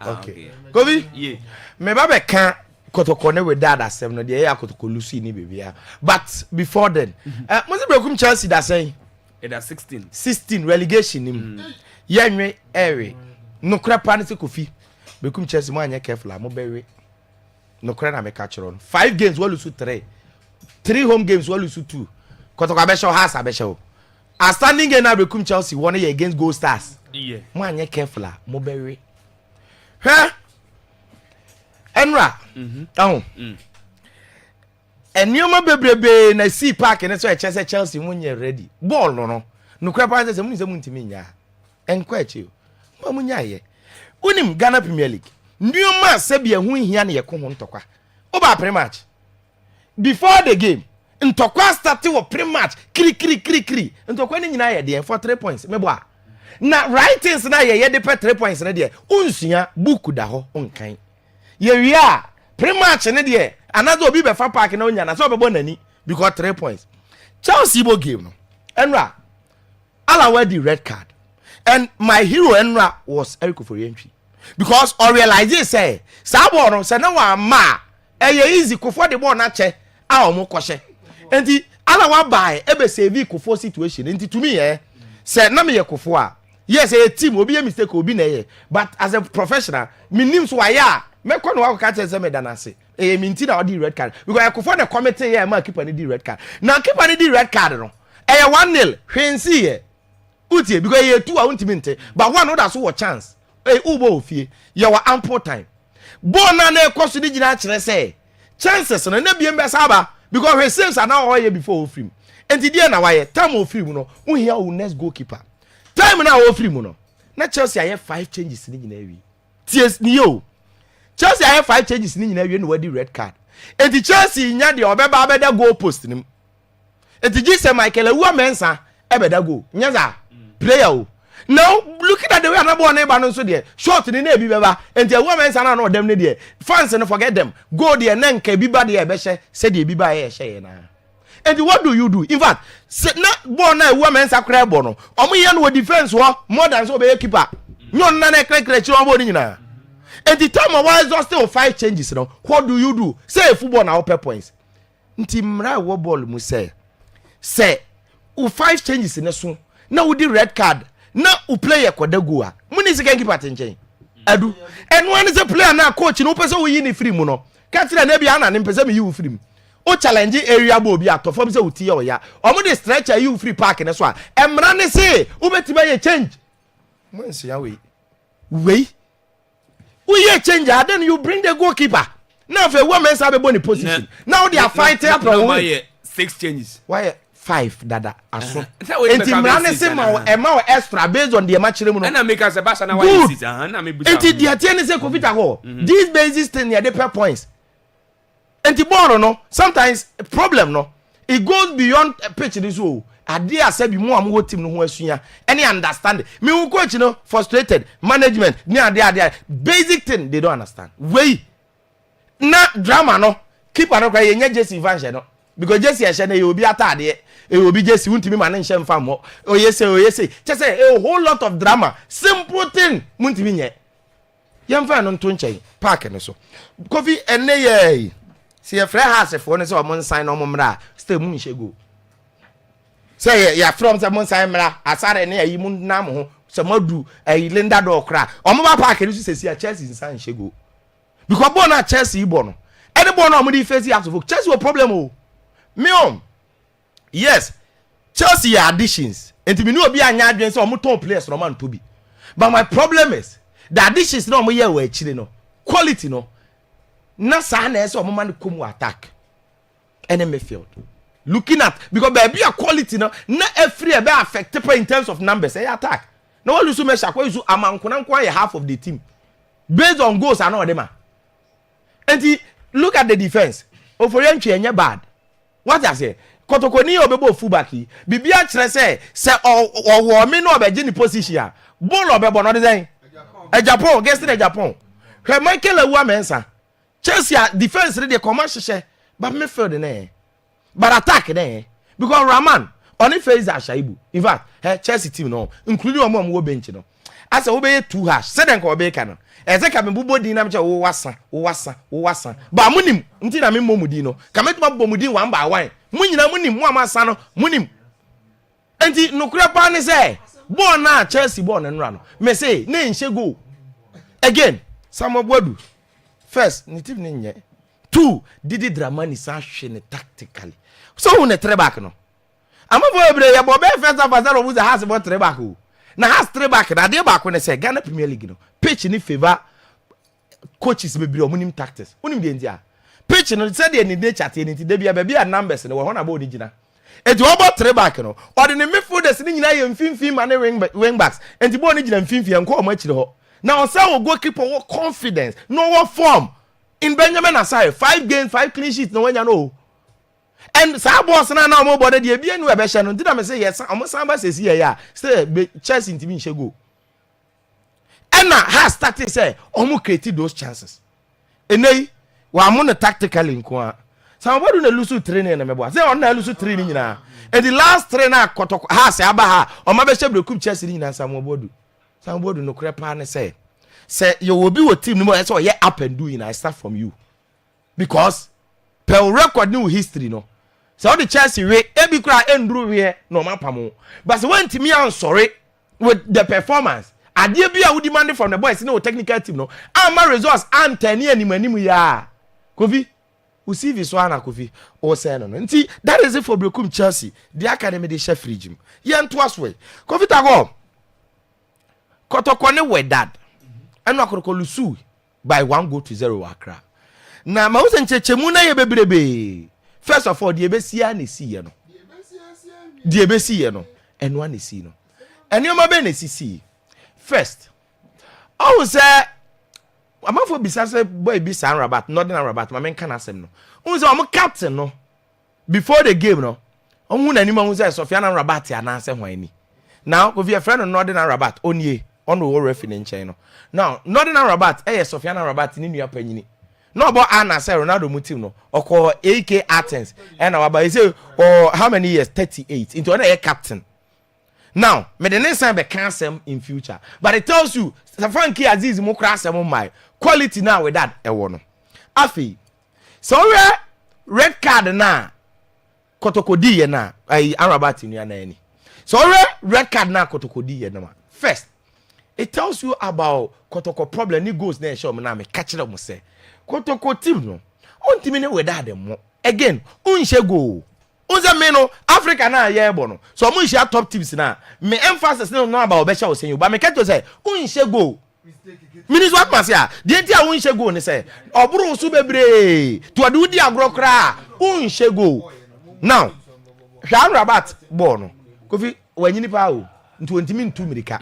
okay Kovi yeah me ba ka kotoko ne with that asem no de ya kotoko lucy ni bebia but before then mo se brekum Chelsea da say it has 16 relegation nim yanwe ewe no kra pan se Kofi brekum Chelsea mo anya careful mo bewe no kra na me catch on 5 games we lose 3 home games we lose 2 kotoko abesho has abesho a standing game na brekum Chelsea one year against Gold Stars yeah mo anya careful mo bewe ha enra enioma bebrebe na see park ne so e chese Chelsea munye ready ball no kra pa se munye muntimi nya enko echi ma munya ye unim Ghana Premier League nioma sebia hu hia na ye ko ho ntokwa oba pre-match before the game ntokwa start wo pre-match kri ntokwa ni nyina ye de for 3 points mebo a na writings na ye de pe 3 points na de unsua book da ho onkan ye wia pre-match ne de another obi be fa park na onya na so obebo nani because 3 points Chelsea bo game no enra alawa the red card and my hero enra was Eric Oforientwi because I realize say sabo no say na wa ma easy kofo the ball na che a omo kwhye enti alawa buy ebe save kofo situation enti to me say na me ye kofo a yes a team obi a mistake obi na ye but as a professional me nim so why me ko no wa ka che say me danase minti na odi red card because akofo the committee here ma keeper ni di red card na keeper ni di red card no 1-0 hwensi ye utie because ye 2 a untimi nte but one other so chance ubo ofie ye wa ample time bona na ekoso ni gina kire say chances no na biem be saba because we saves are now all year before ofrim enti die na waye time ofrim no who here will next goalkeeper time na ofrim no na Chelsea aye 5 changes ni gina wi ties ni yo Chelsea have 5 changes ni nyina wie no wadi red card. Enti Chelsea nya de obeba abeda goal post nim. Enti gise Michael Ewu Mensa ebeda goal. Nya za player o. Now looking at the way anabo na ba no so de short ni na ebi beba. Enti Ewu Mensa na no dem ne de. Fans no forget them. Go there na nka bi ba de e be hye se de bi ba ye hye na. Enti what do you do? In fact, na ball na Ewu Mensa kra ball no. Omo ye no defense wo more than so be keeper. Nyon na na kra chi omo ni nyina. And the time of why just still 5 changes now. What do you do? Say football now per points. Nti mra wo ball mu say 5 changes in so. Now we the red card. Now we play a kwadagu a. Muni se keeper tenchen. Adu. And one is a player now coach no person we yin free mu no. Ka tira na bia na ne pese me you free mu. O challenge area bo bi atofo be say uti ye oya. Omo the stretcher you free park ne so a. Emra ne say ubetiba ye change. Mo nsia we we change then you bring the goalkeeper. Now if a woman have a bony position. Now they are fighting up why 6 changes. Why 5 dada aso. Enti mrane se ma extra based on the match remu no. And make us a bash na why sit na me buta. Enti dia tie ne se Kovita go. These basis thing near the per points. Enti ball no sometimes problem no it goes beyond pitch this so. Ade asabi mu am wo team no ho asua any understand me who coach no frustrated management ni ade basic thing they don't understand wey na drama no keeper no kwa ye nya Jesse Van no because Jesse ehye na ye obi atade e obi Jesse wuntimi ma ne nhye mfa mo oyese just say a whole lot of drama simple thing muntimi nye yemfa no nto nchen park ne so Kofi ene ye si e free house for ne so o mon sign no mo mra stay mu nhye go say ya from the monsa mra asare ne ayi mun nam ho se madu ayi Linda do kra omo ba park ni so se Chelsea nsan shego because born na Chelsea bo no any born na mo di face out of Chelsea problem o me yes Chelsea additions enti me no obi anya adwen se omo ton players no man to bi but my problem is the additions no omo ye wa akire no quality no na sa na ese omo man come attack enemy field looking at because baby a quality no na every be affected in terms of numbers attack no one lose measure kwa use amankona nkwa half of the team based on goals and all them and look at the defense Oforientwi enye bad what I say kotokoni obebo fullback bibia kire say o me no obeje ni position ball obebo no dey Japan against the Japan. He Michael Ewa mensa. Chelsea defense dey command hye, but midfield na. But attack na. Because Rahman on face Ashaibu. In fact, Chelsea team no, including omo wo bench no. As a obey 2 hash, said dem ko be ka no. Ezeka me bubo din na me che wo wasa. Ba munim, nti na me momudi no. Ka me tuma bomudi 1 by 1. Munyina munim, mu amasa no, munim. Enti nokura pa ne say, ball na Chelsea ball na nra no. Me say, na nhye go. Again, Samuel Boadu. First, ni team ni nye. 2, Didi Dramani sa hwe ne tactically. So who ne three back no. Amafo ebre ya bo be first half as no buza has bo three back o. Na has three back na dey back ne say Ghana Premier League no. Pitch ni favor coaches bebre omunim tactics. Unim de ndia. Pitch no say dey ni nature te ni de bia be numbers ne wo ho na bo digina. Enti wo bo three back no. Or the midfielders ni nyina ye mfimfim ma ne wing backs. Enti bo ni gina mfimfim enko o ma chire ho. Now say we goalkeeper what confidence, no what form. In Benjamin Asai, 5 games, 5 clean sheets, no one you know. And sa boss na mo body dey bia nu e be hye no. Did I say yes, am samba say see ya. Say Chelsea team hye go. And na has started say omo create those chances. Enei wa mo no tactically nko a. Somebody na lose 3 na me boa. Say on na lose 3 ni nyina. And the last 3 na kotoko ha say aba ha. O ma be hye brekum Chelsea ni nyina Samuel Boadu. Samuel Boadu no krepa na say you will be with team no more so yeah up and doing I start from you. Because per record new history no. So the Chelsea way e be kra endru we no mapamo. But when team am sorry with the performance. Ade bia we demand from the boys no technical team no. Ama results and 10 animu ya. Kofi usivi so ana Kofi o say no. Nti that is it for Brekum Chelsea. The academy dey chef regime. Ye nto aswe. Kofi tago. Kotokone we dad. Anu akoroko lusu by 1-0 Accra. Na ma usen chechemu na ye bebrebe. First of all, the ebesia na si ye no. The ebesia no. Enu an si no. Enu ma be na si. First, I say amafo bisa say boy bisa Rabat, Northern Rabat, ma men kan asem no. Unse am captain no. Before the game no. Omu na ni ma unse Sofiana Rabat ya na asem hwan ni. Now, if your friend Northern Rabat onye on the referee in China. Now, Northern Rabat, Sofiana Rabat in New Penny. No about Anna say Ronaldo Mutino or call AK Athens and our say or how many years? 38 into another captain. Now, may the next time be cancel in future. But it tells you Safanki Aziz Mokrasa my quality now with that a one. Afi. So red card na Kotokodi na Arabat in your so red card na Kotokodi na. First, it tells you about Kotoko problem. Ni goes there show me na me catch them say. Kotoko team no. On team ne we da dem. Again, unhye go. Unze me no Africa na ye no. So mo share top teams na. Me emphasis no about be share you. But me catch you say unhye go. Minis what man say? The entire unhye go ne say. Oburu so bebre. To adu di agro kra. Unhye go. Now, Shan Rabat ball no. Kofi wanyini pa o. Nti ontimi ntu mirika.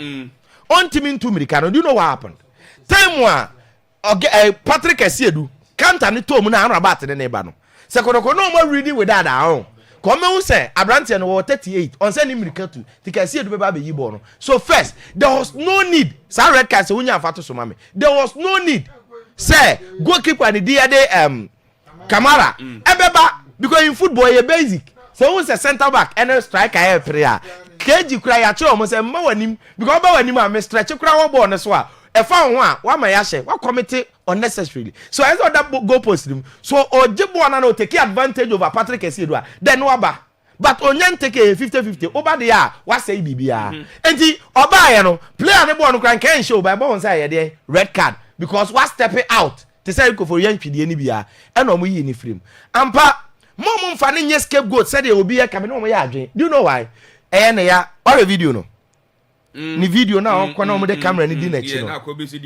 Ontimi ntu mirika no. Do you know what happened? Time one Patrick Esiedu counter ni to mu na Rabat ne ba no. Se kodoko no mo ready with that down. Come who say Abrante no 38 on say ni mirika tu. Tika Esiedu be ba be yibo no. So first, there was no need. Sa red card se unya afato so mame. There was no need. Say goalkeeper ni dia de Kamara. Ebeba because in football you basic. So who say center back and striker here prayer. Keji kura ya che o mo say mma wanim because ba wanim am stretch kura wo ball ne so a e fa ho a wa ma ya hye wa commit unnecessarily. So as that goal post him. So Ojibo na no take advantage over Patrick Esiedu a then waba. But onyan take 50-50 over there wa say bibia. Enti oba ye no player ne ball no kran kan show by ball say ye dey red card because wa step out. Te say ko for yan twidie ni bia e no mo yi ni frame. Ampa mom mfa ne nye scapegoat said e obi ye ka me no mo ya adwen. Do you know why? Na ya or video no. Ni video na okwa na mo de camera ni di na chi no.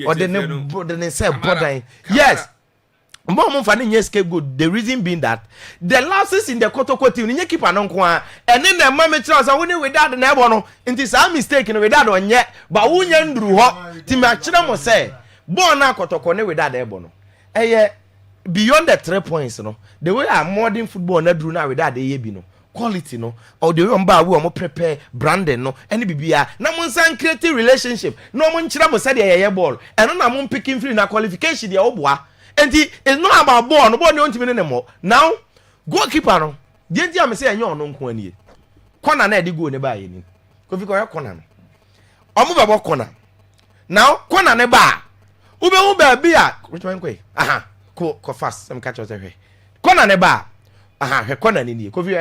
Or the say border. Yes. Mom for the scapegoat. The reason being that the losses in the Kotoko team ni keeper no nko a and then the mama tell say we without the neighbor no. It is a mistake no without on yet but who nya nduru ho ti ma kire mo say born na Kotoko ne without the neighbor no. Beyond the 3 points no. The way our modern football na duru na without the yebi no. quality no or the way we omo prepare branding no any bibia na mo san create relationship no mo nkyira mo say dey ball eno na mo picking free na qualification dey oboa enti it's not about ball no ball no ntimi ne mo now goalkeeper no dey ntia me say enye ono nko anie corner na e dey go ne ba ye ni kofi ko ya corner no omo be bo corner now corner ne ba ube wu ba bia which one kwe aha ko fast some catch us here corner ne ba aha he corner ni kofi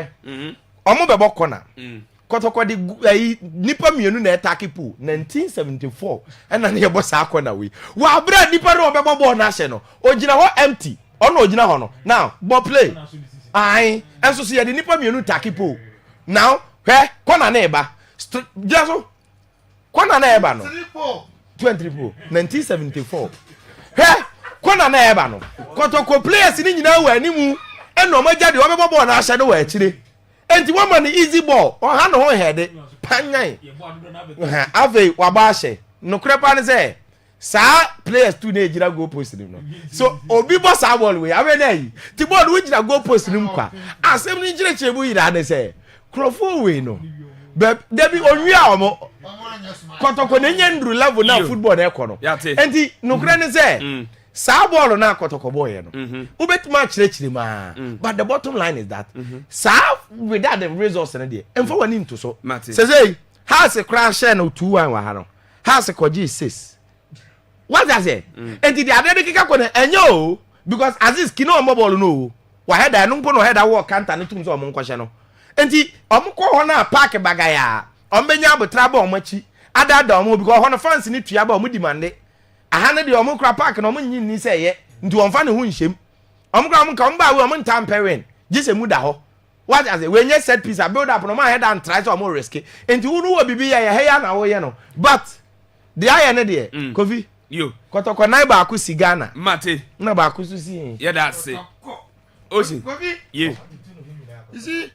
omo be bo corner kotoko di nipa mienu na attack pool 1974 and na ye boss corner we wa bra nipa no be bo na hye no ogina ho empty ono ogina ho no now ball play ai enso so ye di nipa mienu attack pool now he corner na eba just corner na eba no 1974 he corner na eba no kotoko players ni nyina wa animu eno ma jade o be bo na hye no wa akire enti woman easy ball o ha no ho head panyan ave wabashe no krepa ne say sa players two na ejira goal post nim no so obi boss ball we ave na yi ti ball we jira goal post nim kwa asem ni jire chebu yi da ne say crofo we no be debi onwi a omo kotoko na nyandru level na football na ekono enti no kre ne say sa ball na kotoko boy no ubetima chire ma but the bottom line is that sa without the results na there emfa wani nto so say has a crash share no 2-1 wa ha no has a koji 6 what does it and the other kika ko na enyo because Aziz kino mo ball no wa header no mpo no header wo counter no tum so mo nkwohye no enti omko ho na park bagaya ombenya abotra ba omachi ada omo because ho no fans ni tua ba omo demande aha ne de omo kra park no omo nyin ni say ye nti wonfa ne ho nhyem omo kra omo ka omo ba we omo ntamperen gise mu da ho what as when you set piece build up no man head and try to more risky enti wo no bibi ya he ya na wo ye no but the eye ne de kofi yo kotoko nai ba ku sigana mate na ba ku susi yeah that's it osi Kofi, yeah you see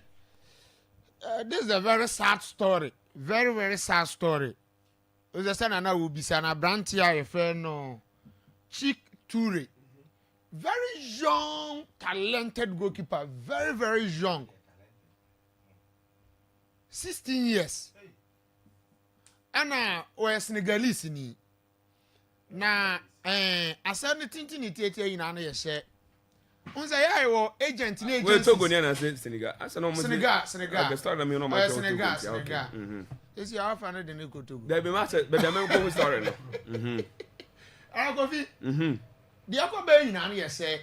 this is a very sad story, very very sad story. The son na will be sana brantia refer no Chick Toure, very young talented goalkeeper, very very young, 16 years. Ana o Senegalese ni na asane tintini tietie ina na ye she unza ya wo agent ni agent we Togo ni na Senegal asana mo Senegal the start na me no ma Senegal esi ya fa na de ne ko Togo there be match but the man ko story no Kofi the akoba ina na ye she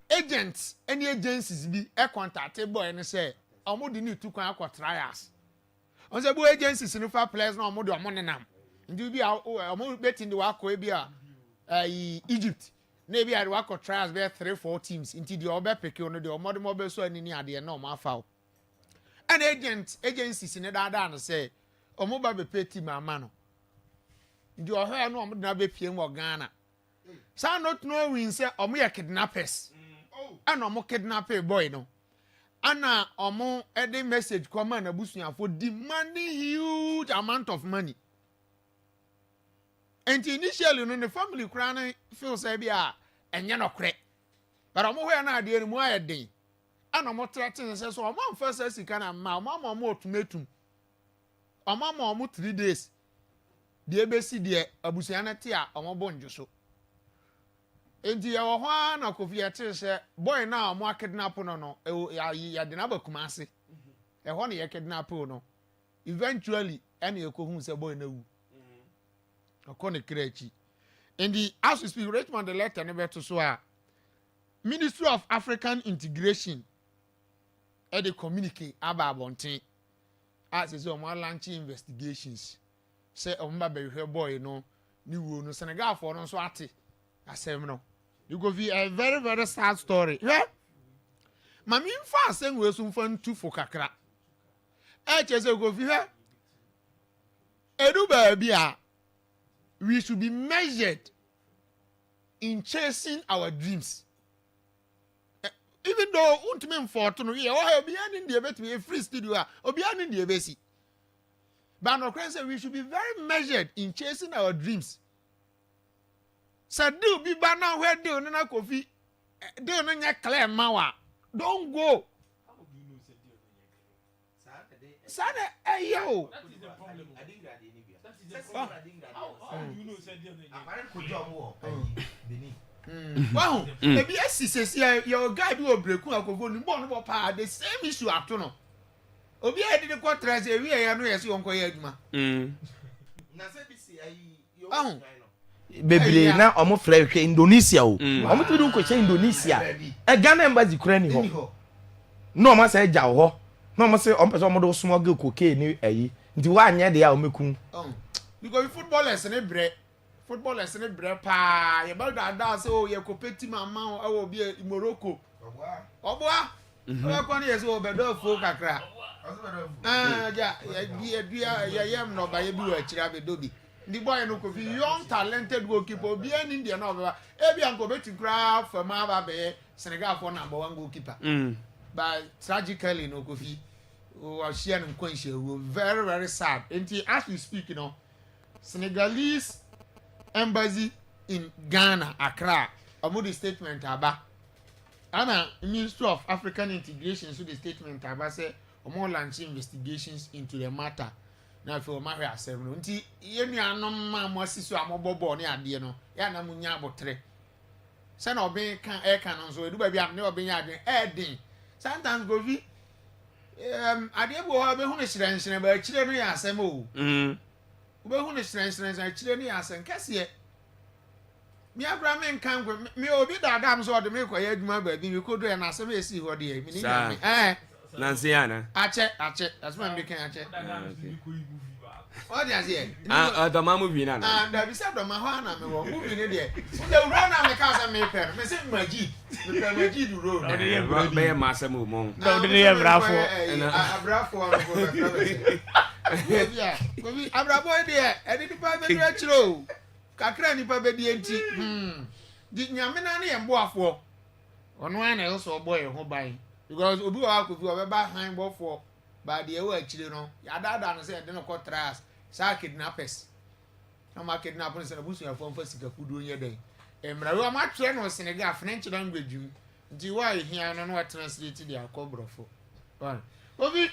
agents any agencies bi e contact boy ne say omo di ni tu kwan akọ trials on say bo agencies no fa players na omo do omo nenam ndi bi omo betin de wa akọ bi a Egypt na bi a de wa akọ trials be 3-4 teams nti de obe pick no de omo de mo be so ani ni ade na omo afa an agencies ne da na say omo ba be pay team ama no ndi o hwe no omo de na be pie mo Ghana sa not knowing say omo ye kidnappers and omo kidnap a boy no ana omo edi message come na busuafo demanding huge amount of money and initially no the family kran feel say bia enye no kre but omo hwe na ade mu ayeden ana omo threaten say so omo first sika na ma omo ultimatum omo 3 days de ebesi de abusuana te a omo bonjo so enti ya wo ho na Kofi ete se boy na mo kidnap no ya de na bakuma ase e ho na ye kidnap no eventually ene ekohu se boy na wu akone krechi and as we speak Richmond the letter ne beto so a Ministry of African Integration e dey communicate about bonten as is o mo launch investigations say o mba be hwe boy no ni wo no Senegal for no so ate asem no you go be a very very sad story yeah mami fa asem we so mfa ntu fo kakra chese go fi he edu ba bia we should be measured in chasing our dreams even though untime mfoto no ye o obi ani ndie betime a free studio a obi ani ndie besi but no say we should be very measured in chasing our dreams. Sa do bi ba na where do na Kofi do no nya clear mawa don't go Sana yo. That is the problem. I didn't graduate in India. That is the That's problem. I didn't How graduate. do you know said them again? Apparently, could you more? Benin. Wow. Maybe SC your guy be obreku akofo ni born no pa the same issue ato no. Obi e dey ko trust e wi e no yesi wonko ye adwuma. Na say bi see you bebre na omo frɛ hwɛ Indonesia o omo tu dun ko hwɛ Indonesia Ghana embassy kura ni ho no omo say ja ho no omo say omo pese omo do smuggle cocaine ni ayi nti wa anya de a omeku because footballers ne bre pa ye ba da so ye compete mama e wo bi Morocco oboa we ko ni ye so obedo fo kakra yeah yam no ba ye bi wa kira be dobi the boy no ko fi young talented goalkeeper bi en India no ba e bi anko beti kra for ma ba be Senegal for number 1 goalkeeper but tragically no ko fi o share no kwanhia wo very very sad until as we speak, you know, Senegalese embassy in Ghana, Accra, the statement aba ana Ministry of African Integration, so the statement aba say omo launch investigations into the matter. Na fe o ma hwe asem no nti ye nuanom ma mo asiso amobobo ne ade no ya na munya abotre se na oben kan e kan no so edu ba bia ne oben ya adwen e din sometimes go vi ade bo ha be hu ne hyirenhyire ba akire no ya asem o be hu ne hyirenhyire akire no ya asem kase mi abra men kan go mi obi dadam so de me koye adwuma ba bi mi kodo e na asem esi ho de mi ni nya Nancy Anna. Ache. That's what I'm making ache. What is it? The mamma movie. And I said, Mahana, moving in there. The run on the casa maker. Miss Majid. The Majid road. Bay Massa Mumon. No, they have Bravo. Yeah. Abrabo there. I didn't buy the retro. Kakrani Pabedi. Did Yamina and Boafo? On one else or boy who buy. Because obi wa ko fi obeba han bo for ba de e wa akire no ya dada no say de no ko tras sa kidnappers ama kidnappers say busu ya fon fa sika fudu nye den emra we ma tire no Senegal French language nti wa hia no no translate dia ko brofo one obi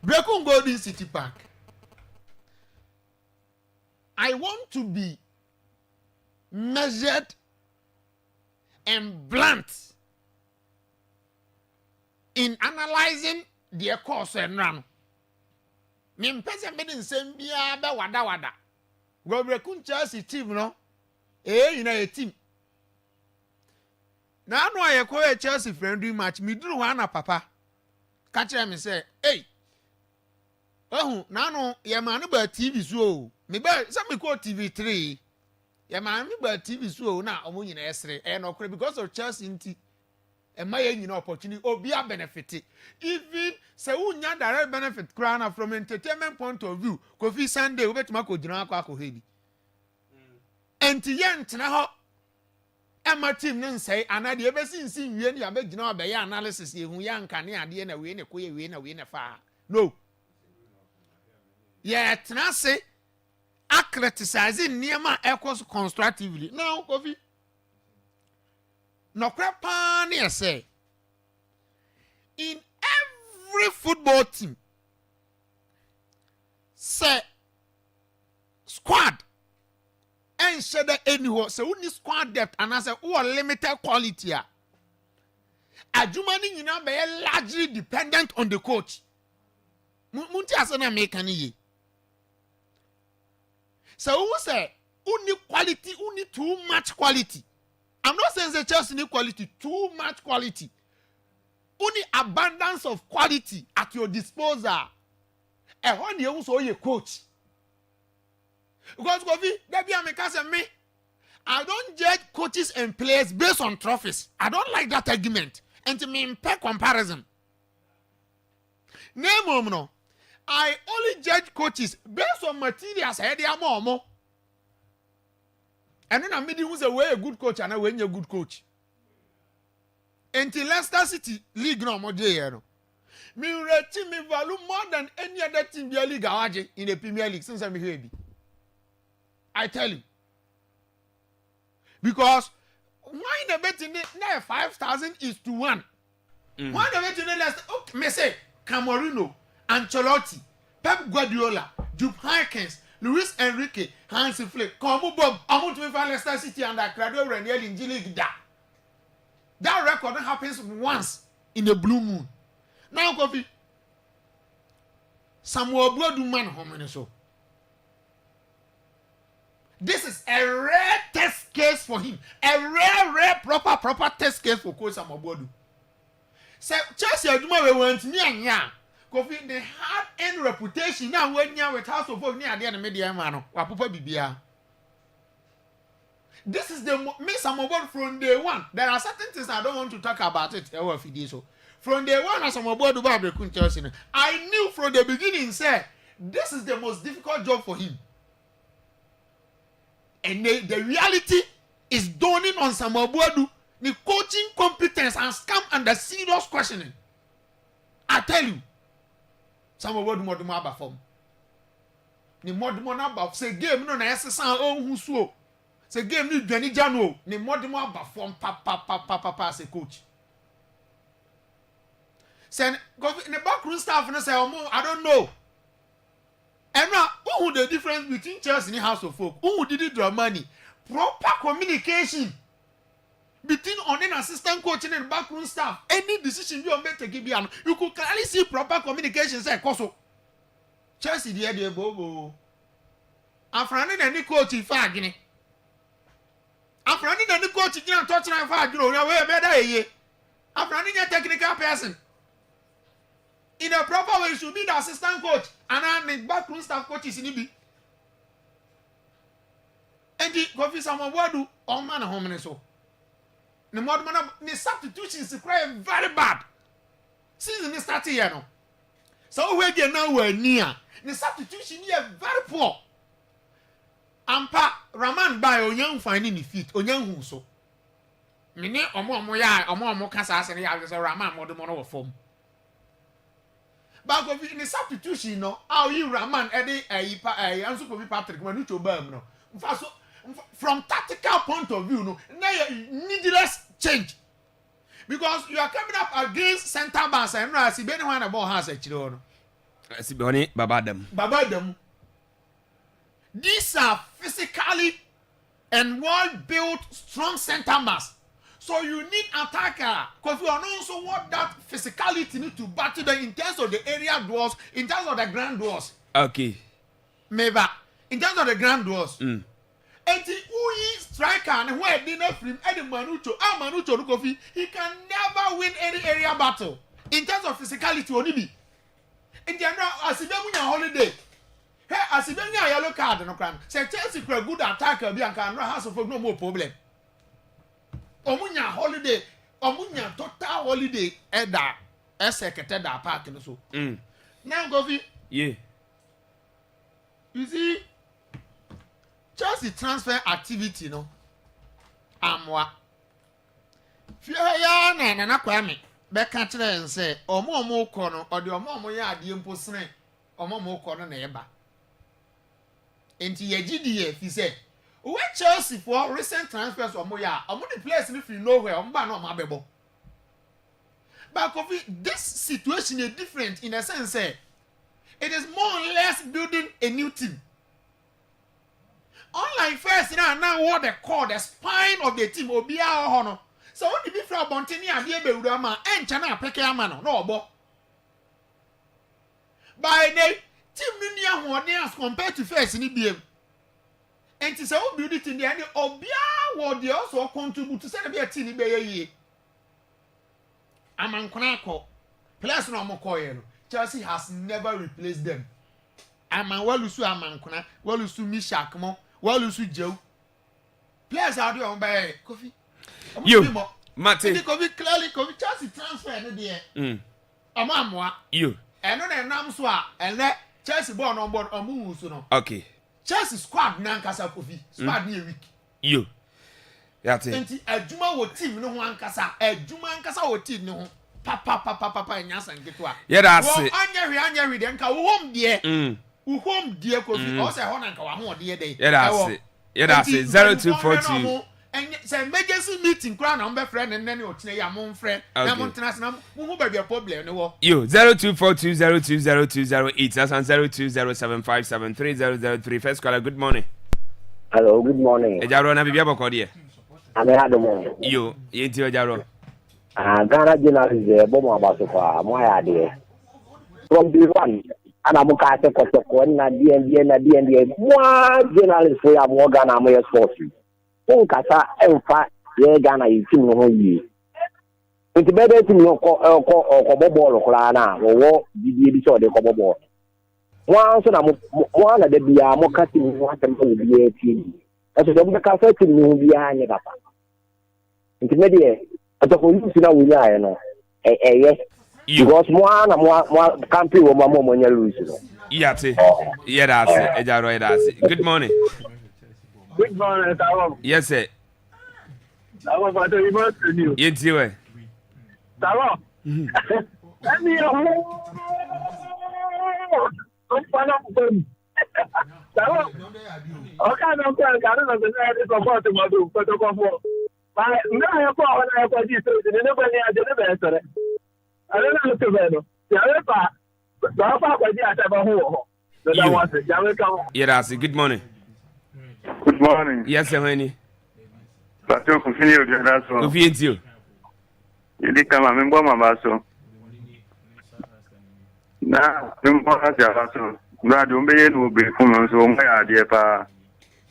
Brekun Golden City Park. I want to be measured and blunt in analyzing their course and run. Me mpese me din sem bia be wada. Go Brekun Chelsea team no. You know a team. Now no I call a Chelsea friendly match. Me do one papa. Catch me say, hey. Oh, now no, your man about TV so. Me be some me call TV3. Your man about TV so now omo nyina esre. No because of Chelsea nti. And my opportunity or be a benefit. Even say unya direct benefit crown from entertainment point of view. Kofi Sunday we betuma ko jina akwa hebi. Enti yen tena ho Emma team nen say anade e besi nsin wie ne abegina obeye analysis ye hu ya nka ne ade na we ne koye we na fa. No. Yeah, tena say a criticizing niema equals constructively. Now, Kofi no crap say in every football team say squad and share anywhere say we need squad depth and I say who are limited quality adwuma ni nyina be largely dependent on the coach munti asana make ani so who say who need quality, who need too much quality. I'm not saying the Chelsea need quality, too much quality. Only abundance of quality at your disposal. And when you also your coach. Because Kofi, that be me. I don't judge coaches and players based on trophies. I don't like that argument. And to me, impact comparison. Name no. I only judge coaches based on materials. And then I'm meeting who's a good coach and I when you're a good coach. Until Leicester City League no more there. Me rate me value more than any other team in the league in the Premier League since I'm here. I tell you. Because why the betting now 5,000 is to 1. Why the betting Leicester? Okay, me say Camerino. Ancelotti, Pep Guardiola, Jupp Heynckes, Luis Enrique, Hansi Flick, Komu Bob, Amount to Leicester City and Crado Raniel in G League. That record happens once in a blue moon. Now, Kofi, Samuel Blodu man, how many so? This is a rare test case for him. A rare, proper test case for Coach Samuel Blodu. So, Chelsea, I do not want me and ya. Kofi, they had any reputation now when you with House of Folk near the media man. Wapupa Bibia. This is the me Samuel Blodu from day one. There are certain things I don't want to talk about it. So. From day one, as I'm about to buy the Chelsea, I knew from the beginning, say, this is the most difficult job for him. And the reality is dawning on Samuel Boadu. The coaching competence has come under serious questioning. I tell you, Samuel Boadu more than my form. The more than my say game no na SSA on who so. Say game ni Johnny Jano. The more than my form papa as a coach. Say the backroom staff and say, I don't know. And now, who the difference between Chelsea and House of Folk? Who did it draw money? Proper communication between on an assistant coach and the backroom staff. Any decision you make to give you, you could clearly see proper communication. Say, Koso. Chelsea, the idea, Bobo. I'm finding any coach in Fagini. I'm finding any coach in Tottenham Fagino. You're better. I'm finding a technical person. In a proper way, should be the assistant coach and the backroom staff coaches in Ibi. And the coffee someone will do all man of home and so. The modern the substitutions is very bad. Since the start here no. So we get now we're near. The substitution here very poor. Ampa Raman by Onyang finding the feet, Onyang so. Mene omo ya omo kasa ase ya Raman more the mono form. Back of in the substitution, no, how you Raman Eddie answer for Patrick Manucho Bam, no. From tactical point of view, no, needless change. Because you are coming up against center backs and I see anyone a ball has a children. I see Bonnie, Babadam. These are physically and well-built, strong center backs. So you need attacker because you also want that physicality need to battle them in terms of the area duels, in terms of the grand duels. Okay. Maybe in terms of the grand duels. And the who striker and where dinner film Eddie Manucho, he can never win any area battle in terms of physicality. Only in general, as if you holiday. Hey, as if you yellow card no crime. Say Chelsea for a good attacker, be and can House of no more problem. Omunya holiday, omunya total holiday eda secretary da park no so. Now Govi. Yeah. You see Chelsea transfer activity no. Amwa. Fia ya na Kwame. Be ka kire nse omo ko no ode omo ya ade mpo sene omo ko no na eba. Enti ye gidi fi say when Chelsea for recent transfers omoya the players if you know where omba no mabebo. But this situation is different in a sense it is more or less building a new team. Unlike first now what they call the spine of the team obia hono. So what the be from Bontini and the Beudama and Chana Peke Amano no bo. By the team Nunia who as compared to first in the and to say, oh, build it in the end, Obia will they also contribute to send a team in Amankonako. Plus, no more coin. Chelsea has never replaced them. Walusu Amankona, Walusu Mishakmo, Walusu Joe. Players are doing by coffee. You, Mate. Clearly, Chelsea transfer in the air. Amamwa. You. And then Namswa, and let Chelsea born on board or move. Okay. Chelsea squad nankasa kofi squad ni week you yate enti adwuma wo team no ho ankasa adwuma ankasa wo team no ho papa nyasa ngeto a yeah that's it anya hwe de nka wo home de kofi o se ho nanka wa ho de yeah that's it 0242 and it's an emergency meeting crown on my friend and then you'll say I'm on friend. I'm on Tenasnam, who will be a problem. You 0242020208. That's on 0207573003. First caller, good morning. Hello, good morning. Ejaro na bibia bokodi. I'm Adam. You, yenti Ejaro. Ghana journalist there, Bomo Abasofa, my idea. From the one, and I'm going to cut the corner, DND, one journalist for your more Ghana, my sports. Oh, Kasa, and fat, yeah, Ghana, you see no ye. It's better to know Cobo or Lana, or what did you saw the Cobo ball. Once I'm one of the Bia, more cutting one and be 18. As a double cafe to me behind your papa. Intermediate. At the police, we are yes. Because one country or my mom when you lose. Yeah, that's it. That's it. Good morning. Good morning, Taro. Yes, sir. I was about to reverse to you. Yes, you are. Taro. Let me Taro. Okay, no, I don't know the name of what to do, but to go for. But now I have got this, nobody has never answered it. I don't know to better. Yeah, that's it. Good morning. Good morning. Yes, sir, honey. But you continue to that one. Who feeds you? You did come and remember my basso. Now, remember that basso. Glad you will be from so my idea.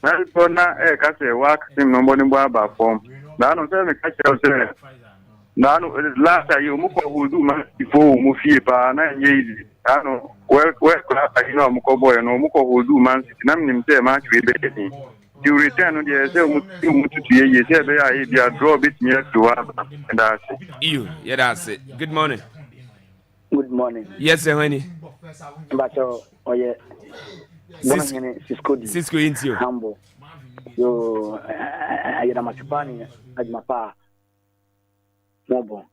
Now, for now, I can say, work him no money bar form. Now, I don't tell me, catch yourself. Now, last year, you who do my before Mufipa, 9 years. I know, where I know Mukoboy and Muko who do man, Nam say, Mark, you return on the you say, they are draw bit near to have, and that's you. Yeah, that's it. Good morning. Good morning. Yes, sir, honey. But, oh, yeah. Cisco into you. Humble. You, I am a Spanish, as my pa. Mobile.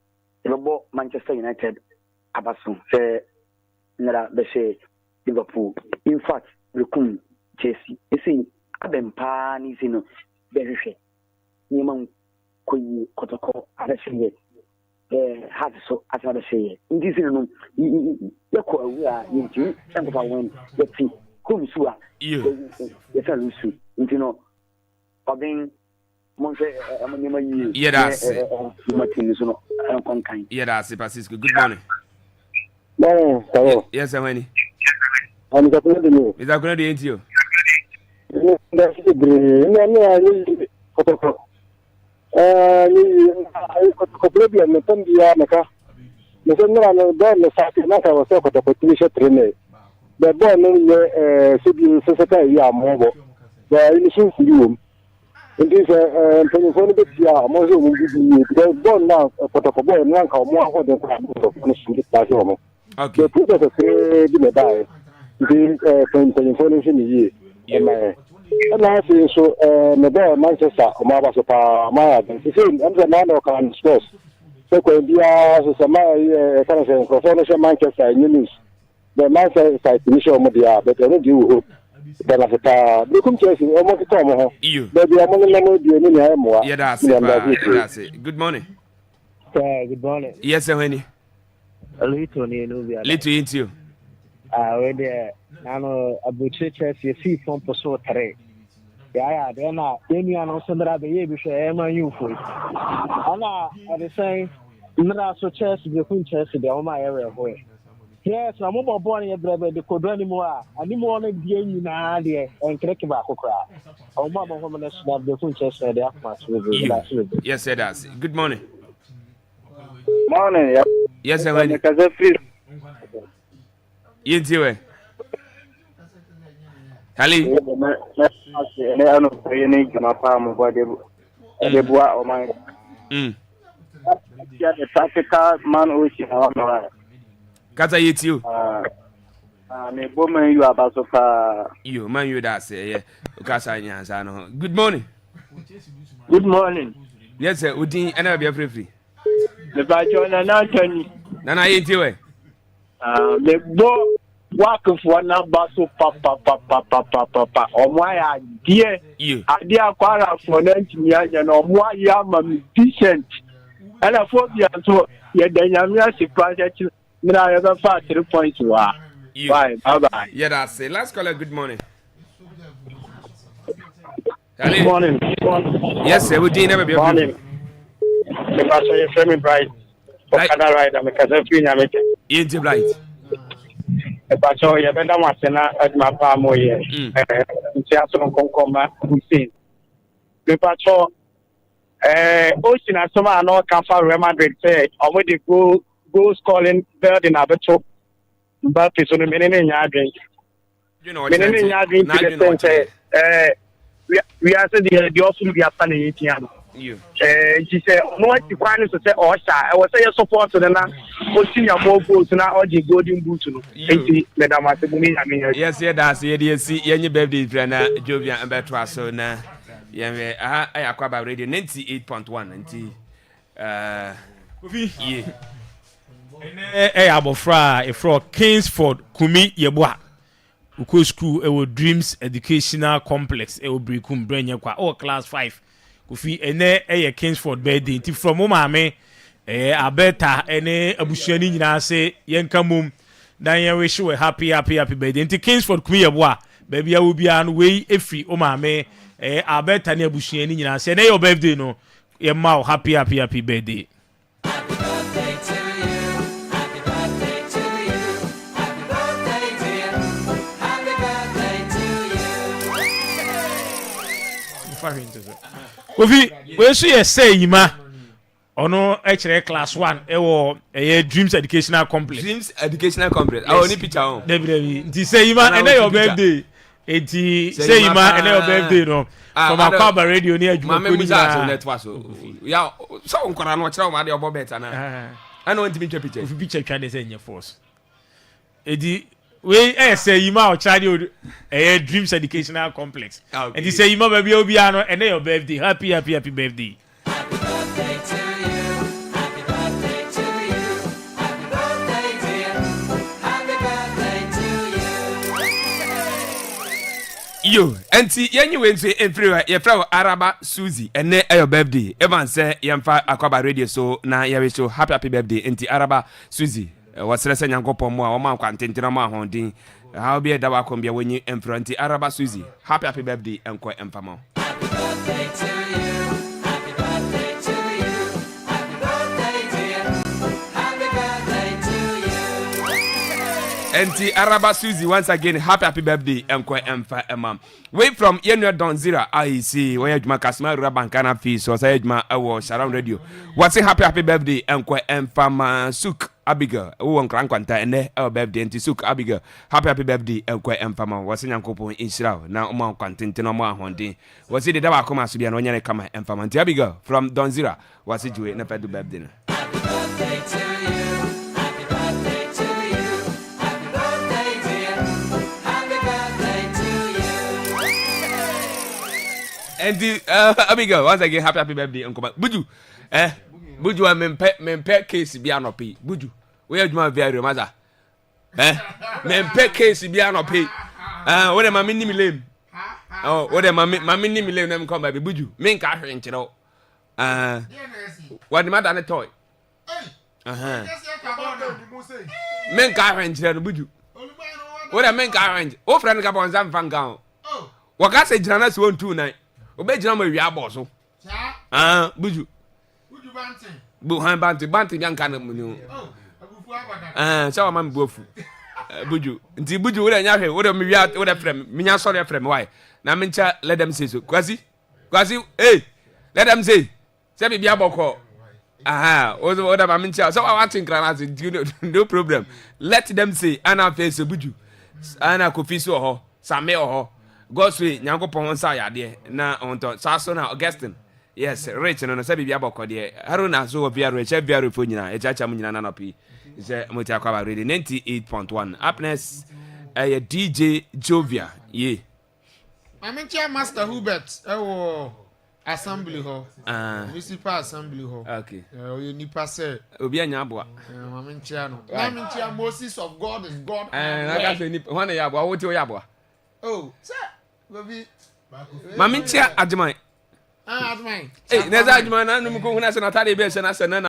Robo Manchester United, Abasun, say, Nara, Beshe, Liverpool. In fact, Rukun, Chelsea. You see, I've been panning, you know, very fair. Niman Koyi, Kotoko, Adashe, had so as I say. In this, you know, we are into, and if I win, let's see, whom you, yes, I lose you, you know, or being. Yeah, that's it. Yeah, that's it, Francisco. Good morning. Hello. Yes, I'm ready. I'm going to do Is that going to be you? That's the green. It is a telephone bit here, most of them because born now, protocol and rank or more than the okay. The put us a trade in a die. It is a telephone in the year. And I say so, Nobel Manchester, or Mabasa, Maya, the same, and the man of can sports. So, when we are some kind of professional Manchester in news, the Manchester site initial media, but I don't do. Yeah, that's it. That's it. Good morning. Good morning. Yes, sir, honey. Little into you. Where there, Nano, about churches, you see from Poso Tare. Yeah, then I know some that be able to share you for it. Anna, at the same, not so chess, the Queen chess, the my area away. Yes, I'm more born in a brother, the Codranimoa, and the morning being in idea and Krekibako cry. Our mama woman has loved the Funchess and the Akmas. Yes, sir, that's it. Good morning. Morning, yes, I'm ready. You do it. Hallie. I know you need my palm, but they bought my. Yeah, the practical man which is on. Kata yet you. Me woman you about so far. You man you that say yeah. Ukasa good morning. Good morning. Yes sir, Udin and I be free. The Bajon and Anthony. Nana yet you. The bo work for number so papa. Or my idea. Idea para for 19 years and or more young decent. And a phobia so yeah, then I'm surprised that you ever fast 3 points. Bye bye. Yeah, that's it. Let's call it good morning. Good morning. Yes, sir. We didn't have morning. The pastor is very bright. Canada ride. I'm a Kazafin. I'm a bright. The pastor, you better want to know at my palm. Just on Concoma, we see. The pastor, Ocean and some are not come for Real Madrid. Say, or with the goal scoring bird in Abacho. But it's on a minute in your drink. You know, we are saying the often be a funny ATM. She said, no, the final to say, oh, I was saying support to the now, pushing your more goals now, or the golden boot to Madam. Yes, that's it. See, any baby, Jovian and Betra, so now, yeah, I Akwaaba radio 98.1 and abofra efro Kingsford Kumi Yeboa uko school ewo Dreams Educational Complex ewo Brekum Brenya kwa class 5 kufi ene Kingsford birthday ti from mama abeta ene abusuani nyina se yenka mum dan ye wish we happy birthday ti Kingsford Kumi Yeboa baby a wo bia no we efri o mama abeta ne abusuani nyina se ne your birthday no ye ma happy birthday. Kofi, we so say yima ono actually class 1 Dreams Educational Complex. Dreams Educational Complex. I only picture on. Definitely. Nti say yima and your birthday. Enti say yima and your birthday no. From Akwaaba radio near Juma Kuni na. Yeah, so nkora no kira o ma de obo better na. I know ntimi picture. If picture twa dey say your force. Edi we say yima o charge Dreams Educational Complex. And he say yima baby obi ano and your birthday. Happy birthday. Happy birthday to you. Happy birthday to you. Happy birthday dear. Happy birthday to you. Yo, enti yenyi wense everywhere. Ye fra Araba Suzy ene your birthday. Evan say yemfa Akwaaba radio so na ye wish happy birthday enti Araba Suzy. Wasrese nyankopon mu a wo man kwantentena ma hondin. How be da wa kombia wenyi emfranti Araba Suzy. Happy birthday enko emfama. Happy birthday to you. Happy birthday to you. Happy birthday dear. Happy birthday to you. Enti Araba Suzy once again happy birthday enko emfa emam. Way from Yenua Don Zira I see where Juma Kasma Rabankana fee so say Juma awo Sharon radio. What's a happy birthday enko emfama Suk Abigail, who won Cranquanta and our birthday and Tisuk Abigail. Happy birthday, and quite empama was in Uncle in Israel. Now, more content no more hunting. Was it the Dawakoma to be an onion come and famant Abigail from Don Zira? Was it you in a fed birthday? Happy birthday to you. Happy birthday to you. Happy birthday dear. Happy birthday to you. And the Abigail, once again, happy birthday, Uncle Buju. Buju a mempe case bi anope buju we adwuma very maza mempe case bi anope we dem mami nim lem we dem mami nim lem na me come ba buju me nka hwe nkyere o what the matter na toy me nka hwe nkyere no buju we dem me nka hwe o friend ka bon zam fanga o wo ka se jira na se won 29 obe jira ma wi aboso buju banti bianca na munu so ma mbofu buju nti buju we nya hwe we me wi we frem me nya sorry frem why na me ncha let them say so kwasi hey let them say bi bia boko o da ma me ncha so I want to grant no problem let them say ana face buju ana kofi so ho same ho goswe nyankopon sa yade na onto saso na Augustine. Yes, rich no say bibia boko de haruna so bia rich bia refo nyina e chacha mu nyina na nopi say moti Akwaaba radio 98.1 happiness DJ Jovia ye Master Hubert assembly hall. Municipal assembly hall. Okay. You nipa say. Obi anya aboa. Mama ntia no. Mama ntia Moses of God is God. Na ka say nipa wana ya aboa, wo ti o ya aboa. Oh, sir. Baby. Mama ntia adman. Adman. Eh, na za adman na num ko huna se na tare be se na se na